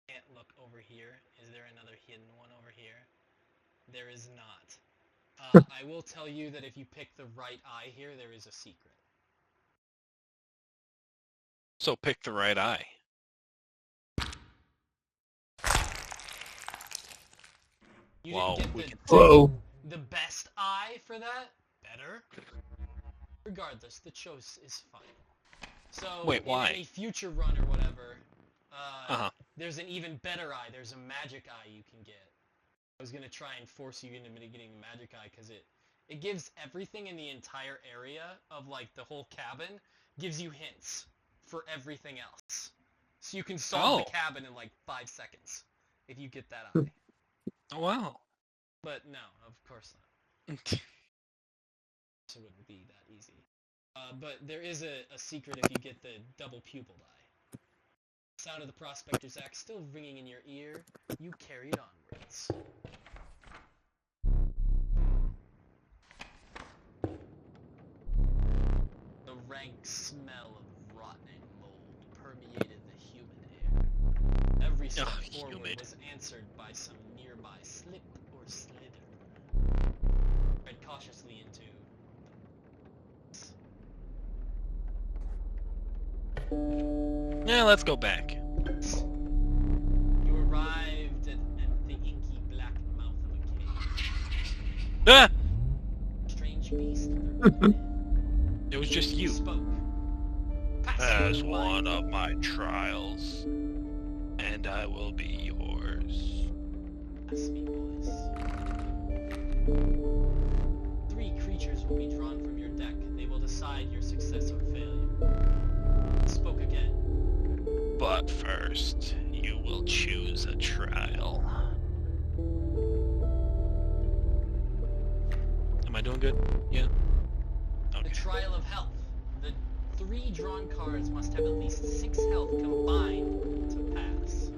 Can't look over here. Is there another hidden one over here? There is not. I will tell you that if you pick the right eye here, there is a secret. So pick the right eye. You Wow, didn't we get can Whoa. the best eye for that? Better? Regardless, the choice is fine. So, Wait, why? in any future run or whatever, Uh-huh. there's an even better eye. There's a magic eye you can get. I was gonna try and force you into getting the magic eye because it gives everything in the entire area of like the whole cabin, gives you hints for everything else. So you can solve the cabin in like 5 seconds if you get that eye. Oh, wow. But no, of course not. It wouldn't be that easy. But there is a secret if you get the double pupiled eye. Sound of the Prospector's Axe still ringing in your ear, you carried onwards. The rank smell of rotting mold permeated the human air. Every step forward humid. was answered by some nearby slip or slither. Tread cautiously into... Yeah, let's go back. You arrived at the inky black mouth of a cave. Ah! Strange beast lurked It was just you. spoke. As one of my trials, and I will be yours. Ask me, boys. 3 creatures will be drawn from your deck. They will decide your success or failure. Spoke again. But first, you will choose a trial. Am I doing good? Yeah. Okay. The trial of health. The 3 drawn cards must have at least 6 health combined to pass.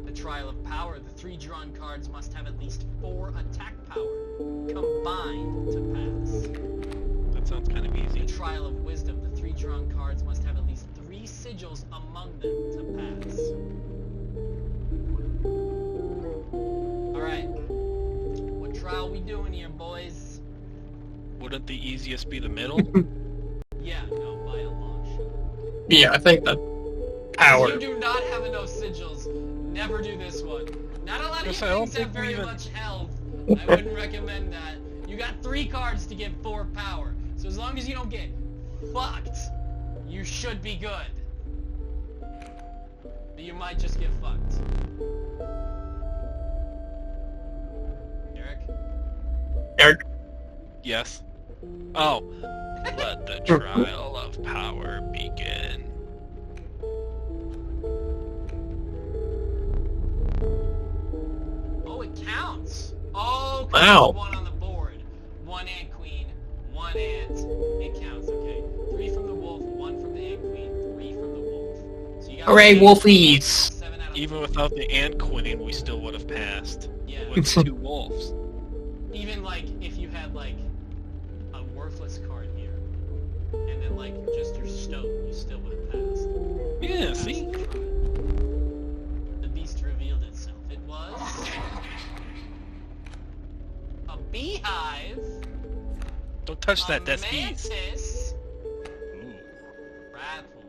The trial of power. The 3 drawn cards must have at least 4 attack power combined to pass. That sounds kind of easy. The trial of wisdom. The 3 drawn cards must have at least 3 sigils among them to pass. Alright. What trial we doing here, boys? Wouldn't the easiest be the middle? Yeah, no, by a long shot. Yeah, I think that power. If you do not have enough sigils, never do this one. Not a lot of Yes, you I don't things have think we very even- much health. I wouldn't recommend that. You got 3 cards to get 4 power. So as long as you don't get fucked, you should be good. But you might just get fucked. Eric? Eric. Yes. Oh. Let the trial of power begin. Oh, it counts. Oh, 'cause Wow. there's 1 on the board. 1 ant queen, 1 ant. It counts. Okay. 3 from the wolf, 1 from the ant queen, 3 from the wolf. So you got Hooray, 8, wolfies. 7 out of Even 4. without the ant queen, we still would have passed. Yeah. With 2 wolves. Even like if you had like a worthless card here, and then like just your stone, you still would have passed. Yeah, see? The beast revealed itself. It was a beehive. Don't touch that, a that's bees. mantis, Ooh. rattler.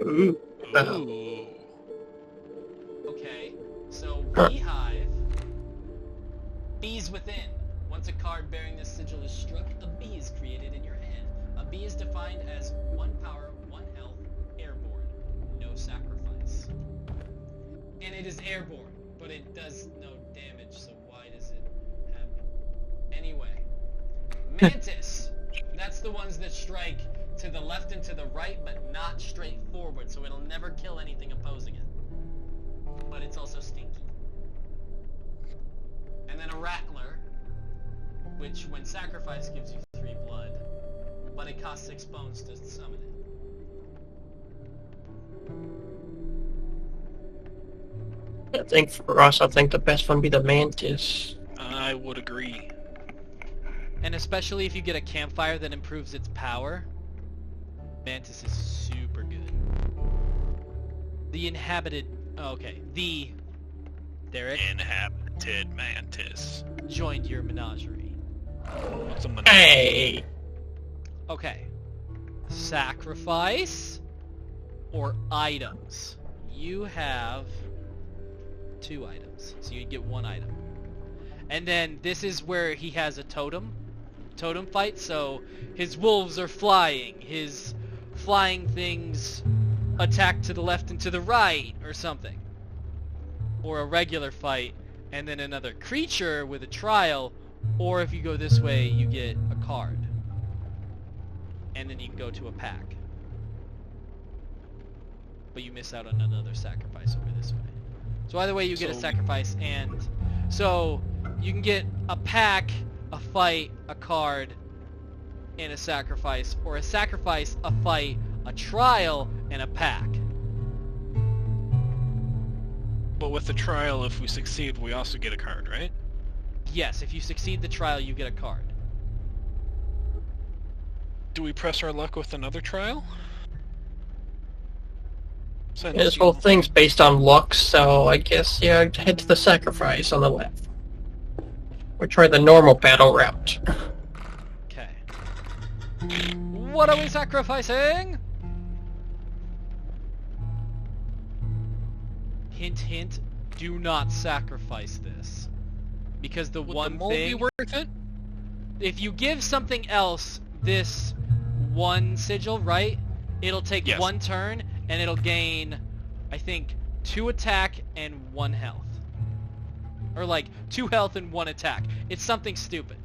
Ooh. Ooh. Okay, so Huh. beehive, bees within. Once a card bearing this sigil is struck, a bee is created in your hand. A bee is defined as 1 power, 1 health, airborne, no sacrifice. And it is airborne, but it does no damage, so why does it have... Anyway. Mantis! That's the ones that strike to the left and to the right, but not straight forward, so it'll never kill anything opposing it. But it's also stinky. And then a rattler, which when sacrifice gives you 3 blood, but it costs 6 bones to summon it. I think for us, I think the best one would be the mantis. I would agree. And especially if you get a campfire that improves its power, mantis is super good. The inhabited... okay, the... Derek Inhabited mantis. joined your menagerie. What's a mantis? Hey! Okay. Sacrifice or items. You have 2 items, so you get 1 item. And then this is where he has a totem fight, so his wolves are flying, his flying things attack to the left and to the right, or something. Or a regular fight, and then another creature with a trial, or if you go this way, you get a card. And then you can go to a pack. But you miss out on another sacrifice over this way. So either way, you get a sacrifice, and... so, you can get a pack, a fight, a card, and a sacrifice, or a sacrifice, a fight, a trial, and a pack. But with the trial, if we succeed, we also get a card, right? Yes, if you succeed the trial, you get a card. Do we press our luck with another trial? Since This you- whole thing's based on luck, so I guess, yeah, head to the sacrifice on the left. Or try the normal battle route. Okay. What are we sacrificing? Hint, hint, do not sacrifice this. Because the Would one the mole thing... be worth it? if you give something else this 1 sigil, right? It'll take Yes. 1 turn, and it'll gain, I think, 2 attack and 1 health. Or like, 2 health and 1 attack. It's something stupid.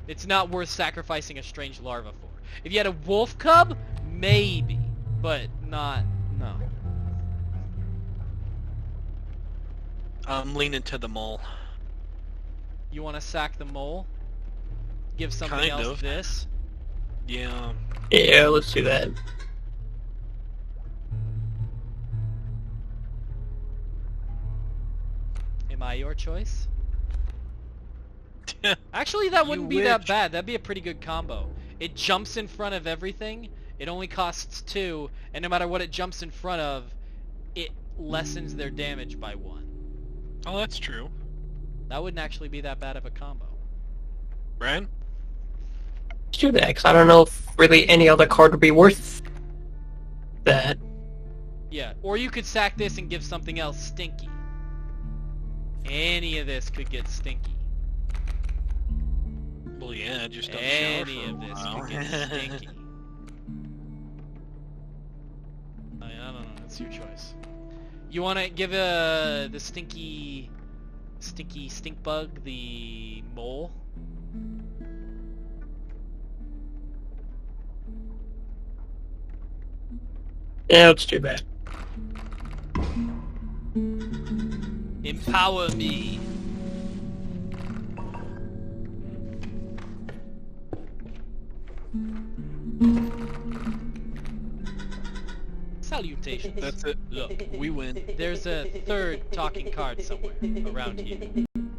It's not worth sacrificing a strange larva for. If you had a wolf cub, maybe. But not, no. I'm leaning to the mole. You want to sack the mole? Give something Kind else of. this? Yeah. Yeah, let's do that. Am I your choice? Actually, that wouldn't be that wish. bad. That'd be a pretty good combo. It jumps in front of everything. It only costs 2, and no matter what it jumps in front of, it lessens their damage by 1. Oh, that's true. That wouldn't actually be that bad of a combo. Brian? Let's do that, because I don't know if really any other card would be worth that. Yeah, or you could sack this and give something else stinky. Any of this could get stinky. Well, yeah, just don't Any shower of for a this while. could get stinky. I don't know. It's your choice. You want to give the stink bug the mole? Yeah, let's do that. Empower me. Salutations. That's it. Look, We win. there's a 3rd talking card somewhere around here.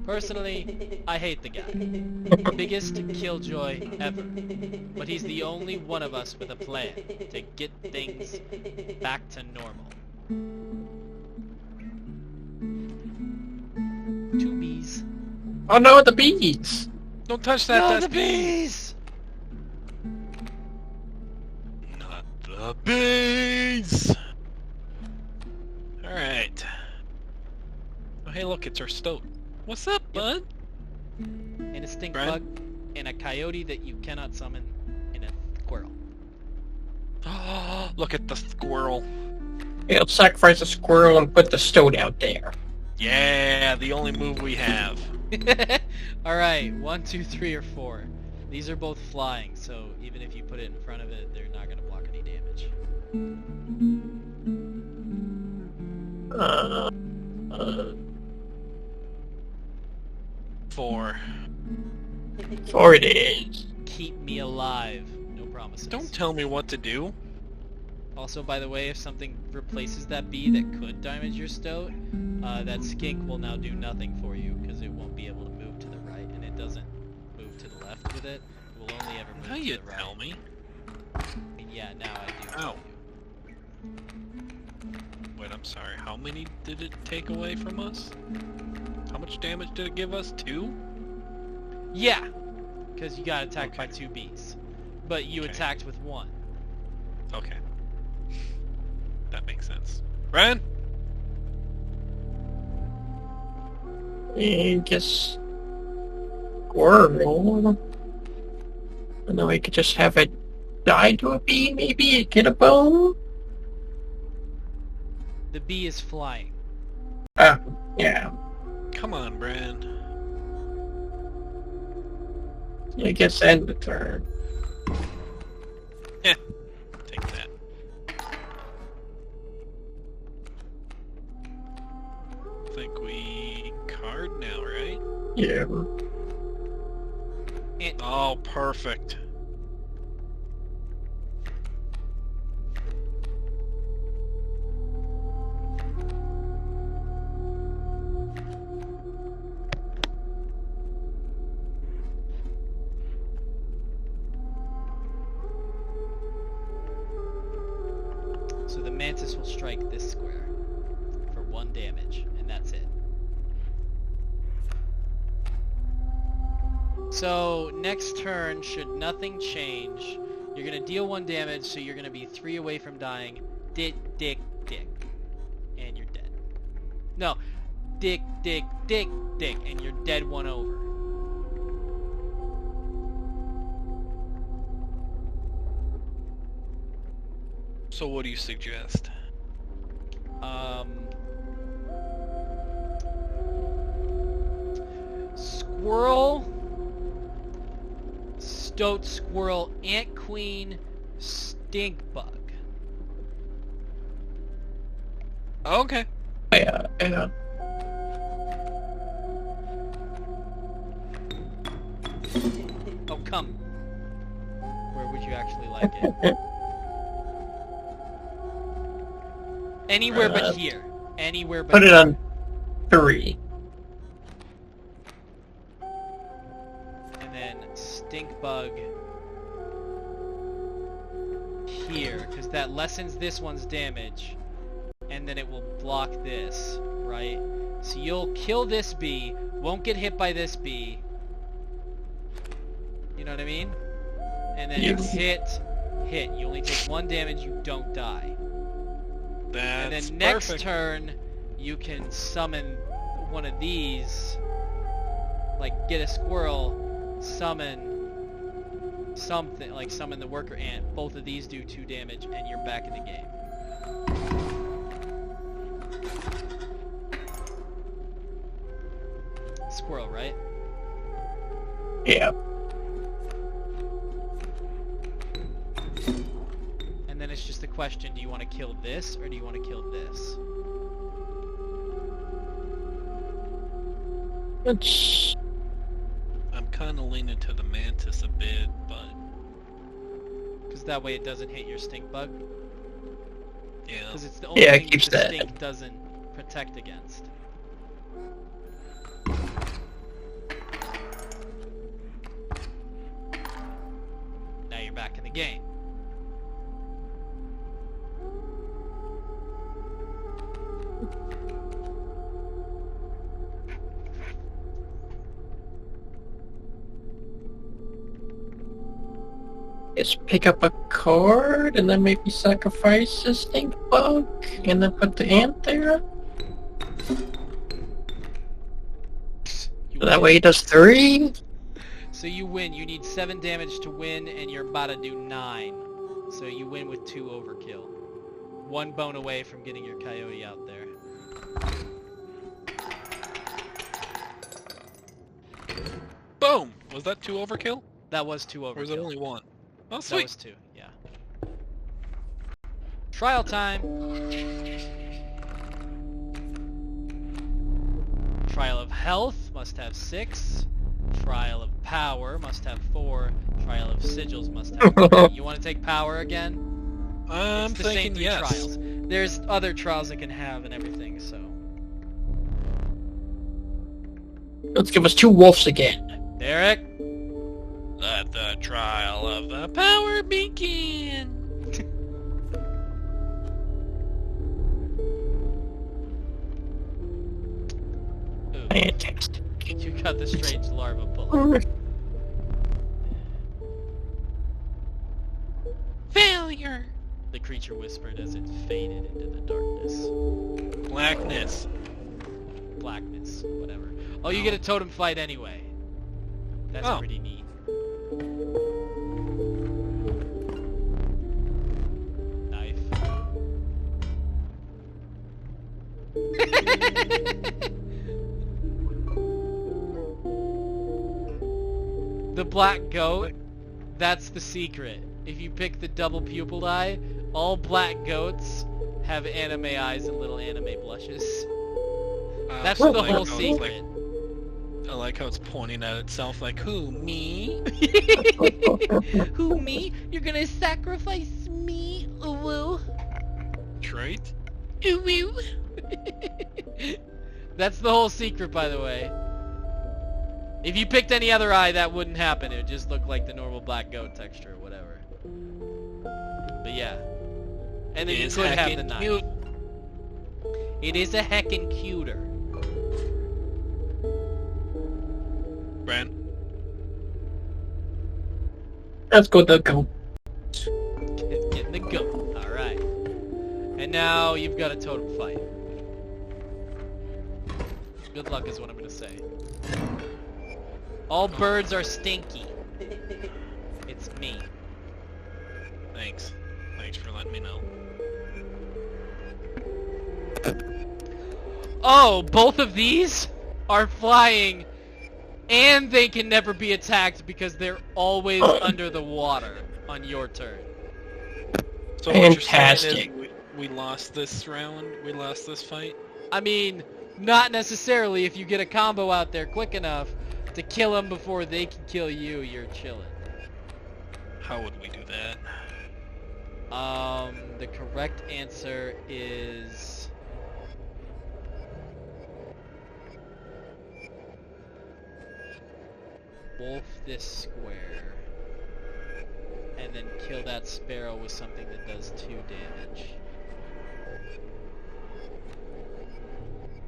Personally, I hate the guy. Biggest killjoy ever. But he's the only one of us with a plan to get things back to normal. 2 bees. Oh no, the bees! Don't touch that. No, That's the bees! Not the bees! Alright. Oh, hey, look, it's our stoat. What's up, bud? And a stink Brian? bug, and a coyote that you cannot summon, and a squirrel. Look at the squirrel. Yeah, let's sacrifice a squirrel and put the stoat out there. Yeah, the only move we have. Alright, 1, 2, 3, or 4. These are both flying, so even if you put it in front of it, they're not going to block any damage. Uh, 4. 4 it is. Keep me alive. No promises. Don't tell me what to do. Also, by the way, if something replaces that bee that could damage your stoat, that skink will now do nothing for you because it won't be able to move to the right, and it doesn't move to the left with it. It will only ever move Now to you the right. tell me. And yeah, now I do tell Ow. you. Wait, I'm sorry. How many did it take away from us? How much damage did it give us? 2? Yeah, because you got attacked by Okay. 2 bees, but you Okay. attacked with 1. Okay. That makes sense. Ren? I guess squirrel. And then we could just have it die to a bee, maybe get a bone. The bee is flying. Yeah. Come on, Bran. I guess end the turn. Take that. Think we card now, right? Yeah. Oh, perfect. So the mantis will strike this square for 1 damage, and that's it. So next turn, should nothing change, you're gonna deal 1 damage, so you're gonna be 3 away from dying. Dick, dick, dick, and you're dead. No, dick, dick, dick, dick, and you're dead 1 over. So what do you suggest? Squirrel, stoat squirrel, ant queen, stink bug. Okay. Yeah. Oh, come. Where would you actually like it? Anywhere but here. Anywhere but Put it here. on 3. And then stink bug here, because that lessens this one's damage, and then it will block this, right? So you'll kill this bee, won't get hit by this bee. You know what I mean? And then Yes. hit. You only take 1 damage, you don't die. And That's then next perfect. turn, you can summon one of these, like get a squirrel, summon something, like summon the worker ant. Both of these do 2 damage, and you're back in the game. Squirrel, right? Yeah. And then it's just a question, do you want to kill this, or do you want to kill this? It's I'm kind of leaning to the mantis a bit, but Because that way it doesn't hit your stink bug. yeah. Because it's the only Yeah, it thing keeps the that. stink doesn't protect against. Now you're back in the game. just pick up a card and then maybe sacrifice a stink bug and then put the ant there. You So that win. way he does 3. So you win. You need 7 damage to win, and you're about to do 9. So you win with 2 overkill. 1 bone away from getting your coyote out there. Boom! Was that 2 overkill? That was 2 overkill. Or was it only 1? Oh, That sweet! was 2, yeah. Trial time! Trial of Health must have 6. Trial of Power must have 4. Trial of Sigils must have. You want to take power again? I'm It's the same thinking three yes. trials. There's other trials it can have and everything, so... Let's give us 2 wolves again. Derek? Let the trial of the power begin. Ooh, Fantastic. you got the strange larva bullet. Failure. The creature whispered as it faded into the darkness. Blackness. Blackness, whatever. Oh, you get a totem fight anyway. That's Oh. pretty neat. Knife. The black goat, that's the secret. If you pick the double pupil eye, all black goats have anime eyes and little anime blushes. That's I the like whole how it's secret. I like how it's pointing at itself like, who, me? Who, me? You're gonna sacrifice me? Ooh, Right? ooh, ooh. That's the whole secret, by the way. If you picked any other eye, that wouldn't happen. It would just look like the normal black goat texture or whatever. But yeah. And then you Is could have heckin' the knife. cute. It is a heckin' cuter. Brent? Let's go the goat. Getting the goat. Alright. And now you've got a totem fight. Good luck is what I'm gonna say. All birds are stinky. It's me. Thanks. Thanks for letting me know. Oh, both of these are flying, and they can never be attacked because they're always under the water on your turn. So what you're saying Fantastic. is we lost this round? We lost this fight? I mean, not necessarily. If you get a combo out there quick enough to kill them before they can kill you, you're chilling. How would we do that? The correct answer is... wolf this square. And then kill that sparrow with something that does 2 damage.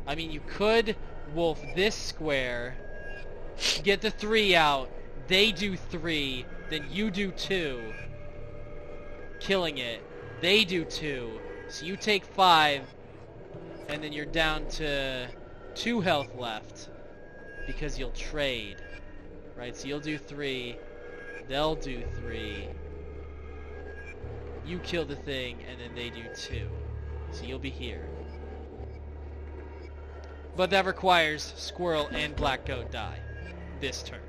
I mean, you could wolf this square, get the 3 out, they do 3, then you do 2, killing it. They do 2, so you take 5, and then you're down to 2 health left, because you'll trade. Right, so you'll do 3, they'll do 3, you kill the thing, and then they do 2. So you'll be here. But that requires squirrel and black goat die this turn.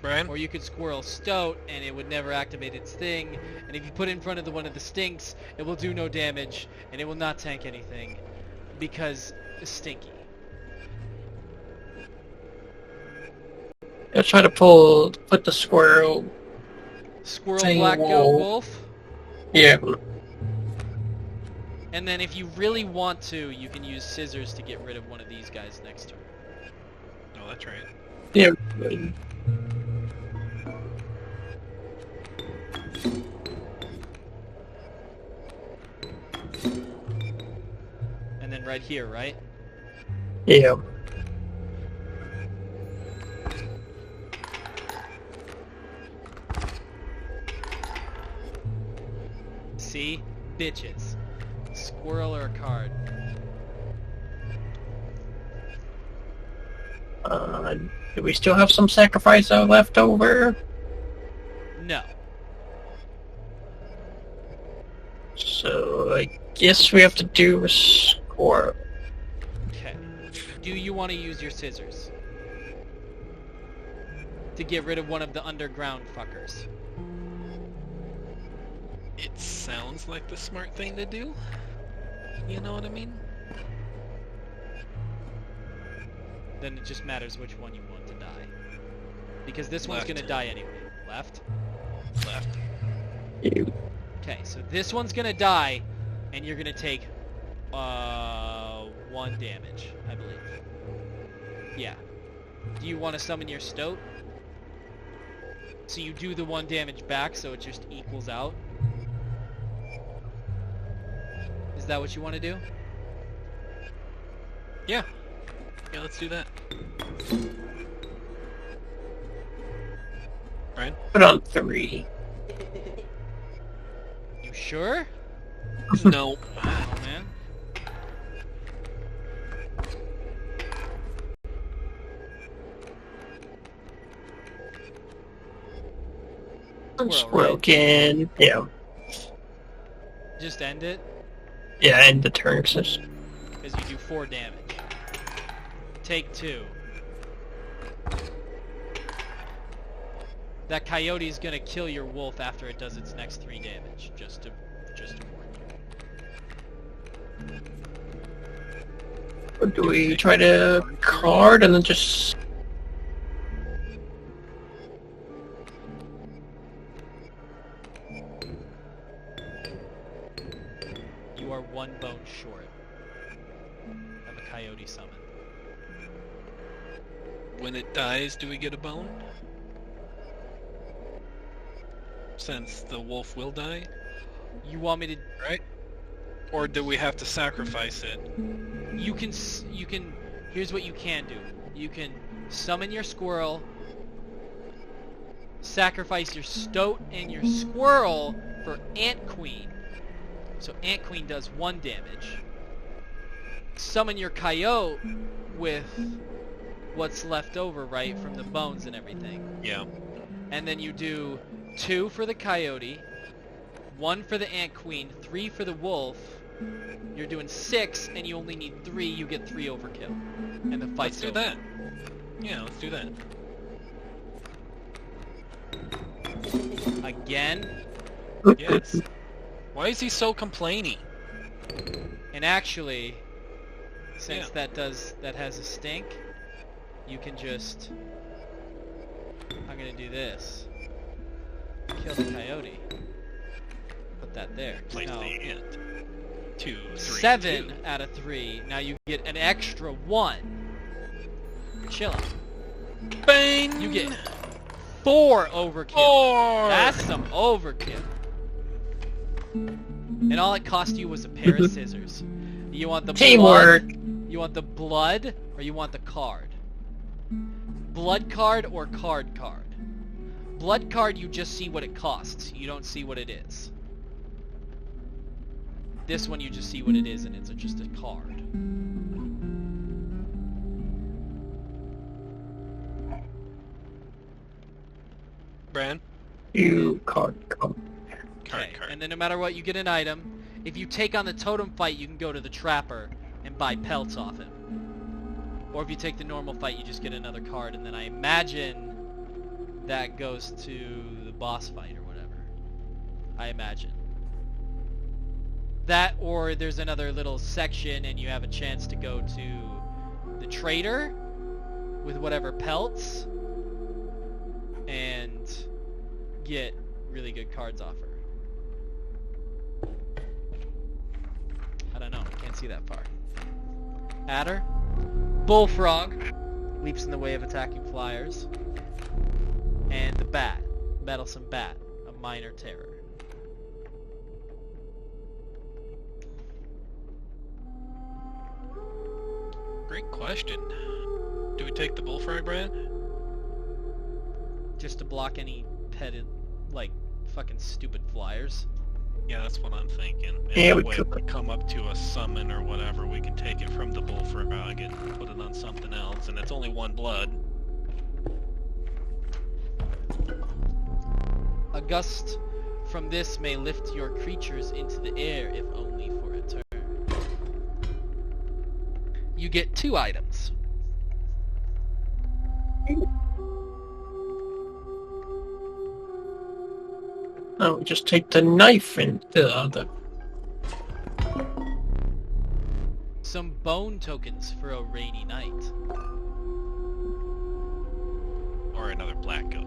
Brian? Or you could squirrel stoat and it would never activate its thing, and if you put it in front of the one of the stinks, it will do no damage and it will not tank anything because it's stinky. Let's try to put the squirrel. Squirrel, Thing black goat, wolf. wolf. Yeah. And then if you really want to, you can use scissors to get rid of one of these guys next turn. No, that's right. Yeah. And then right here, right? Yeah. See? Bitches. Squirrel or a card. Do we still have some sacrifice left over? No. So I guess we have to do a squirrel. Okay. Do you want to use your scissors? To get rid of one of the underground fuckers. It sounds like the smart thing to do. You know what I mean? Then it just matters which one you want to die. Because this one's Left. gonna die anyway. Left? Left. You. Okay, so this one's gonna die, and you're gonna take 1 damage, I believe. Yeah. Do you want to summon your stoat? So you do the 1 damage back, so it just equals out. Is that what you want to do? Yeah. Yeah, let's do that. Brian? Put on 3. You sure? No. Oh man. Squirrel can. Yeah. Just end it, Yeah, end the turn. because you do 4 damage. Take 2. That coyote's gonna kill your wolf after it does its next 3 damage. Just to warn you. Or do we try to card and then just... You are 1 bone short of a coyote summon. When it dies, do we get a bone? Since the wolf will die, You want me to? right? Or do we have to sacrifice it? You can. Here's what you can do. You can summon your squirrel, sacrifice your stoat and your squirrel for Ant Queen. So Ant Queen does 1 damage. Summon your coyote with what's left over, right, from the bones and everything. Yeah. And then you do 2 for the coyote, 1 for the Ant Queen, 3 for the wolf. You're doing 6, and you only need 3. You get 3 overkill, and the fight's Let's do over. that. Yeah, let's do that. Again, Yes. Why is he so complaining? and actually, since Yeah. that has a stink, you can just. I'm gonna do this. Kill the coyote. Put that there. Place Now, the ant. 2, 3, 7 2. out of 3. Now you get an extra 1. You're chilling. Bang! You get 4 overkill. 4! That's some overkill. And all it cost you was a pair of scissors. You want the Teamwork. blood? You want the blood, or you want the card? Blood card or card card? Blood card, you just see what it costs. You don't see what it is. This one, you just see what it is, and it's just a card. Bran? You card. Card, Okay, card. and then no matter what, you get an item. If you take on the totem fight, you can go to the trapper and buy pelts off him. Or if you take the normal fight, you just get another card, and then I imagine that goes to the boss fight or whatever. I imagine. That, or there's another little section and you have a chance to go to the trader with whatever pelts and get really good cards off her. I don't know. Can't see that far. Adder. Bullfrog. Leaps in the way of attacking flyers. And the bat. Meddlesome bat. A minor terror. Great question. Do we take the bullfrog, Bran? Just to block any petted, like, fucking stupid flyers. Yeah, that's what I'm thinking. And Yeah, that we way could. if we come up to a summon or whatever, we can take it from the bullfrog and put it on something else, and it's only 1 blood. A gust from this may lift your creatures into the air, if only for a turn. You get 2 items. Oh, just take the knife and the other. Some bone tokens for a rainy night. Or another black goat.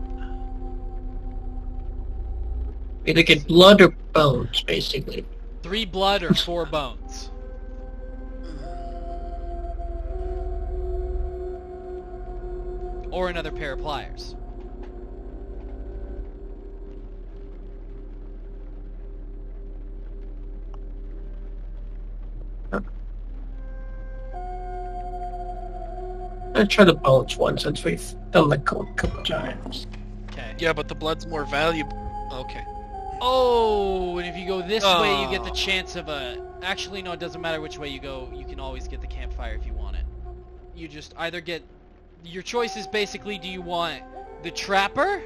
Either get blood or bones, basically. 3 blood or 4 bones. Or another pair of pliers. Let's try the bones one since we've done the gold a couple times. Okay. Yeah, but the blood's more valuable. Okay. Oh, and if you go this way, you get the chance of a... Actually, no, it doesn't matter which way you go. You can always get the campfire if you want it. You just either get... Your choice is basically, do you want the trapper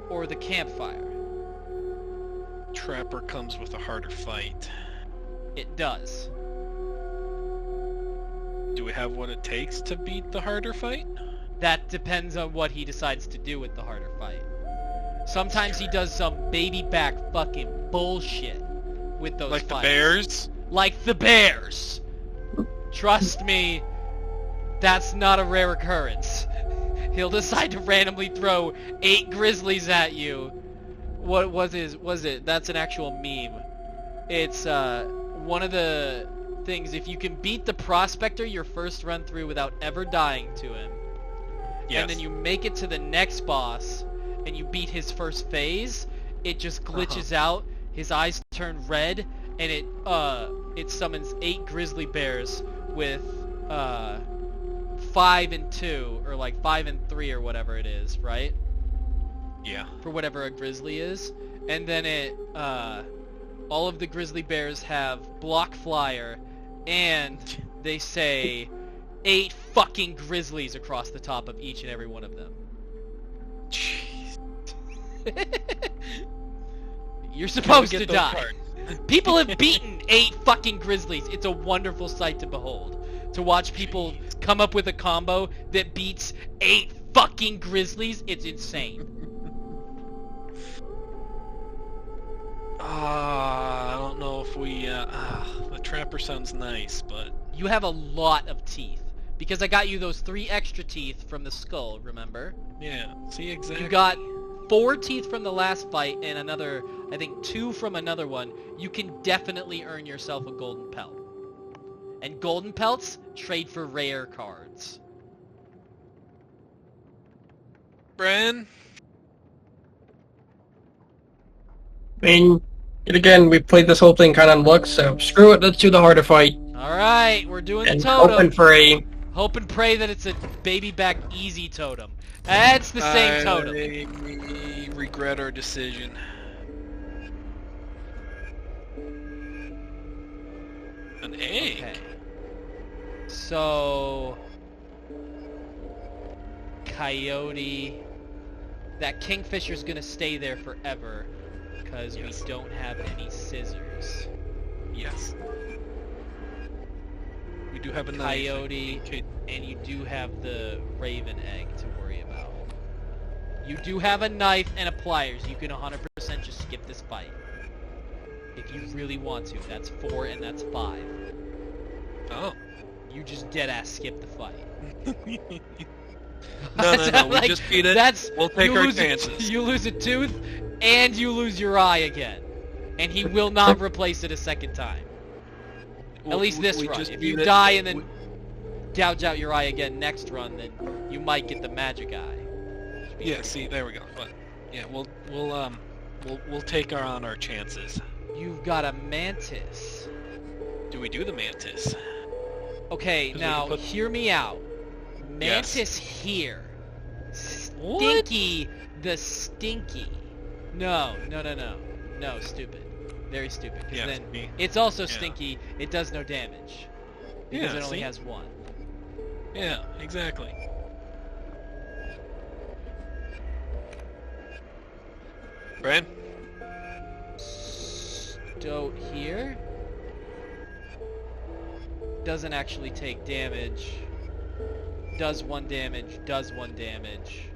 or the campfire? Trapper comes with a harder fight. It does. Do we have what it takes to beat the harder fight? That depends on what he decides to do with the harder fight. Sometimes he does some baby back fucking bullshit with those Like fights. the bears? Like the bears. Trust me, that's not a rare occurrence. He'll decide to randomly throw 8 grizzlies at you. What was it? That's an actual meme. It's one of the things, if you can beat the prospector your first run through without ever dying to him, Yes. and then you make it to the next boss and you beat his first phase, it just glitches out, his eyes turn red, and it summons 8 grizzly bears with 5 and 2, or like 5 and 3 or whatever it is, right? Yeah. For whatever a grizzly is. And then it all of the grizzly bears have block flyer, and they say 8 fucking grizzlies across the top of each and every one of them. Jeez. You're supposed to Get those die. cards. People have beaten 8 fucking grizzlies. It's a wonderful sight to behold. To watch people come up with a combo that beats 8 fucking grizzlies, it's insane. I don't know if we, the trapper sounds nice, but... You have a lot of teeth. Because I got you those 3 extra teeth from the skull, remember? Yeah, see, exactly. You got 4 teeth from the last fight and another, I think 2 from another one. You can definitely earn yourself a golden pelt. And golden pelts trade for rare cards. Bren? I mean, yet again, we played this whole thing kind of on luck, so screw it, let's do the harder fight. Alright, we're doing And the totem. hope and pray. Hope and pray that it's a baby back easy totem. That's the same totem. I regret our decision. An egg? Okay. So... Coyote... That kingfisher's gonna stay there forever, because Yes. we don't have any scissors. Yes. We do have a knife. Coyote, and you do have the raven egg to worry about. You do have a knife and a pliers. You can 100% just skip this fight. If you really want to. That's 4 and that's 5. Oh. You just deadass skip the fight. No, we Like, just beat it. That's, We'll take you our lose chances. You lose a tooth, and you lose your eye again. And he will not replace it a second time. At least this we run. just If beat you it. die and then gouge out your eye again next run, then you might get the magic eye. Yeah, see, there we go. But yeah, we'll take our chances. You've got a mantis. Do we do the mantis? Okay, 'Cause we now can put- hear me out. Yes. Mantis here. What? Stinky the stinky. No, stupid. Very stupid. Because Yeah, then me. it's also Yeah. stinky. It does no damage. Because Yeah, it only see? has 1. Yeah, exactly. Bren? Stoat here. Doesn't actually take damage. Does 1 damage, does 1 damage.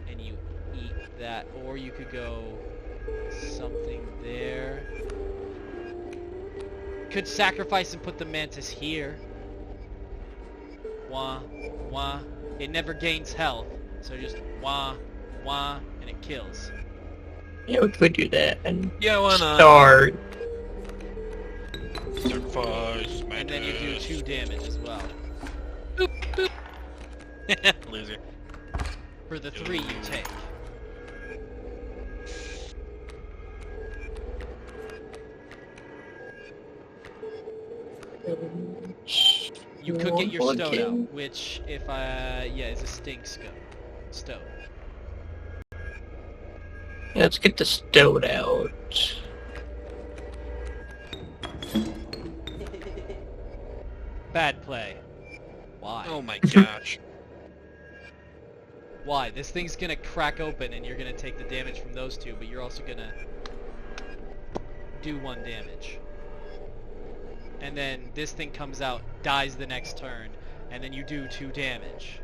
And you eat that. Or you could go something there. Could sacrifice and put the mantis here. Wah, wah. It never gains health. So just wah, wah, and it kills. Yeah, we could do that and Yeah, why not? start. Sacrifice, And then you do 2 damage as well. Loser. For the 3 you take. You could get your One stone kill. out, which if yeah, is a stink stone. Yeah, let's get the stone out. Bad play. Why? Oh my gosh. Why? This thing's gonna crack open and you're gonna take the damage from those 2, but you're also gonna do 1 damage. And then this thing comes out, dies the next turn, and then you do 2 damage.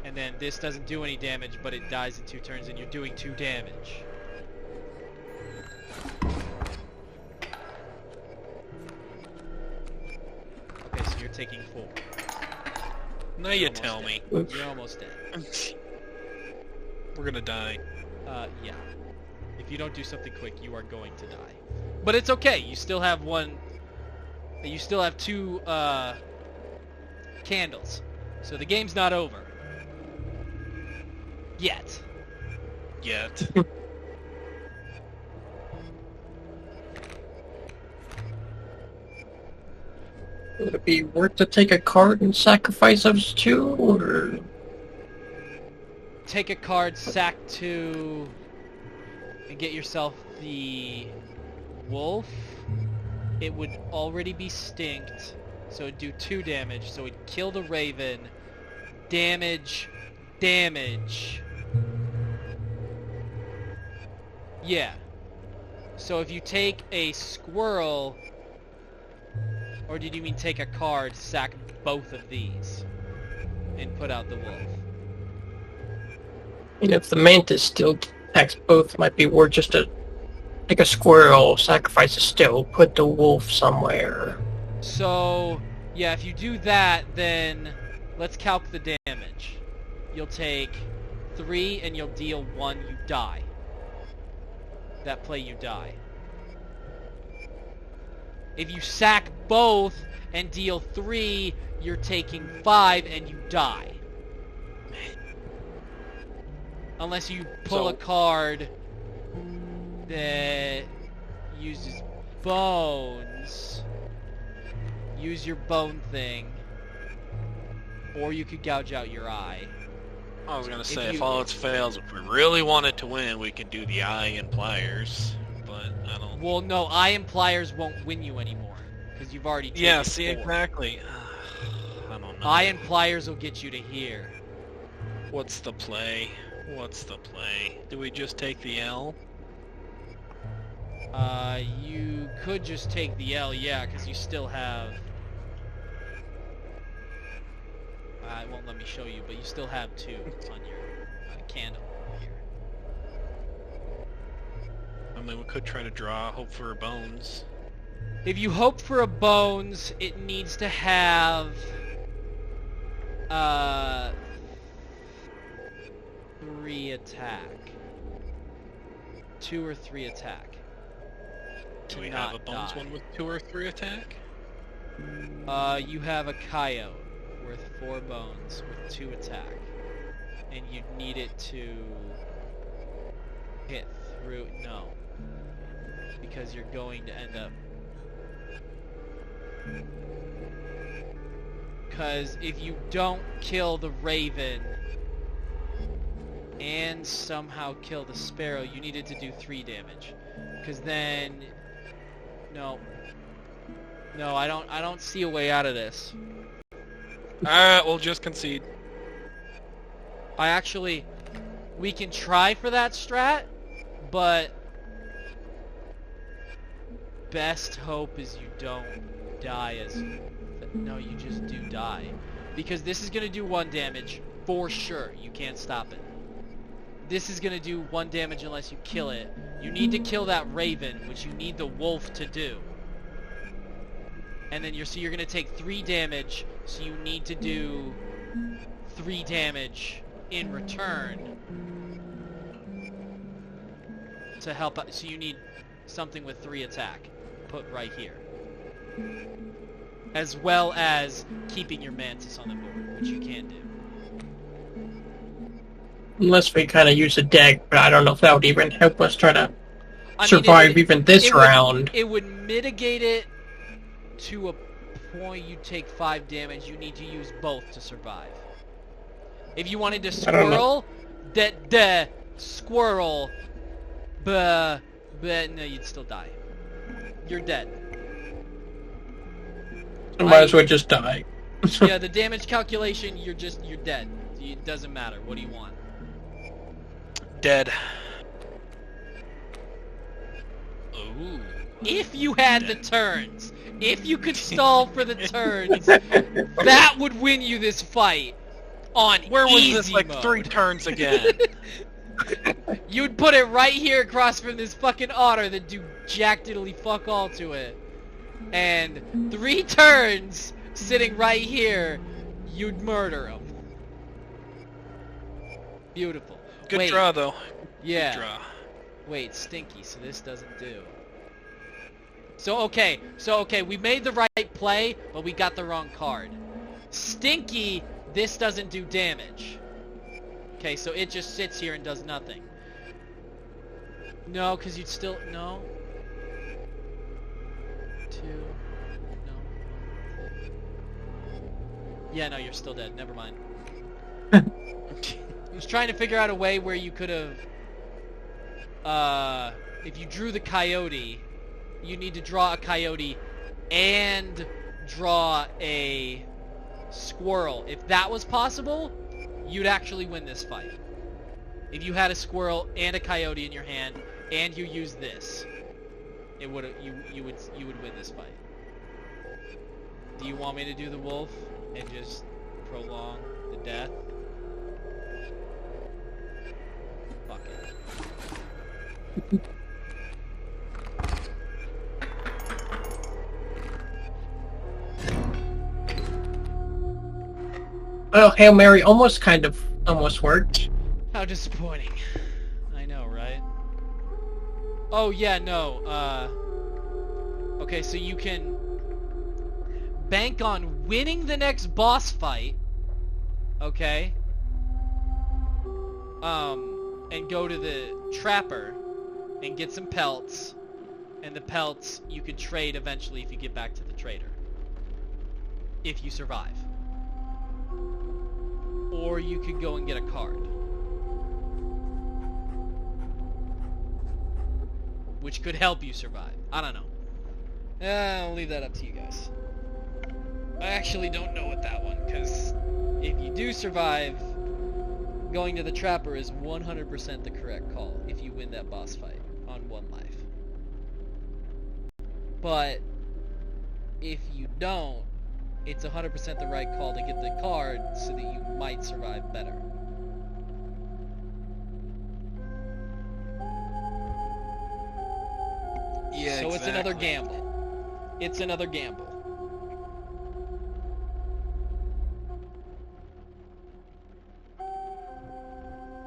And then this doesn't do any damage, but it dies in 2 turns and you're doing 2 damage. Okay, so you're taking 4. Now you Almost tell dead. me. You're almost dead. We're gonna die. Yeah. If you don't do something quick, you are going to die. But it's okay. You still have 1. You still have 2 candles. So the game's not over. Yet. Yet. Would it be worth to take a card and sacrifice those 2, or? Take a card, sack 2, and get yourself the wolf. It would already be stinked, so it'd do 2 damage, so it'd kill the raven. Damage. Yeah. So if you take a squirrel, or did you mean take a card, sack both of these, and put out the wolf? And if the mantis still attacks both, might be worth just to take a squirrel, sacrifice a still, put the wolf somewhere. So, yeah, if you do that, then let's calc the damage. You'll take 3 and you'll deal 1, you die. That play you die. If you sack both and deal 3, you're taking 5 and you die. Unless you pull a card that uses bones. Use your bone thing. Or you could gouge out your eye. I was gonna say, If if you- all else fails, if we really wanted to win, we could do the eye and pliers. But I don't. Well, no, eye and pliers won't win you anymore. Because you've already taken Yeah, see, 4. exactly. I don't know. Eye and pliers will get you to here. What's the play? What's the play? Do we just take the L? You could just take the L, yeah, because you still have... it won't let me show you, but you still have 2 on your candle here. I mean, we could try to draw, hope for bones. If you hope for a bones, it needs to have... 3 attack. 2 or 3 attack. Do we to have a not bones die. one with 2 or 3 attack? You have a coyote worth 4 bones with 2 attack. And you need it to hit through... No. Because you're going to end up... Because if you don't kill the raven and somehow kill the sparrow, you needed to do 3 damage. Because then... No. No, I don't see a way out of this. Alright, we'll just concede. We can try for that strat, but best hope is you don't die as... No, you just do die. Because this is gonna do 1 damage, for sure. You can't stop it. This is gonna do 1 damage unless you kill it. You need to kill that raven, which you need the wolf to do. And then you're gonna take 3 damage, so you need to do 3 damage in return to help out. So you need something with 3 attack put right here. As well as keeping your Mantis on the board, which you can do. Unless we kind of use a deck, but I don't know if that would even help us try to I mean, survive even this it would- round. It would mitigate it to a point. You take 5 damage. You need to use both to survive. If you wanted to I don't know. squirrel, squirrel, but no, you'd still die. You're dead. I might as well just die. Yeah, the damage calculation, you're dead. It doesn't matter. What do you want? Dead. Ooh. If you had the turns, if you could stall for the turns, that would win you this fight on Where was easy this like mode. 3 turns again? You'd put it right here across from this fucking otter that do jack diddly fuck all to it. And 3 turns sitting right here, you'd murder him. Beautiful. Good Wait, draw though. Yeah. Good draw. Wait, stinky, so this doesn't do. So okay, we made the right play, but we got the wrong card. Stinky, this doesn't do damage. Okay, so it just sits here and does nothing. No, because you'd still... No. 2. No. Yeah, no, you're still dead. Never mind. I was trying to figure out a way where you could have... if you drew the coyote, you need to draw a coyote and draw a squirrel. If that was possible, you'd actually win this fight. If you had a squirrel and a coyote in your hand, and you use this, it would you would win this fight. Do you want me to do the wolf and just prolong the death? Fuck it. Well, Hail Mary almost worked. How disappointing. I know, right? Oh, yeah, no, okay, so you can bank on winning the next boss fight, okay? And go to the trapper and get some pelts, and the pelts you can trade eventually if you get back to the trader. If you survive. Or you could go and get a card. Which could help you survive. I don't know. I'll leave that up to you guys. I actually don't know with that one, because if you do survive, going to the trapper is 100% the correct call if you win that boss fight on 1 life. But if you don't, it's 100% the right call to get the card so that you might survive better. Yeah, So it's another exactly. gamble. It's another gamble.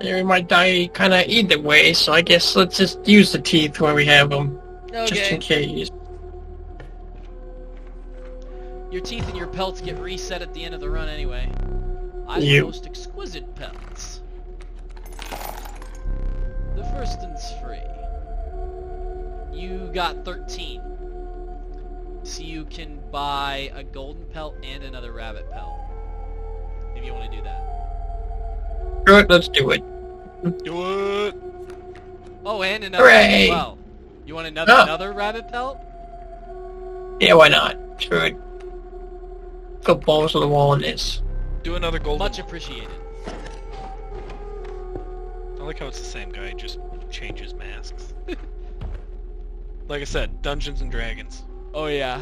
Yeah, we might die kind of either way, so I guess let's just use the teeth when we have them, just in Okay. case. Your teeth and your pelts get reset at the end of the run anyway. I have the Yep. most exquisite pelts. The first one's free. You got 13. So you can buy a golden pelt and another rabbit pelt. If you want to do that. Good, let's do it. Do it. Oh, and another Hooray! as well. You want another Oh. another rabbit pelt? Yeah, why not? Sure. Go balls to the wall on this. Do another golden. Much appreciated. I like how it's the same guy, just changes masks. Like I said, Dungeons and Dragons. Oh yeah.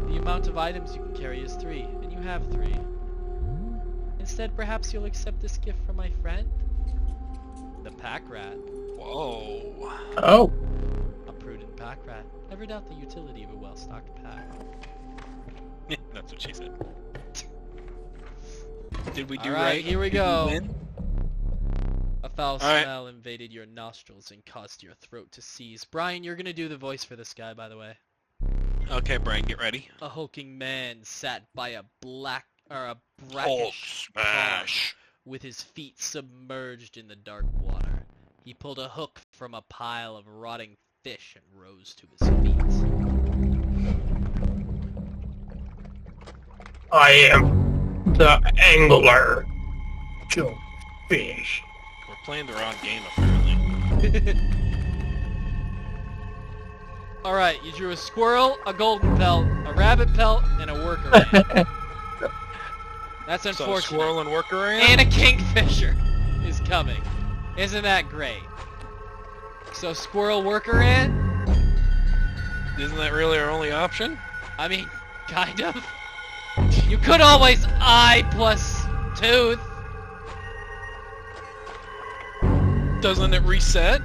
The amount of items you can carry is 3, and you have 3. Instead, perhaps you'll accept this gift from my friend? The pack rat. Whoa. Oh. A prudent pack rat. Never doubt the utility of a well-stocked pack. That's what she said. Did we do All right, right? here we Did go. win? A foul right. smell invaded your nostrils and caused your throat to seize. Brian, you're gonna do the voice for this guy, by the way. Okay, Brian, get ready. A hulking man sat by a Hulk brackish pond smash. with his feet submerged in the dark water. He pulled a hook from a pile of rotting fish and rose to his feet. I am the angler. Kill fish. We're playing the wrong game, apparently. Alright, you drew a squirrel, a golden pelt, a rabbit pelt, and a worker ant. That's So, unfortunate. squirrel and worker ant? And a kingfisher is coming. Isn't that great? So squirrel, worker ant? Isn't that really our only option? I mean, kind of. You could always eye plus tooth. Doesn't it reset?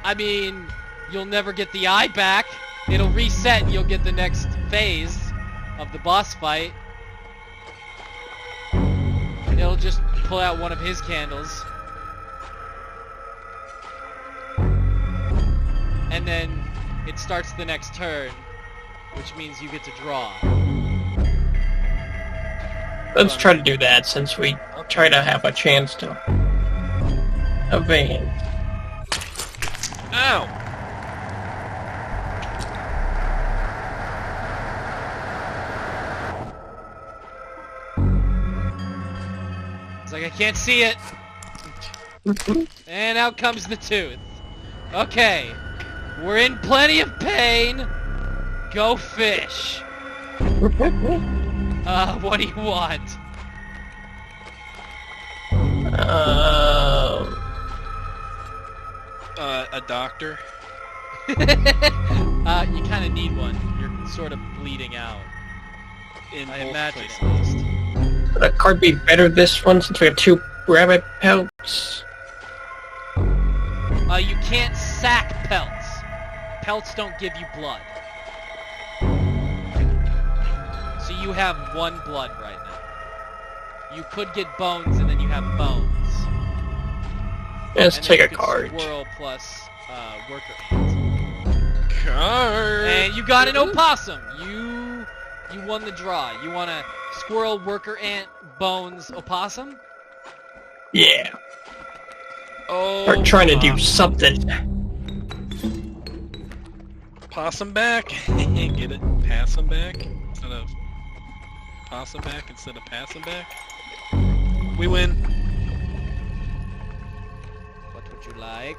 I mean, you'll never get the eye back. It'll reset and you'll get the next phase of the boss fight. It'll just pull out one of his candles. And then it starts the next turn, which means you get to draw. Let's try to do that since we try to have a chance to evade. Ow! It's like I can't see it. And out comes the tooth. Okay. We're in plenty of pain. Go fish. What do you want? A doctor? You kind of need one. You're sort of bleeding out. In I both imagine places. at least. Would a card be better this one since we have 2 rabbit pelts? You can't sack pelts. Pelts don't give you blood. So you have 1 blood right now. You could get bones and then you have bones. Let's And take then a you could card. Squirrel plus worker ant. Card! And you got an opossum. You won the draw. You want a squirrel, worker ant, bones, opossum? Yeah. Oh, We're trying to do something. Possum back? Get it? Pass him back? Instead of... Possum back instead of pass him back? We win. What would you like?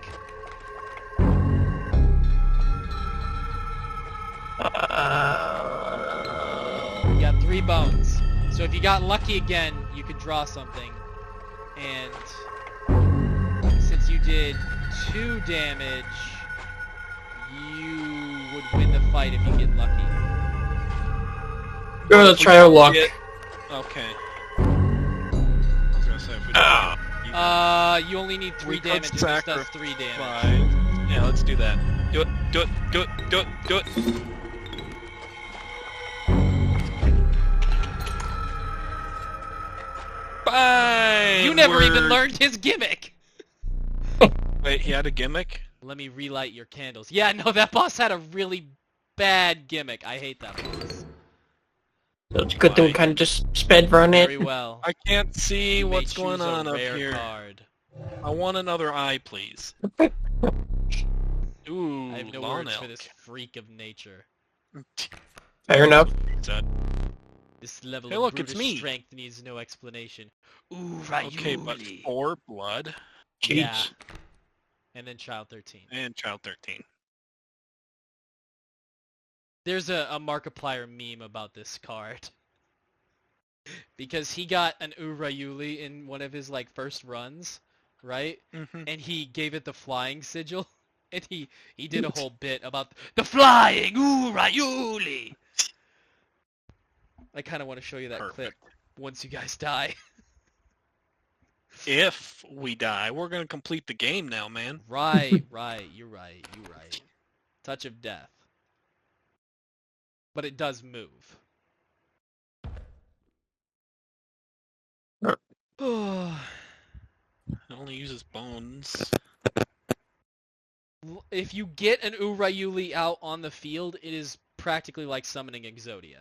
You got 3 bones. So if you got lucky again, you could draw something. And since you did 2 damage, you would win the fight if you get lucky. Go to try our luck. Okay. I was gonna say, if we don't get, You only need 3 we could damage, and this does 3 damage. sacrifice- Yeah, let's do that. Do it, do it, do it, do it, do it. Fine! You never even We're- learned his gimmick! Wait, he had a gimmick? Let me relight your candles. Yeah, no, that boss had a really bad gimmick. I hate that boss. It's good that we Why? kind of just sped run it. Very well. I can't see You may what's going choose a on up rare here. Card. I want another eye, please. Ooh, I have no lawn words for elk. this freak of nature. Fair enough. Said. This level Hey, of look, it's brutish me. strength needs no explanation. Ooh, right. Okay, but 4 blood Jeez. Yeah. And then Child 13. and child 13. There's a Markiplier meme about this card. Because he got an Urayuli in one of his like first runs, right? Mm-hmm. And he gave it the flying sigil. And he did a whole bit about the flying Urayuli. I kind of want to show you that clip Perfect. once you guys die. If we die, we're gonna complete the game now, man. Right, right, you're right. Touch of death. But it does move. It only uses bones. If you get an Urayuli out on the field, it is practically like summoning Exodia.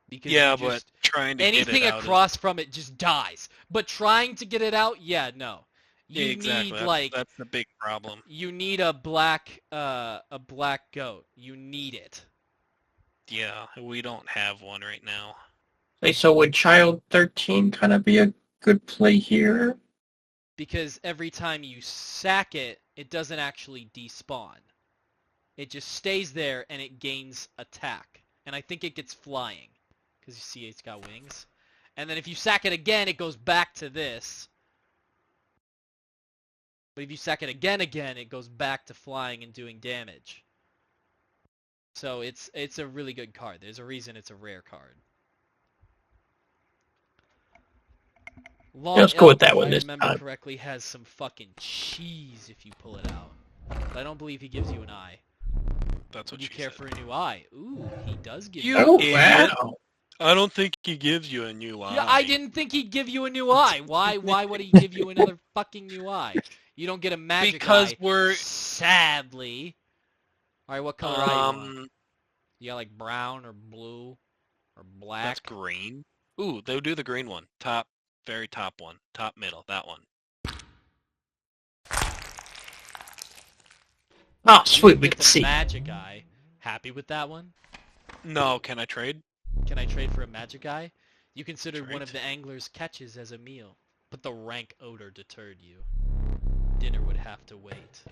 Because Yeah, you but just, trying to anything get it out across from it just dies. But trying to get it out, yeah, no. You exactly. need That's the big problem. you need a black goat. You need it. Yeah, we don't have one right now. Okay, so would Child 13 kind of be a good play here? Because every time you sack it, it doesn't actually despawn. It just stays there and it gains attack. And I think it gets flying. Because you see it's got wings. And then if you sack it again, it goes back to this. But if you sack it again, it goes back to flying and doing damage. So it's a really good card. There's a reason it's a rare card. Long Let's go with that Elf, one if I this remember time. correctly, has some fucking cheese if you pull it out. But I don't believe he gives you an eye. That's what Would you she care said. for a new eye? Ooh, he does give You you. Oh, idiot. wow. I don't think he gives you a new eye. Yeah, I didn't think he'd give you a new eye. Why would he give you another fucking new eye? You don't get a magic Because eye. we're Sadly. All right, what color eye you want? You got like brown or blue or black? that's green. Ooh, they'll do the green one. Top, very top one. Top middle, that one. Oh, sweet, we Get can the see. magic eye. Happy with that one? No, can I trade? Can I trade for a magic eye? You considered one Trade. of the angler's catches as a meal, but the rank odor deterred you. Dinner would have to wait.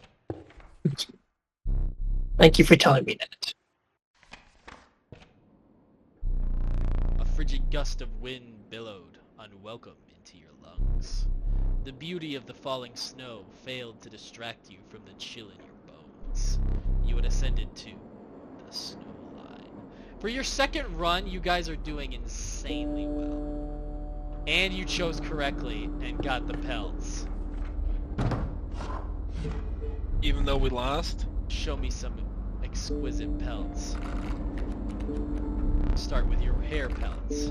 Thank you for telling me that. A frigid gust of wind billowed, unwelcome, into your lungs. The beauty of the falling snow failed to distract you from the chill in your bones. You had ascended to the snow line. For your second run, you guys are doing insanely well. And you chose correctly and got the pelts. Even though we lost? Show me some exquisite pelts. Start with your hair pelts.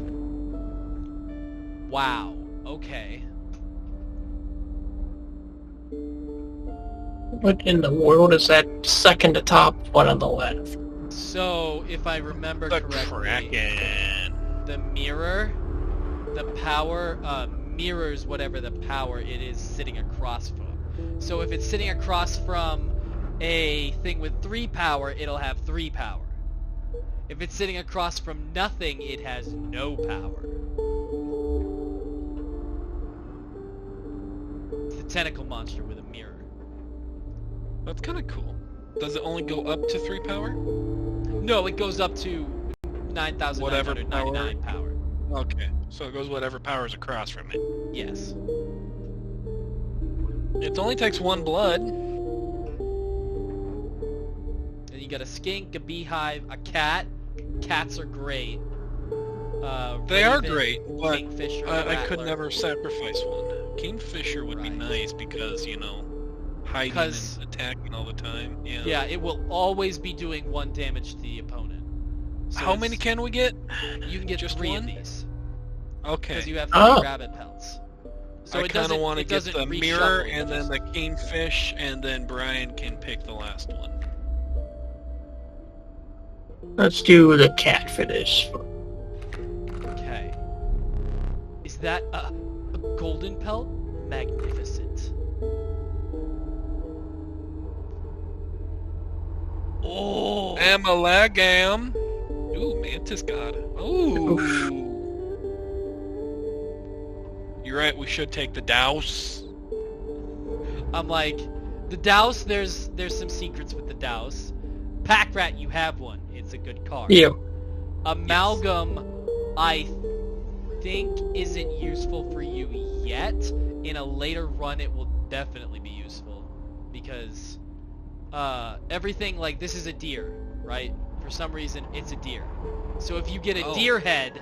Wow. Okay. What in the world is that second to top one on the left? So, if I remember The correctly, Kraken. the mirror, the power, mirrors whatever the power it is sitting across from. So if it's sitting across from a thing with 3 power, it'll have 3 power. If it's sitting across from nothing, it has no power. It's a tentacle monster with a mirror. That's kind of cool. Does it only go up to 3 power? No, it goes up to 9,999 power. Okay, so it goes whatever power's across from it. Yes. It only takes 1 blood. And you got a skink, a beehive, a cat. Cats are great. They are Raven, great, but Kingfisher, I could rattler. never sacrifice one. Kingfisher would be Right. nice because, you know, hiding Because- and attacking all the time. Yeah. Yeah, it will always be doing 1 damage to the opponent. So How it's- many can we get? You can get just 3 one? of these. Okay. Because you have 3 Oh. rabbit pelts. So I it kind of doesn't want to it get doesn't the reshuffle, mirror it and then just- the kingfish, and then Brian can pick the last one. Let's do the cat for this. Okay. Is that a golden pelt? Magnificent. Oh! Amalagam. Ooh, Mantis God. Ooh. You're right, we should take the Douse. I'm like, the Douse, there's some secrets with the Douse. Pack Rat, you have one. It's a good card. Yeah. Amalgam, I think isn't useful for you yet. In a later run, it will definitely be useful. Because, everything, like, this is a deer, right? For some reason, it's a deer. So if you get a Oh. deer head,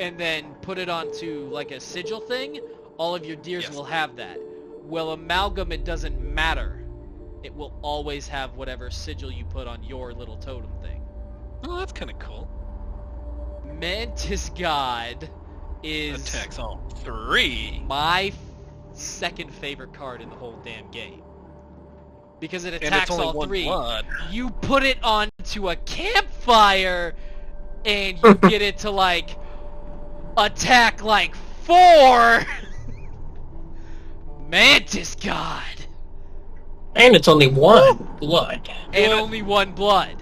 and then put it onto, like, a sigil thing, all of your deers Yes. will have that. Well, Amalgam, it doesn't matter. It will always have whatever sigil you put on your little totem thing. Oh, that's kind of cool. Mantis God is Attacks all 3. my second favorite card in the whole damn game. Because it And attacks it's only all 1 3. blood. You put it onto a campfire, and you get it to, like, attack, like, 4! Mantis God! And it's only 1 blood. And only 1 blood.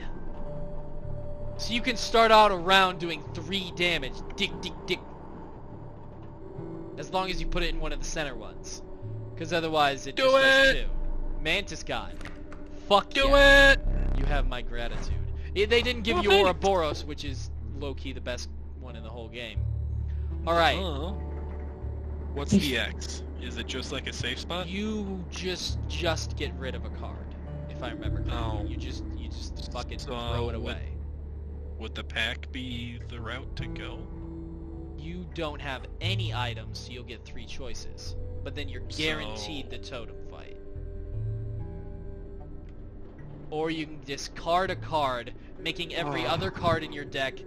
So you can start out a round doing 3 damage. Dick, dick, dick. As long as you put it in one of the center ones. Because otherwise it just does 2. Mantis God. Fuck Do yeah. it! You have my gratitude. They didn't give you thanks. Ouroboros, which is low-key the best one in the whole game. Alright. What's the X? Is it just like a safe spot? You just get rid of a card, if I remember correctly. Oh. You just fucking So throw it away. Would the pack be the route to go? You don't have any items, so you'll get 3 choices. But then you're guaranteed the totem fight. Or you can discard a card, making every other card in your deck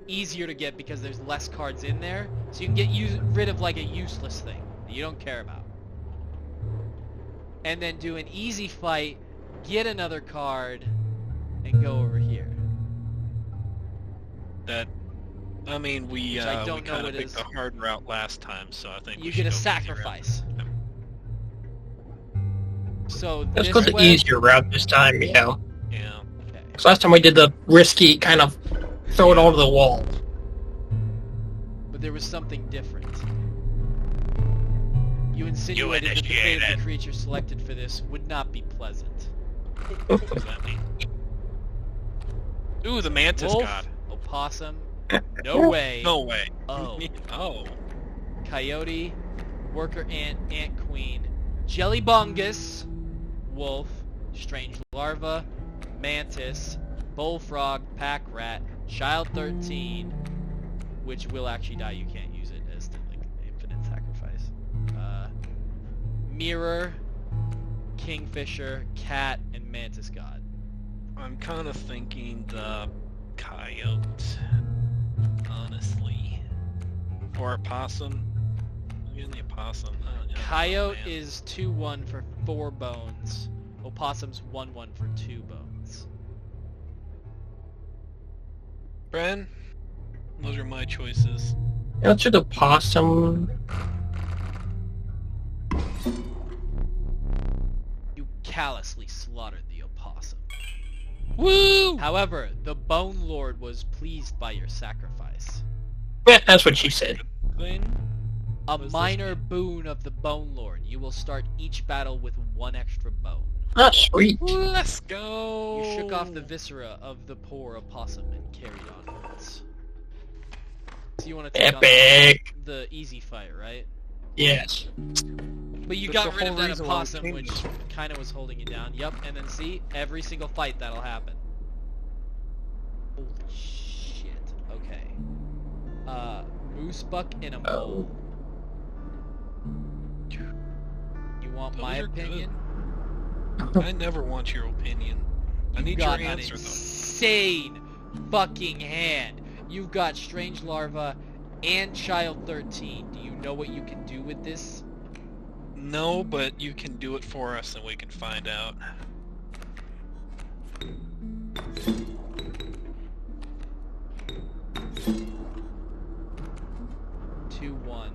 easier to get because there's less cards in there. So you can get rid of like a useless thing that you don't care about. And then do an easy fight, get another card, and go over here. That, I mean, we I don't we know kind what of it picked is. the hard route last time, so I think You we get a should go easy route. sacrifice. So Let's this go the way, easier route this time, Yeah. Okay. Because last time we did the risky kind of throw it all to the wall. But there was something different. You insinuated that the fate of initiated. the creature selected for this would not be pleasant. What does that mean? Ooh, the Mantis Wolf, God. opossum, no way. No way. Oh. Oh. Coyote, worker ant, ant queen, jellybungus, wolf, strange larva, mantis, bullfrog, pack rat, child 13, which will actually die. You can't use it as the like infinite sacrifice. Mirror, kingfisher, cat, and mantis god. I'm kind of thinking the coyote, honestly. Or opossum. Again, the opossum. Yeah, Coyote man. is 2-1 for 4 bones. Opossum's 1-1 for 2 bones. Bren, those are my choices. Let's do the possum. You callously slaughtered the opossum. Woo! However, the Bone Lord was pleased by your sacrifice. Yeah, that's what she said. Thing? A What does this minor mean? boon of the Bone Lord. You will start each battle with 1 extra bone. Ah, sweet. Let's go! You shook off the viscera of the poor opossum and carried onwards. So you want to take Epic. on the easy fight, right? Yes. But you That's got the rid of whole that reason why we opossum, came which here. kind of was holding you down. Yup, and then see, every single fight that'll happen. Holy shit. Okay. Moose buck and a mole. You want Those my are good. opinion? I never want your opinion. I need your Got an answer, though. insane fucking hand. You've got strange larva and child 13. Do you know what you can do with this? No, but you can do it for us and we can find out. Two, 1.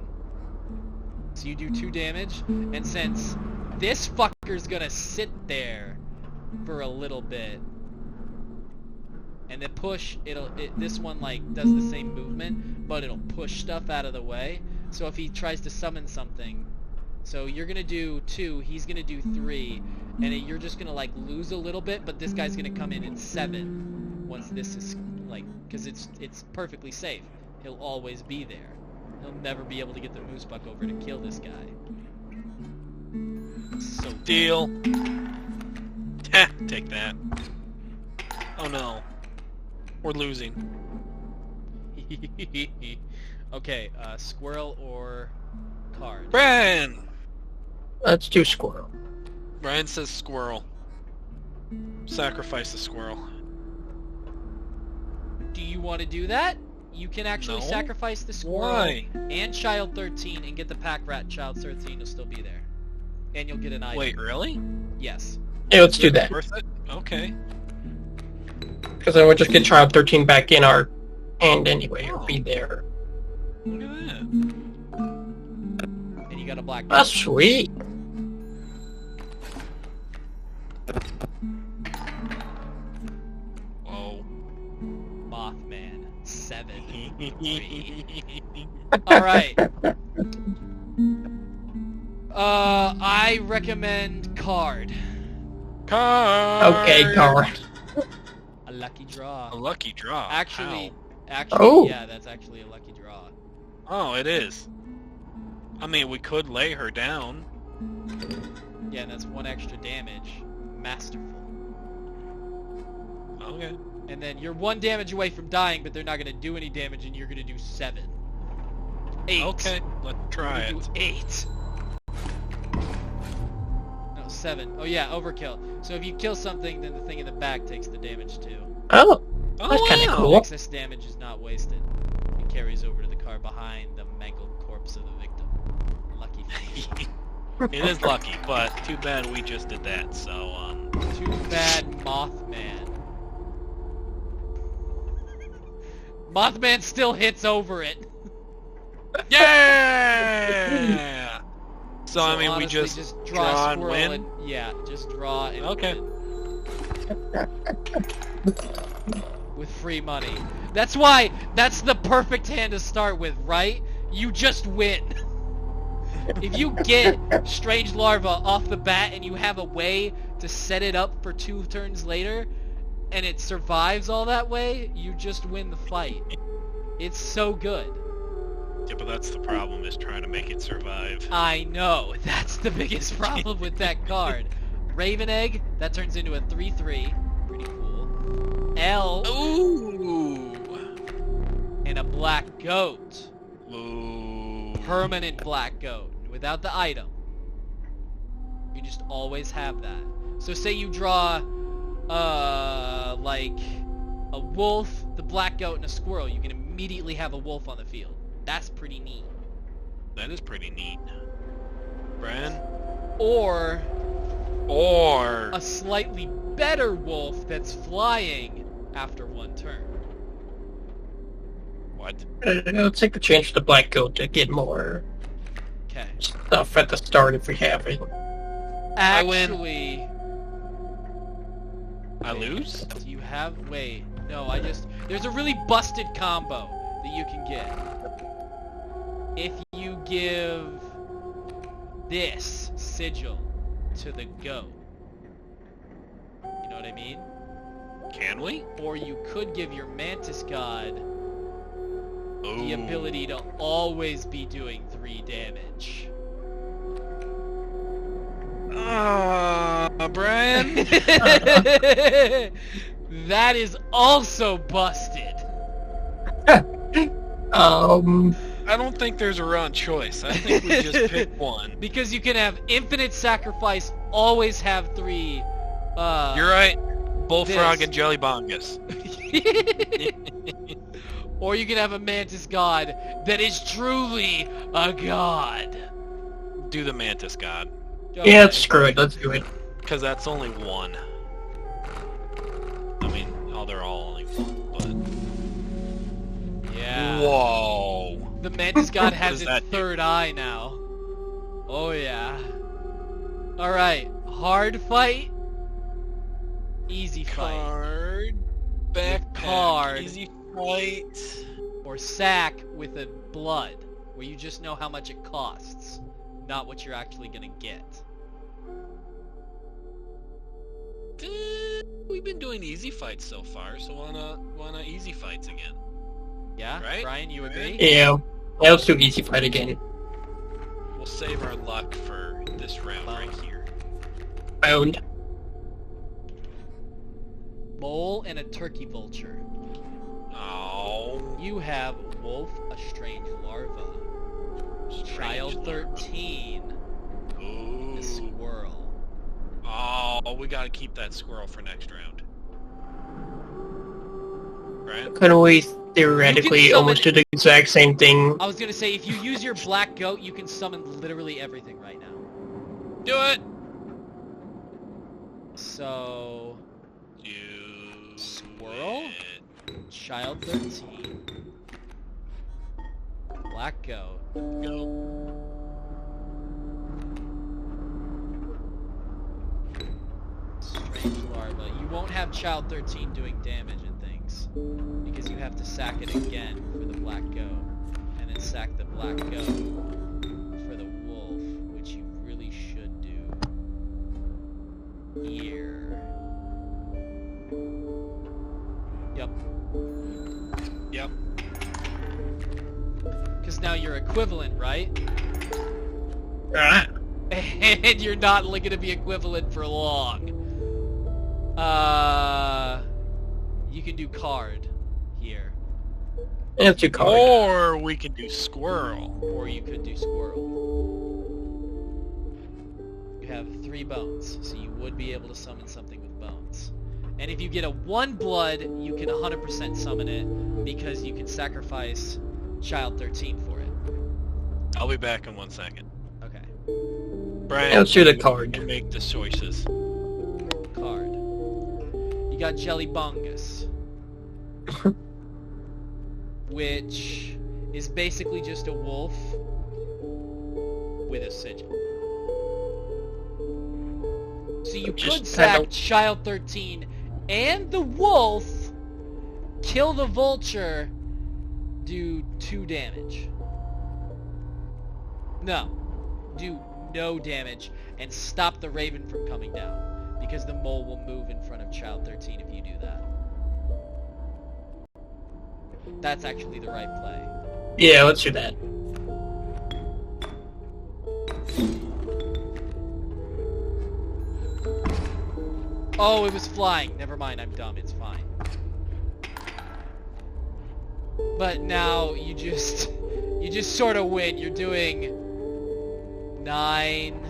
So you do 2 damage, and since this fucker's gonna sit there for a little bit, and then push, this one like does the same movement, but it'll push stuff out of the way. So if he tries to summon something, so you're gonna do 2, he's gonna do 3, and you're just gonna like lose a little bit, but this guy's gonna come in at 7 once this is like, because it's perfectly safe. He'll always be there. He'll never be able to get the moose buck over to kill this guy. So Deal. Heh, take that. Oh no. We're losing. Okay, squirrel or card? Bren! Let's do squirrel. Brian says squirrel. Sacrifice the squirrel. Do you want to do that? You can actually No? sacrifice the squirrel Why? and child 13 and get the pack rat, and child 13 will still be there. And you'll get an item. Wait, really? Yes. Yeah, let's do that. Worth it? Okay. Because then we'll just get Child 13 back in our hand anyway. It'll be there. Look at that. And you got a black Oh, sweet. Whoa. Mothman 7. Alright. I recommend card. Card! Okay, card. A lucky draw. A lucky draw. Actually, How? Oh. yeah, that's actually a lucky draw. Oh, it is. I mean, we could lay her down. Yeah, and that's 1 extra damage. Masterful. Okay. And then you're 1 damage away from dying, but they're not gonna do any damage, and you're gonna do 7. 8. Okay, let's try You're it. gonna do 8. No, 7. Oh yeah, overkill. So if you kill something, then the thing in the back takes the damage too. Oh, Oh, that's kind of wow. cool. Excess damage is not wasted. It carries over to the car behind the mangled corpse of the victim. Lucky for you. It is lucky, but too bad we just did that, so, Too bad, Mothman. Mothman still hits over it. Yeah! So, I mean, we honestly, just draw a draw and squirrel win? yeah, just draw and Okay. win. With free money. That's why, that's the perfect hand to start with, right? You just win. If you get Strange Larva off the bat and you have a way to set it up for 2 turns later, and it survives all that way, you just win the fight. It's so good. Yeah, but that's the problem, is trying to make it survive. I know, that's the biggest problem with that card. Raven Egg, that turns into a 3/3. Pretty cool. L, Ooh! and a black goat. Ooh. Permanent black goat, without the item. You just always have that. So say you draw, like, a wolf, the black goat, and a squirrel, you can immediately have a wolf on the field. That's pretty neat. That is pretty neat. Bran? Or Or... a slightly better wolf that's flying after 1 turn. What? Let's take the chance to Black Goat to get more Okay. stuff at the start if we have it. I win. Actually, I lose? do you have... Wait. No, there's a really busted combo that you can get. If you give this sigil to the goat. You know what I mean? Can we? Or you could give your Mantis God the Ooh. ability to always be doing 3 damage. Brian? That is also busted. I don't think there's a wrong choice. I think we just pick one. Because you can have infinite sacrifice, always have 3. You're right. Bullfrog this. and Jelly Bongus. Or you can have a Mantis God that is truly a god. Do the Mantis God. Okay. Yeah, screw it. Let's do it. Because that's only 1. I mean, oh, they're all only 1, Yeah. but... Whoa. The Mantis God has does its that do? 3rd eye now. Oh yeah. Alright, hard fight. Easy fight. Card. Backpack. Card. Easy fight. Or sack with a blood, where you just know how much it costs, not what you're actually gonna get. We've been doing easy fights so far, so wanna easy fights again. Yeah? Right? Brian, you agree? Yeah. Yeah, let's do Easy Fight again. We'll save our luck for this round right here. Bound. Mole and a turkey vulture. Oh. You have wolf, a strange larva. Child 13, Ooh. the squirrel. Oh, we gotta keep that squirrel for next round. Right? Couldn't we theoretically summon- almost do the exact same thing. I was gonna say, if you use your black goat, you can summon literally everything right now. Do it! So... You... Squirrel? it. Child 13. Black goat. Go. Strange larva. You won't have child 13 doing damage and things. Because you have to sack it again for the black goat. And then sack the black goat for the wolf, which you really should do here. Yep. Yep. Because now you're equivalent, right? Alright. And you're not going to be equivalent for long. You can do card here. That's your card. Or we can do squirrel. Or you could do squirrel. You have 3 bones, so you would be able to summon something with bones. And if you get a 1 blood, you can 100% summon it, because you can sacrifice Child 13 for it. I'll be back in 1 second. Okay. Brian, Let's do the you card. Make the choices. Card. You got Jelly Bungus. Which is basically just a wolf with a sigil. So you Just could sack kind of- Child 13 and the wolf, kill the vulture, do 2 damage. No. Do no damage, and stop the raven from coming down. Because the mole will move in front of Child 13 if you do that. That's actually the right play. Yeah, let's do that. Oh, it was flying. Never mind, I'm dumb. It's fine. But now you just sort of win. You're doing 9,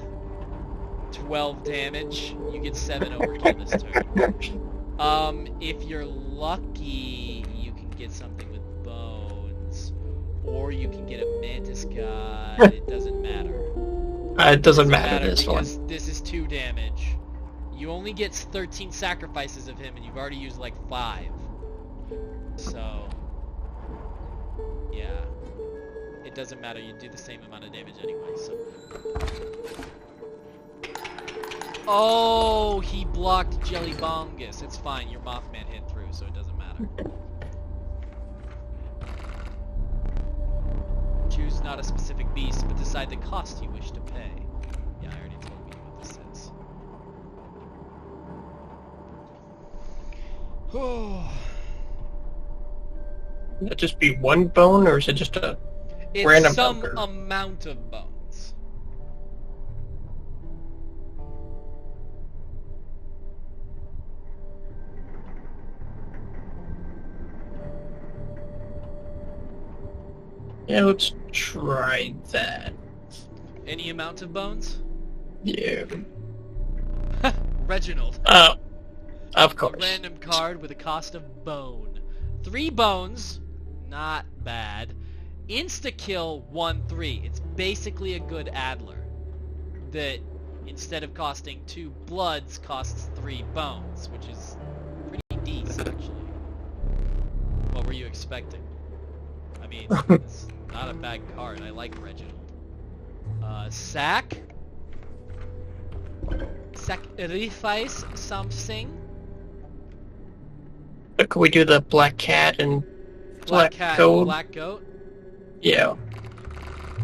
12 damage. You get 7 overkill this turn. If you're lucky, you can get something with bones, or you can get a mantis god. It doesn't matter. It doesn't matter this one. because this is 2 damage. You only get 13 sacrifices of him, and you've already used like 5. So, yeah. It doesn't matter, you do the same amount of damage anyway, so... Oh, he blocked Jelly Bungus. It's fine, your Mothman hit through, so it doesn't matter. Choose not a specific beast, but decide the cost you wish to pay. Yeah, I already told you what this is. Oh. Would it just be 1 bone, or is it just a It's random some number? amount of bones. Yeah, let's try that. Any amount of bones? Yeah. Reginald. Of A course. random card with a cost of bone. 3 bones, not bad. Insta-kill 1/3. It's basically a good Adler. That instead of costing 2 bloods, costs 3 bones, which is pretty decent actually. What were you expecting? I mean, it's not a bad card. I like Reginald. Sack. Sacrifice something. But could we do the black cat and Black black cat, goat? black goat. Yeah.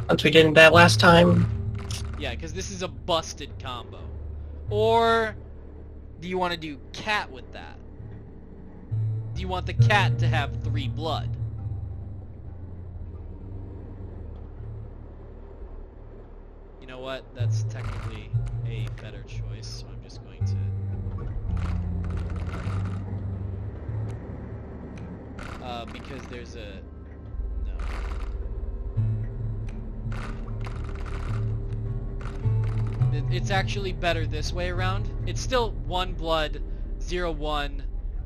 Once we did that last time. Yeah, because this is a busted combo. Or do you want to do cat with that? Do you want the cat to have 3 blood? You know what? That's technically a better choice, so I'm just going to... because there's a... No. It's actually better this way around. It's still 1 blood, 0/1,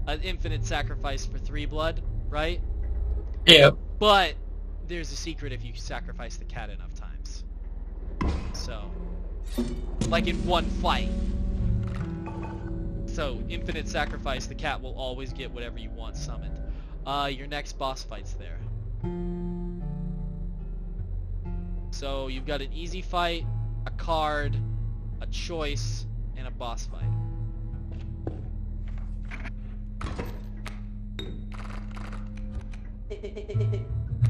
an infinite sacrifice for 3 blood, right? Yeah. But there's a secret if you sacrifice the cat enough times. So, like in one fight. So, infinite sacrifice, the cat will always get whatever you want summoned. Your next boss fight's there. So, you've got an easy fight, a card, a choice, and a boss fight.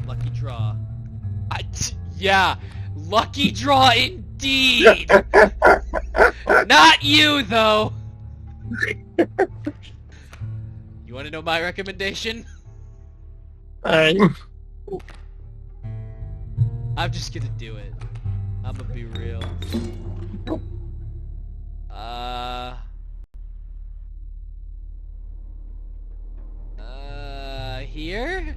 Lucky draw. Yeah, lucky draw indeed! Not you, though! You want to know my recommendation? I'm just gonna do it. I'm gonna be real. Here?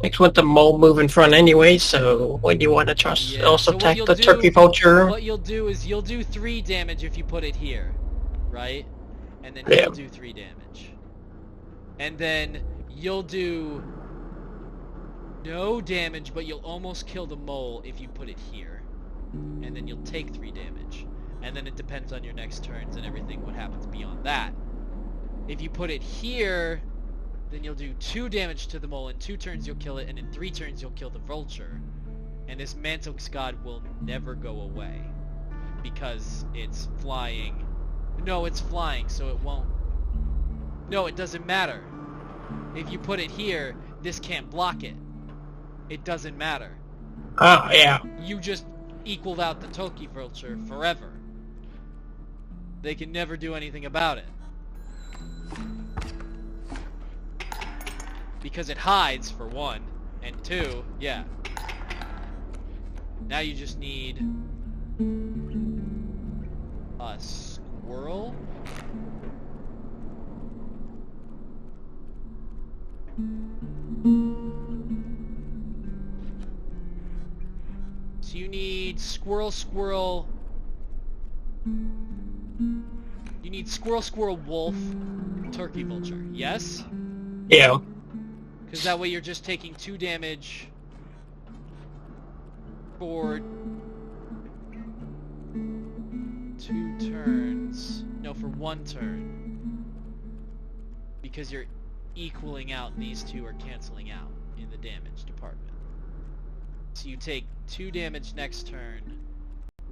Makes with the mole move in front anyway, so when you want to trust, Yeah, also so what attack you'll the do- turkey vulture. What you'll do is you'll do 3 damage if you put it here, right? And then Yeah. he'll do 3 damage. And then you'll do no damage, but you'll almost kill the mole if you put it here. And then you'll take 3 damage. And then it depends on your next turns and everything what happens beyond that. If you put it here, then you'll do 2 damage to the mole. In 2 turns you'll kill it, and in 3 turns you'll kill the vulture. And this Mantox God will never go away. Because it's flying. No, it's flying, so it won't. No, it doesn't matter. If you put it here, this can't block it. It doesn't matter. Ah, yeah. You just equaled out the Toki vulture forever. They can never do anything about it. Because it hides, for 1, and 2, yeah. Now you just need a squirrel. So you need squirrel. You need squirrel, wolf, turkey vulture. Yes? Yeah. Because that way you're just taking 2 damage for 2 turns. No, for 1 turn. Because you're equaling out, these 2 are canceling out in the damage department. So you take 2 damage next turn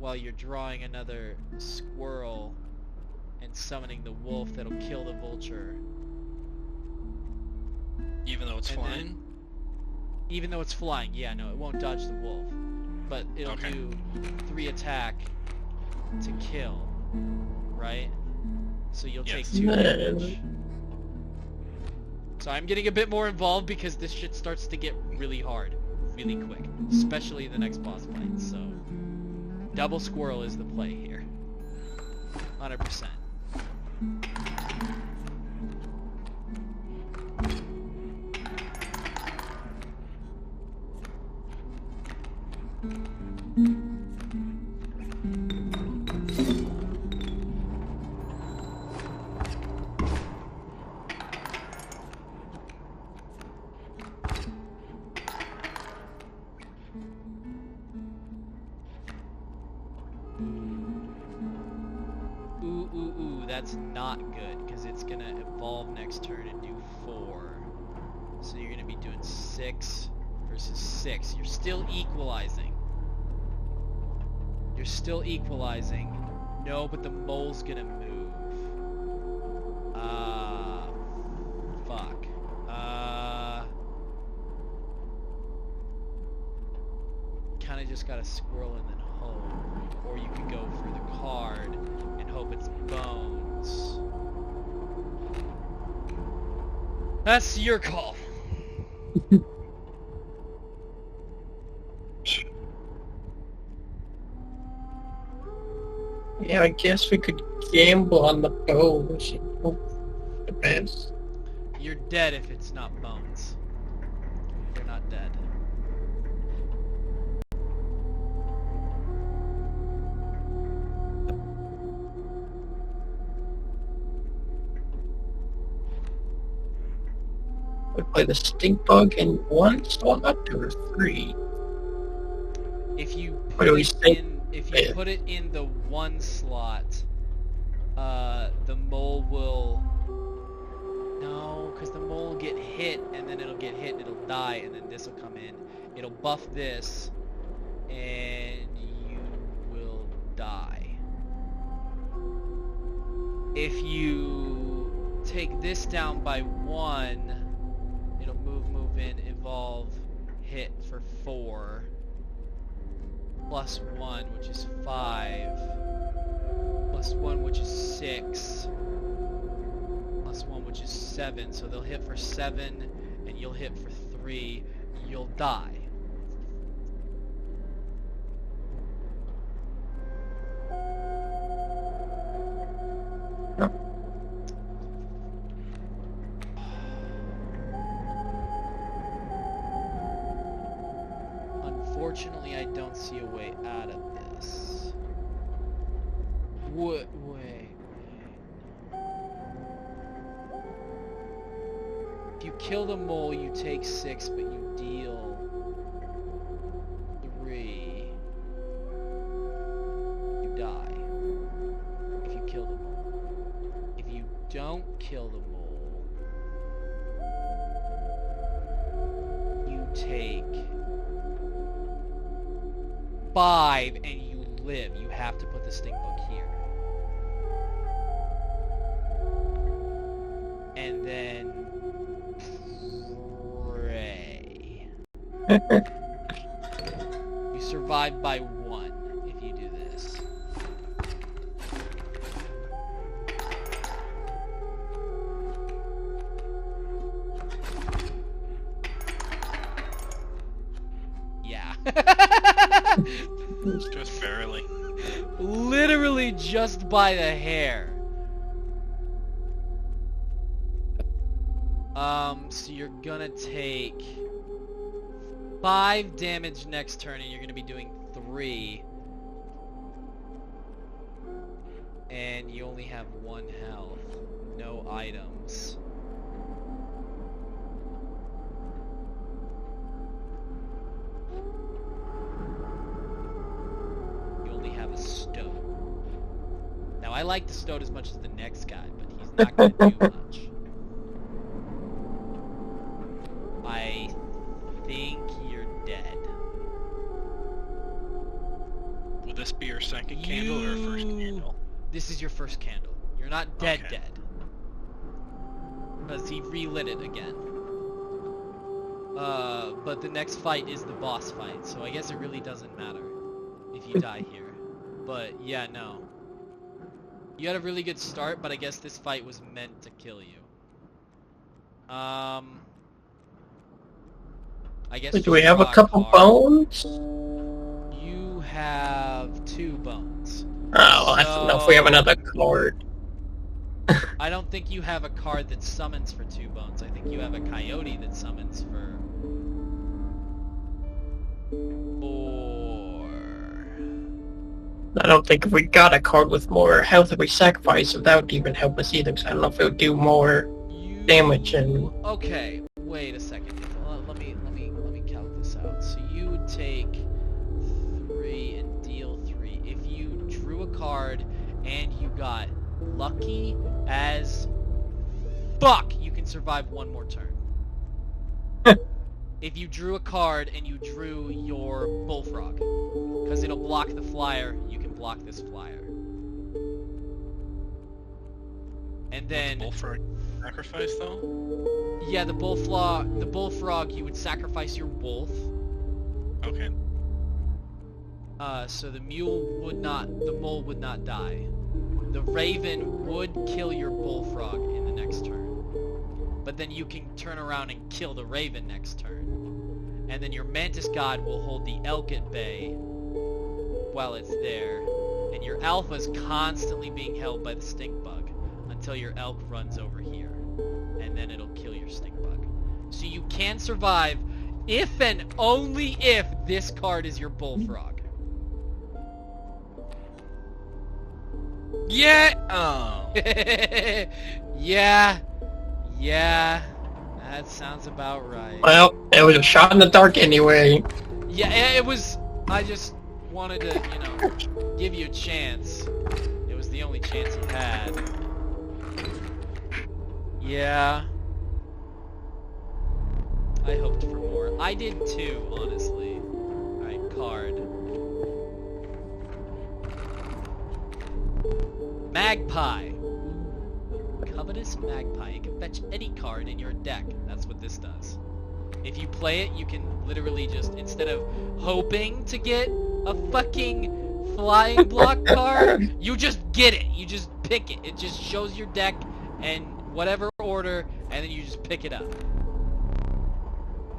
while you're drawing another squirrel and summoning the wolf that'll kill the vulture. Even though it's And flying? then- Even though it's flying, yeah, no, it won't dodge the wolf. But it'll Okay. do 3 attack to kill, right? So you'll Yes. take 2 damage. So I'm getting a bit more involved because this shit starts to get really hard, really quick. Especially the next boss fight, so... Double squirrel is the play here. 100%. Ooh, that's not good, because it's gonna evolve next turn and do 4. So you're gonna be doing 6 versus 6. You're still equalizing. You're still equalizing. No, but the mole's gonna move. Fuck. Kinda just got a squirrel and then hope. Or you could go for the card and hope it's bones. That's your call. Yeah, I guess we could gamble on the bows and hope for the best. You're dead if it's not bones. You're not dead. We play the stink bug in one slot or three. If you What do put we it say? in, if you Yeah. put it in the one slot, the mole will. No, because the mole will get hit, and then it'll get hit, and it'll die, and then this will come in. It'll buff this, and you will die. If you take this down by 1, it'll move in, evolve, hit for 4, plus 1, which is 5, plus 1, which is 6, plus 1, which is 7, so they'll hit for 7, and you'll hit for 3, you'll die. Unfortunately, I don't see a way out of this. What? Wait. If you kill the mole, you take 6, but you deal 3. You die. If you kill the mole. If you don't kill the mole, you take 5 and you live. You have to put the stink bug here. And then pray. You survive by 1 if you do this. Yeah. Just barely. Literally just by the hair. So you're gonna take 5 damage next turn, and you're gonna be doing 3. And you only have 1 health. No items. You only have a stone. Now I like the stone as much as the next guy, but he's not gonna do much. I think you're dead. Will this be your second candle or first candle? This is your first candle. You're not dead Okay. dead. Because he relit it again. But the next fight is the boss fight, so I guess it really doesn't matter if you die here. But yeah, no. You had a really good start, but I guess this fight was meant to kill you. I guess Do we have a draw couple card. bones? You have 2 bones. Oh, I don't know if we have another card. I don't think you have a card that summons for 2 bones. I think you have a coyote that summons for 4. I don't think if we got a card with more health that we sacrifice, that would even help us either, because I don't know if it would do more damage and... Okay, wait a second. Let me count this out. So you would take 3 and deal 3. If you drew a card and you got lucky as fuck, you can survive 1 more turn. If you drew a card and you drew your bullfrog, because it'll block the flyer, you can block this flyer. And then Bullfrog sacrifice though? yeah, the bullfrog, you would sacrifice your wolf. Okay. So the mole would not die. The raven would kill your bullfrog in the next turn. But then you can turn around and kill the raven next turn. And then your mantis god will hold the elk at bay while it's there. And your alpha is constantly being held by the stink bug until your elk runs over here. And then it'll kill your stink bug. So you can survive if and only if this card is your bullfrog. Yeah! Oh. Yeah. That sounds about right. Well, it was a shot in the dark anyway. Yeah, it was... I just wanted to, you know, give you a chance. It was the only chance you had. Yeah. I hoped for more. I did too, honestly. Alright, card. Magpie. Covetous Magpie. You can fetch any card in your deck. That's what this does. If you play it, you can literally just, instead of hoping to get a fucking flying block card, you just get it. You just pick it. It just shows your deck and whatever order, and then you just pick it up.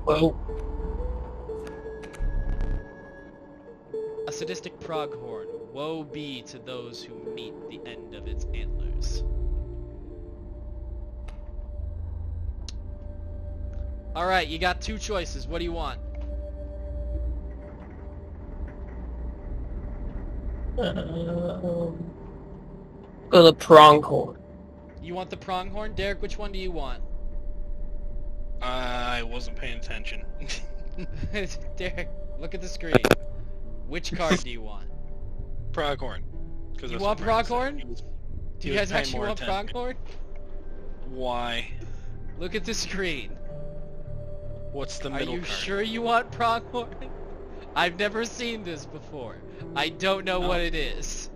Well, A sadistic pronghorn. Woe be to those who meet the end of its antlers. Alright, you got two choices. What do you want? go the pronghorn. You want the pronghorn? Derek, which one do you want? I wasn't paying attention. Derek, look at the screen. Which card do you want? Pronghorn. You want pronghorn? Do you guys actually want pronghorn? Why? Look at the screen. What's the Are middle you card? sure you want pronghorn? I've never seen this before. I don't know what it is.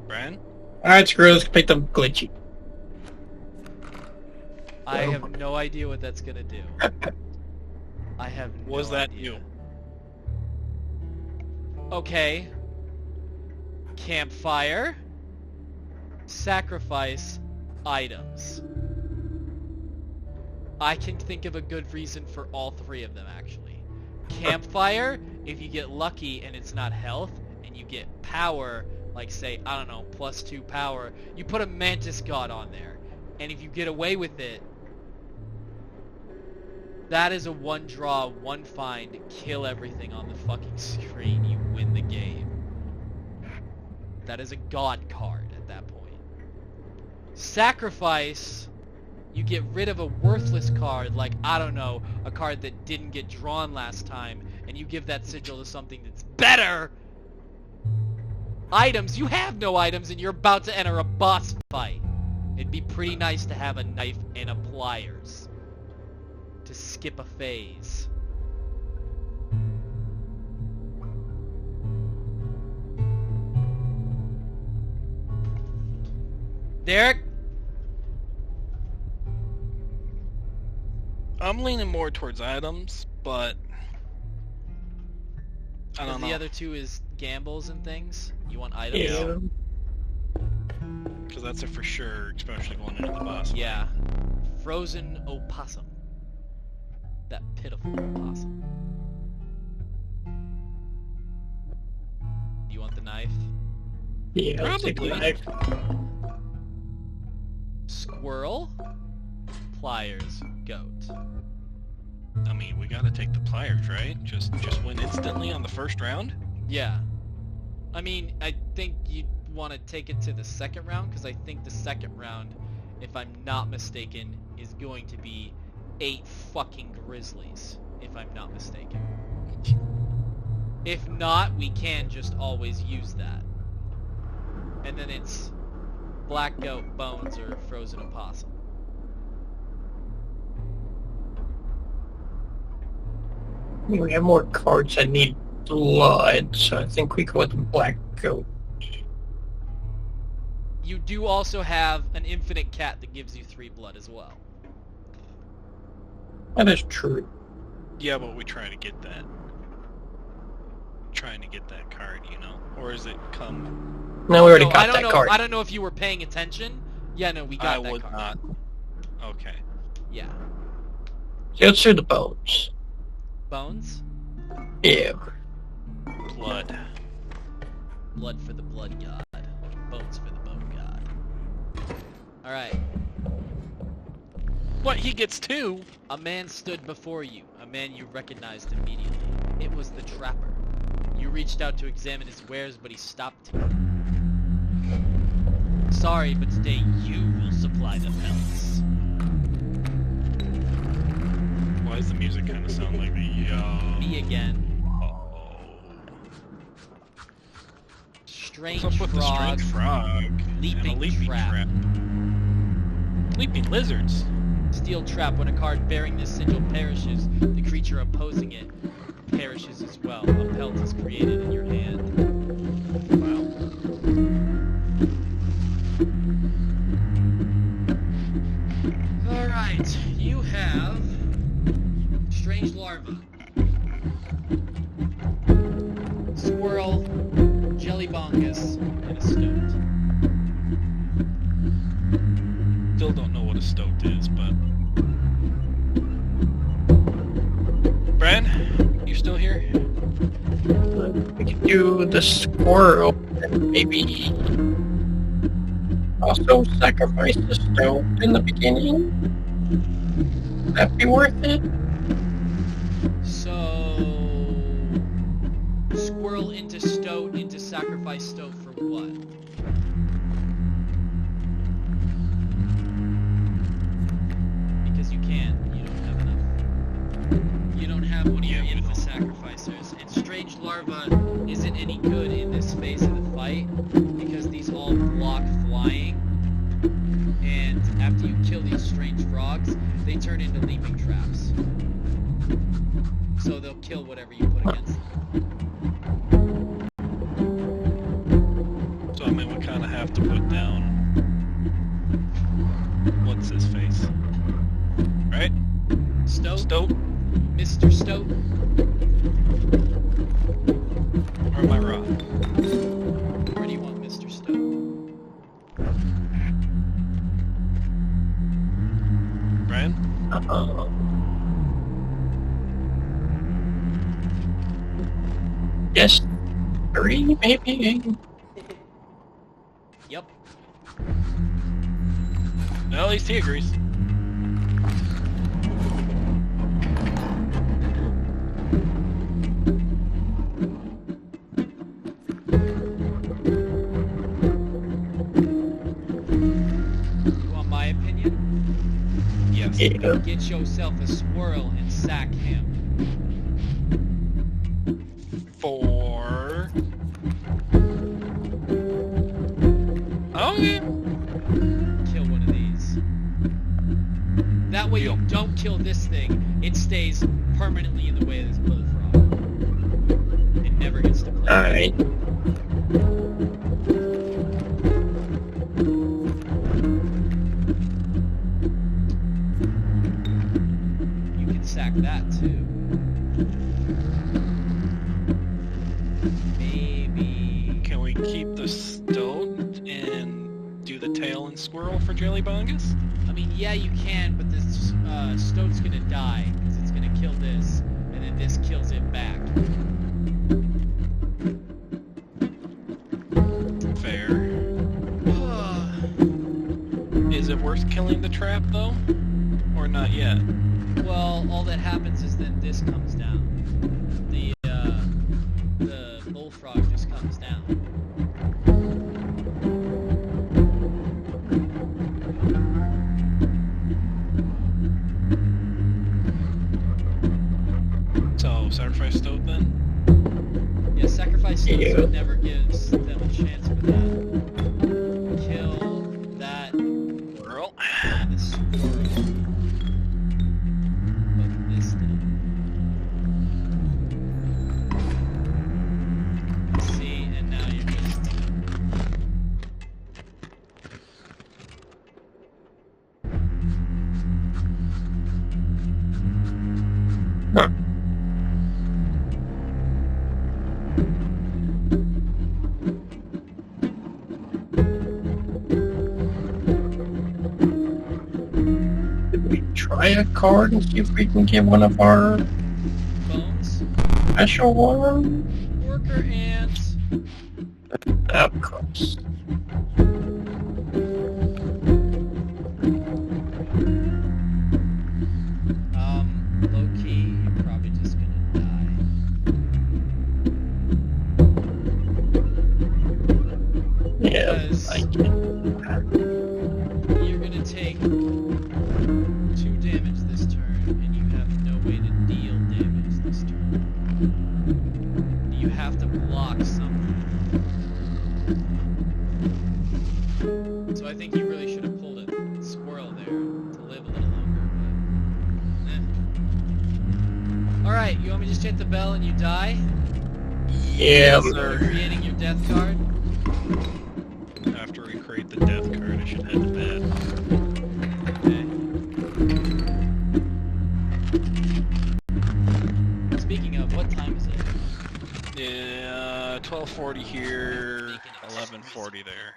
Bran? Alright, screw it, let's pick the glitchy. I have no idea what that's gonna do. I have no Was that idea. you? Okay. Campfire. Sacrifice. Items. I can think of a good reason for all three of them, actually. Campfire, if you get lucky and it's not health, and you get power, like say, I don't know, +2 power, you put a Mantis God on there. And if you get away with it, that is a one draw, one find, kill everything on the fucking screen, you win the game. That is a God card at that point. Sacrifice, you get rid of a worthless card, like, I don't know, a card that didn't get drawn last time, and you give that sigil to something that's better! Items, you have no items and you're about to enter a boss fight. It'd be pretty nice to have a knife and a pliers. To skip a phase. Derek? I'm leaning more towards items, but I don't know. The other two is gambles and things. You want items? Yeah. Because that's a for sure, especially going into the boss. Yeah. Frozen opossum. That pitiful opossum. You want the knife? Yeah, let's take the Probably. knife. Squirrel. Pliers. Goat. I mean, we gotta take the pliers, right? Just win instantly on the first round? Yeah. I mean, I think you want to take it to the second round, because I think the second round, if I'm not mistaken, is going to be 8 fucking grizzlies, if I'm not mistaken. If not, we can just always use that. And then it's black goat, bones, or frozen opossum. We have more cards that need blood, so I think we go with the black goat. You do also have an infinite cat that gives you 3 blood as well. That is true. Yeah, but we try to get that. Trying to get that card, you know? Or is it come? No, we already No, got I don't that know. card. I don't know if you were paying attention. Yeah, no, we got I that would card. not. Okay. Yeah. So let's do the bones. Bones? Yeah. Blood. Blood for the blood god. Bones for the bone god. Alright. What, he gets 2? A man stood before you. A man you recognized immediately. It was the trapper. You reached out to examine his wares, but he stopped you. Sorry, but today you will supply the pelts. music kind of sound like me. Me again. Oh. Strange What's up with the frog. strange frog? Leaping and a leaping trap. Leaping lizards. Steel trap. When a card bearing this sigil perishes, the creature opposing it perishes as well. A pelt is created in your hand. Wow. Alright, you have strange larva, squirrel, jellybongus, and a stoat. Still don't know what a stoat is, but... Bran, you still here? We could do the squirrel and maybe also sacrifice the stoat in the beginning. Would that be worth it? So, squirrel into stoat, into sacrifice stoat for what? Because you can't, you don't have enough. You don't have one of your infant sacrificers, and strange larva isn't any good in this phase of the fight because these all block flying, and after you kill these strange frogs, they turn into leaping traps. So they'll kill whatever you put against them. So I mean, we kind of have to put down... What's his face? Right? Stoat? Stoat? Mr. Stoat? Or am I wrong? Where do you want Mr. Stoat? Brian? Yes, 3 maybe. Yep. Well, at least he agrees. You want my opinion? Yes. Yeah. Get yourself a squirrel and sack him. For... Okay. Kill one of these. That way you don't kill this thing. It stays permanently in the way of this bullfrog. It never gets to play. Alright. You can sack that too. Maybe. Can we keep the stoat and do the tail and squirrel for Jellybongus? I mean, yeah, you can, but this stoat's gonna die because it's gonna kill this, and then this kills it back. Fair. Is it worth killing the trap, though? Or not yet? Well, all that happens is then this comes down. The bullfrog just comes down. So, sacrifice stoat then? Yeah, sacrifice stoat Yeah. so it never gives them a chance for that. Kill that Squirrel. and the squirrel. But this thing. See, and now you're just... Huh. Did we try a card and see if we can get one of our Bones. special ones? Worker ants. Of course. Low key, you're probably just gonna die. Yeah, Because I can. you're gonna take 2 damage this turn, and you have no way to you want me to just hit the bell and you die? Yeah. Or creating your death card? After we create the death card, I should head to bed. Okay. Speaking of, what time is it? Yeah, 12:40 here, 11:40 there.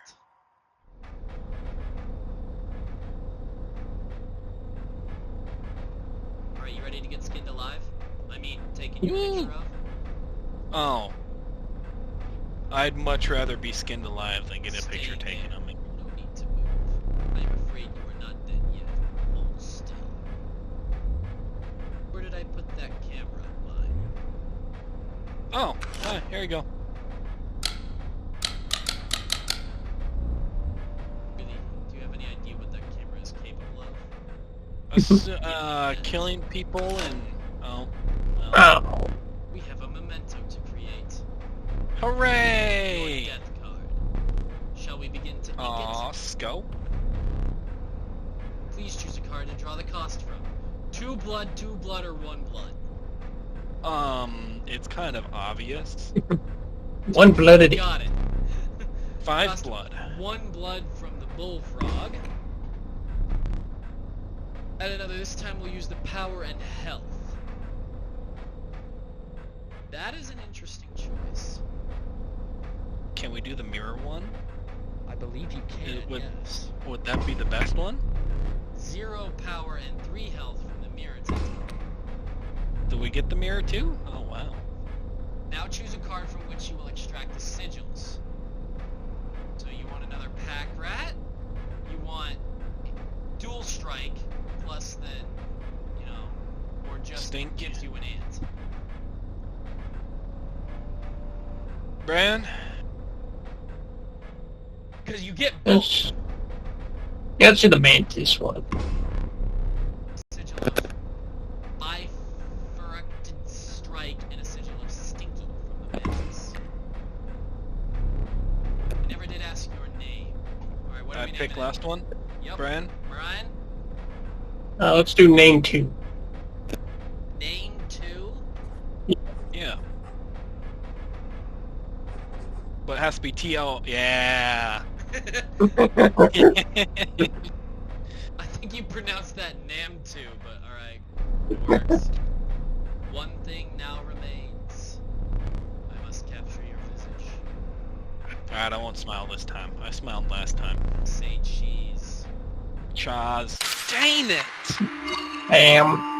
Alright, you ready to get skinned alive? I mean, taking your picture of? Oh. I'd much rather be skinned alive than get a Stay picture taken in. of me. No need to move. I'm afraid you are not dead yet. Hold still. Where did I put that camera of mine? Oh, here you go. Really? Do you have any idea what that camera is capable of? Killing people and... Oh. Well. Oh. We have a memento to create. Hooray! Your death card. Shall we begin to ink Aw, it? Sco. Please choose a card to draw the cost from. 2 blood, or 1 blood. It's kind of obvious. 1 blooded. Got it. 5 Cost blood. 1 blood from the bullfrog. And another, this time we'll use the power and health. That is an interesting choice. Can we do the mirror one? I believe you can, yes. Would that be the best one? 0 power and 3 health from the mirror tip. Do we get the mirror too? Oh wow. Now choose a card from which you will extract the sigils. So you want another pack rat? You want dual strike plus then, you know, or just Stink. gives you an ant. Bran? Because you get both. Let's, yeah, let's do the mantis one. Sigil of bifurcated strike and a sigil of stinky from the mantis. I never did ask your name. Alright, what are we naming Pick it? last one? Yep. Bran? Brian? Let's do name 2. Name 2? Yeah. But it has to be T-O... Yeah! I think you pronounced that Nam 2, but alright. Works. One thing now remains. I must capture your visage. Alright, I won't smile this time. I smiled last time. Say cheese. Chaz. Dang it! Bam.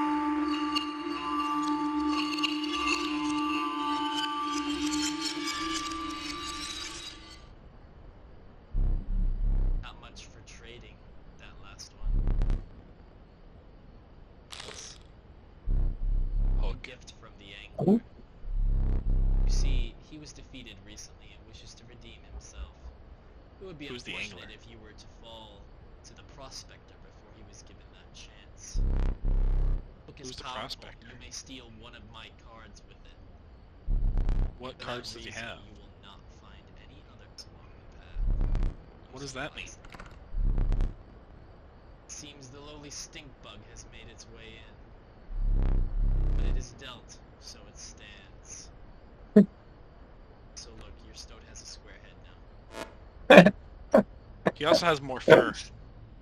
Not much for trading, that last one. It's a gift from the angler. You see, he was defeated recently and wishes to redeem himself. It would be Who's the unfortunate angler? if you were to fall to the prospector before he was given that chance. Book is Who's the powerful. prospector? You may steal one of my cards with it. What For cards that does he reason, have? You will not find any others along the path. What Use does it that mean? wisely. Seems the lowly stink bug has made its way in. But it is dealt, so it stands. So look, your stoat has a square head now. He also has more fur.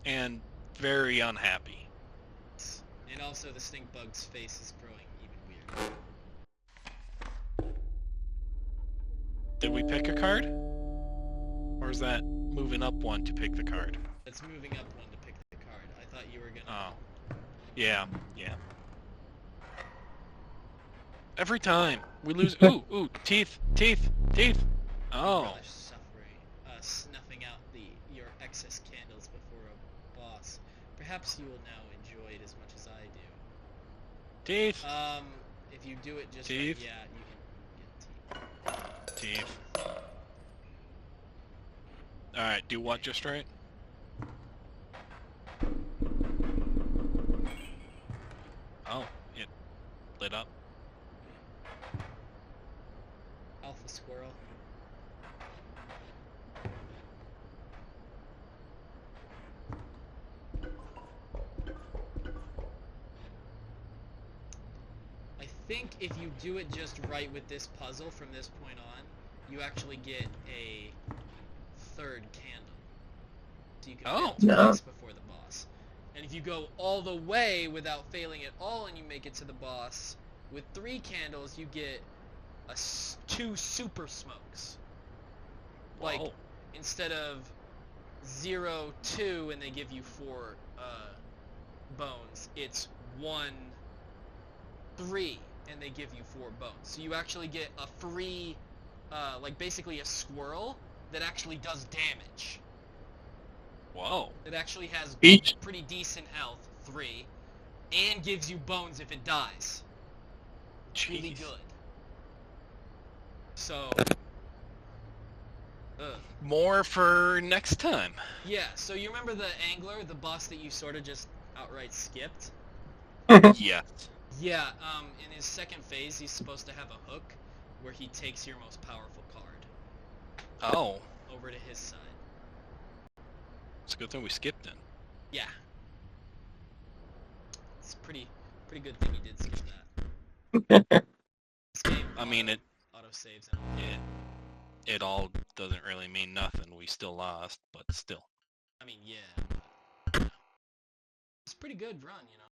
And very unhappy. And also the stink bug's face is growing even weird. Did we pick a card? Or is that moving up one to pick the card? That's moving up one to pick the card. I thought you were gonna... Oh. Yeah, yeah. Every time we lose... Ooh, teeth, teeth, teeth! Oh. Rather suffering, snuffing out your excess candles before a boss. Perhaps you will now enjoy it as much as I do. Teeth! If you do it just Teeth? right, yeah, you can get teeth. Teeth. Alright, do what just right? Oh, it lit up. Alpha squirrel. I think if you do it just right with this puzzle from this point on, you actually get a third candle. So you can Oh. fail No. twice before the boss. And if you go all the way without failing at all and you make it to the boss, with 3 candles you get 2 super smokes. Like, Whoa. instead of 0, 2, and they give you 4 bones, it's 1, 3, and they give you 4 bones. So you actually get a free, like basically a squirrel that actually does damage. Whoa. It actually has Each. pretty decent health, 3, and gives you bones if it dies. Really Jeez. good. So, More for next time. yeah, so you remember the angler, the boss that you sort of just outright skipped? Yes. Yeah, in his second phase, he's supposed to have a hook where he takes your most powerful card Oh. over to his side. It's a good thing we skipped it. Yeah. It's pretty good thing he did skip that. This game I mean, auto saves and all. it all doesn't really mean nothing. We still lost, but still. I mean, yeah. It's a pretty good run, you know.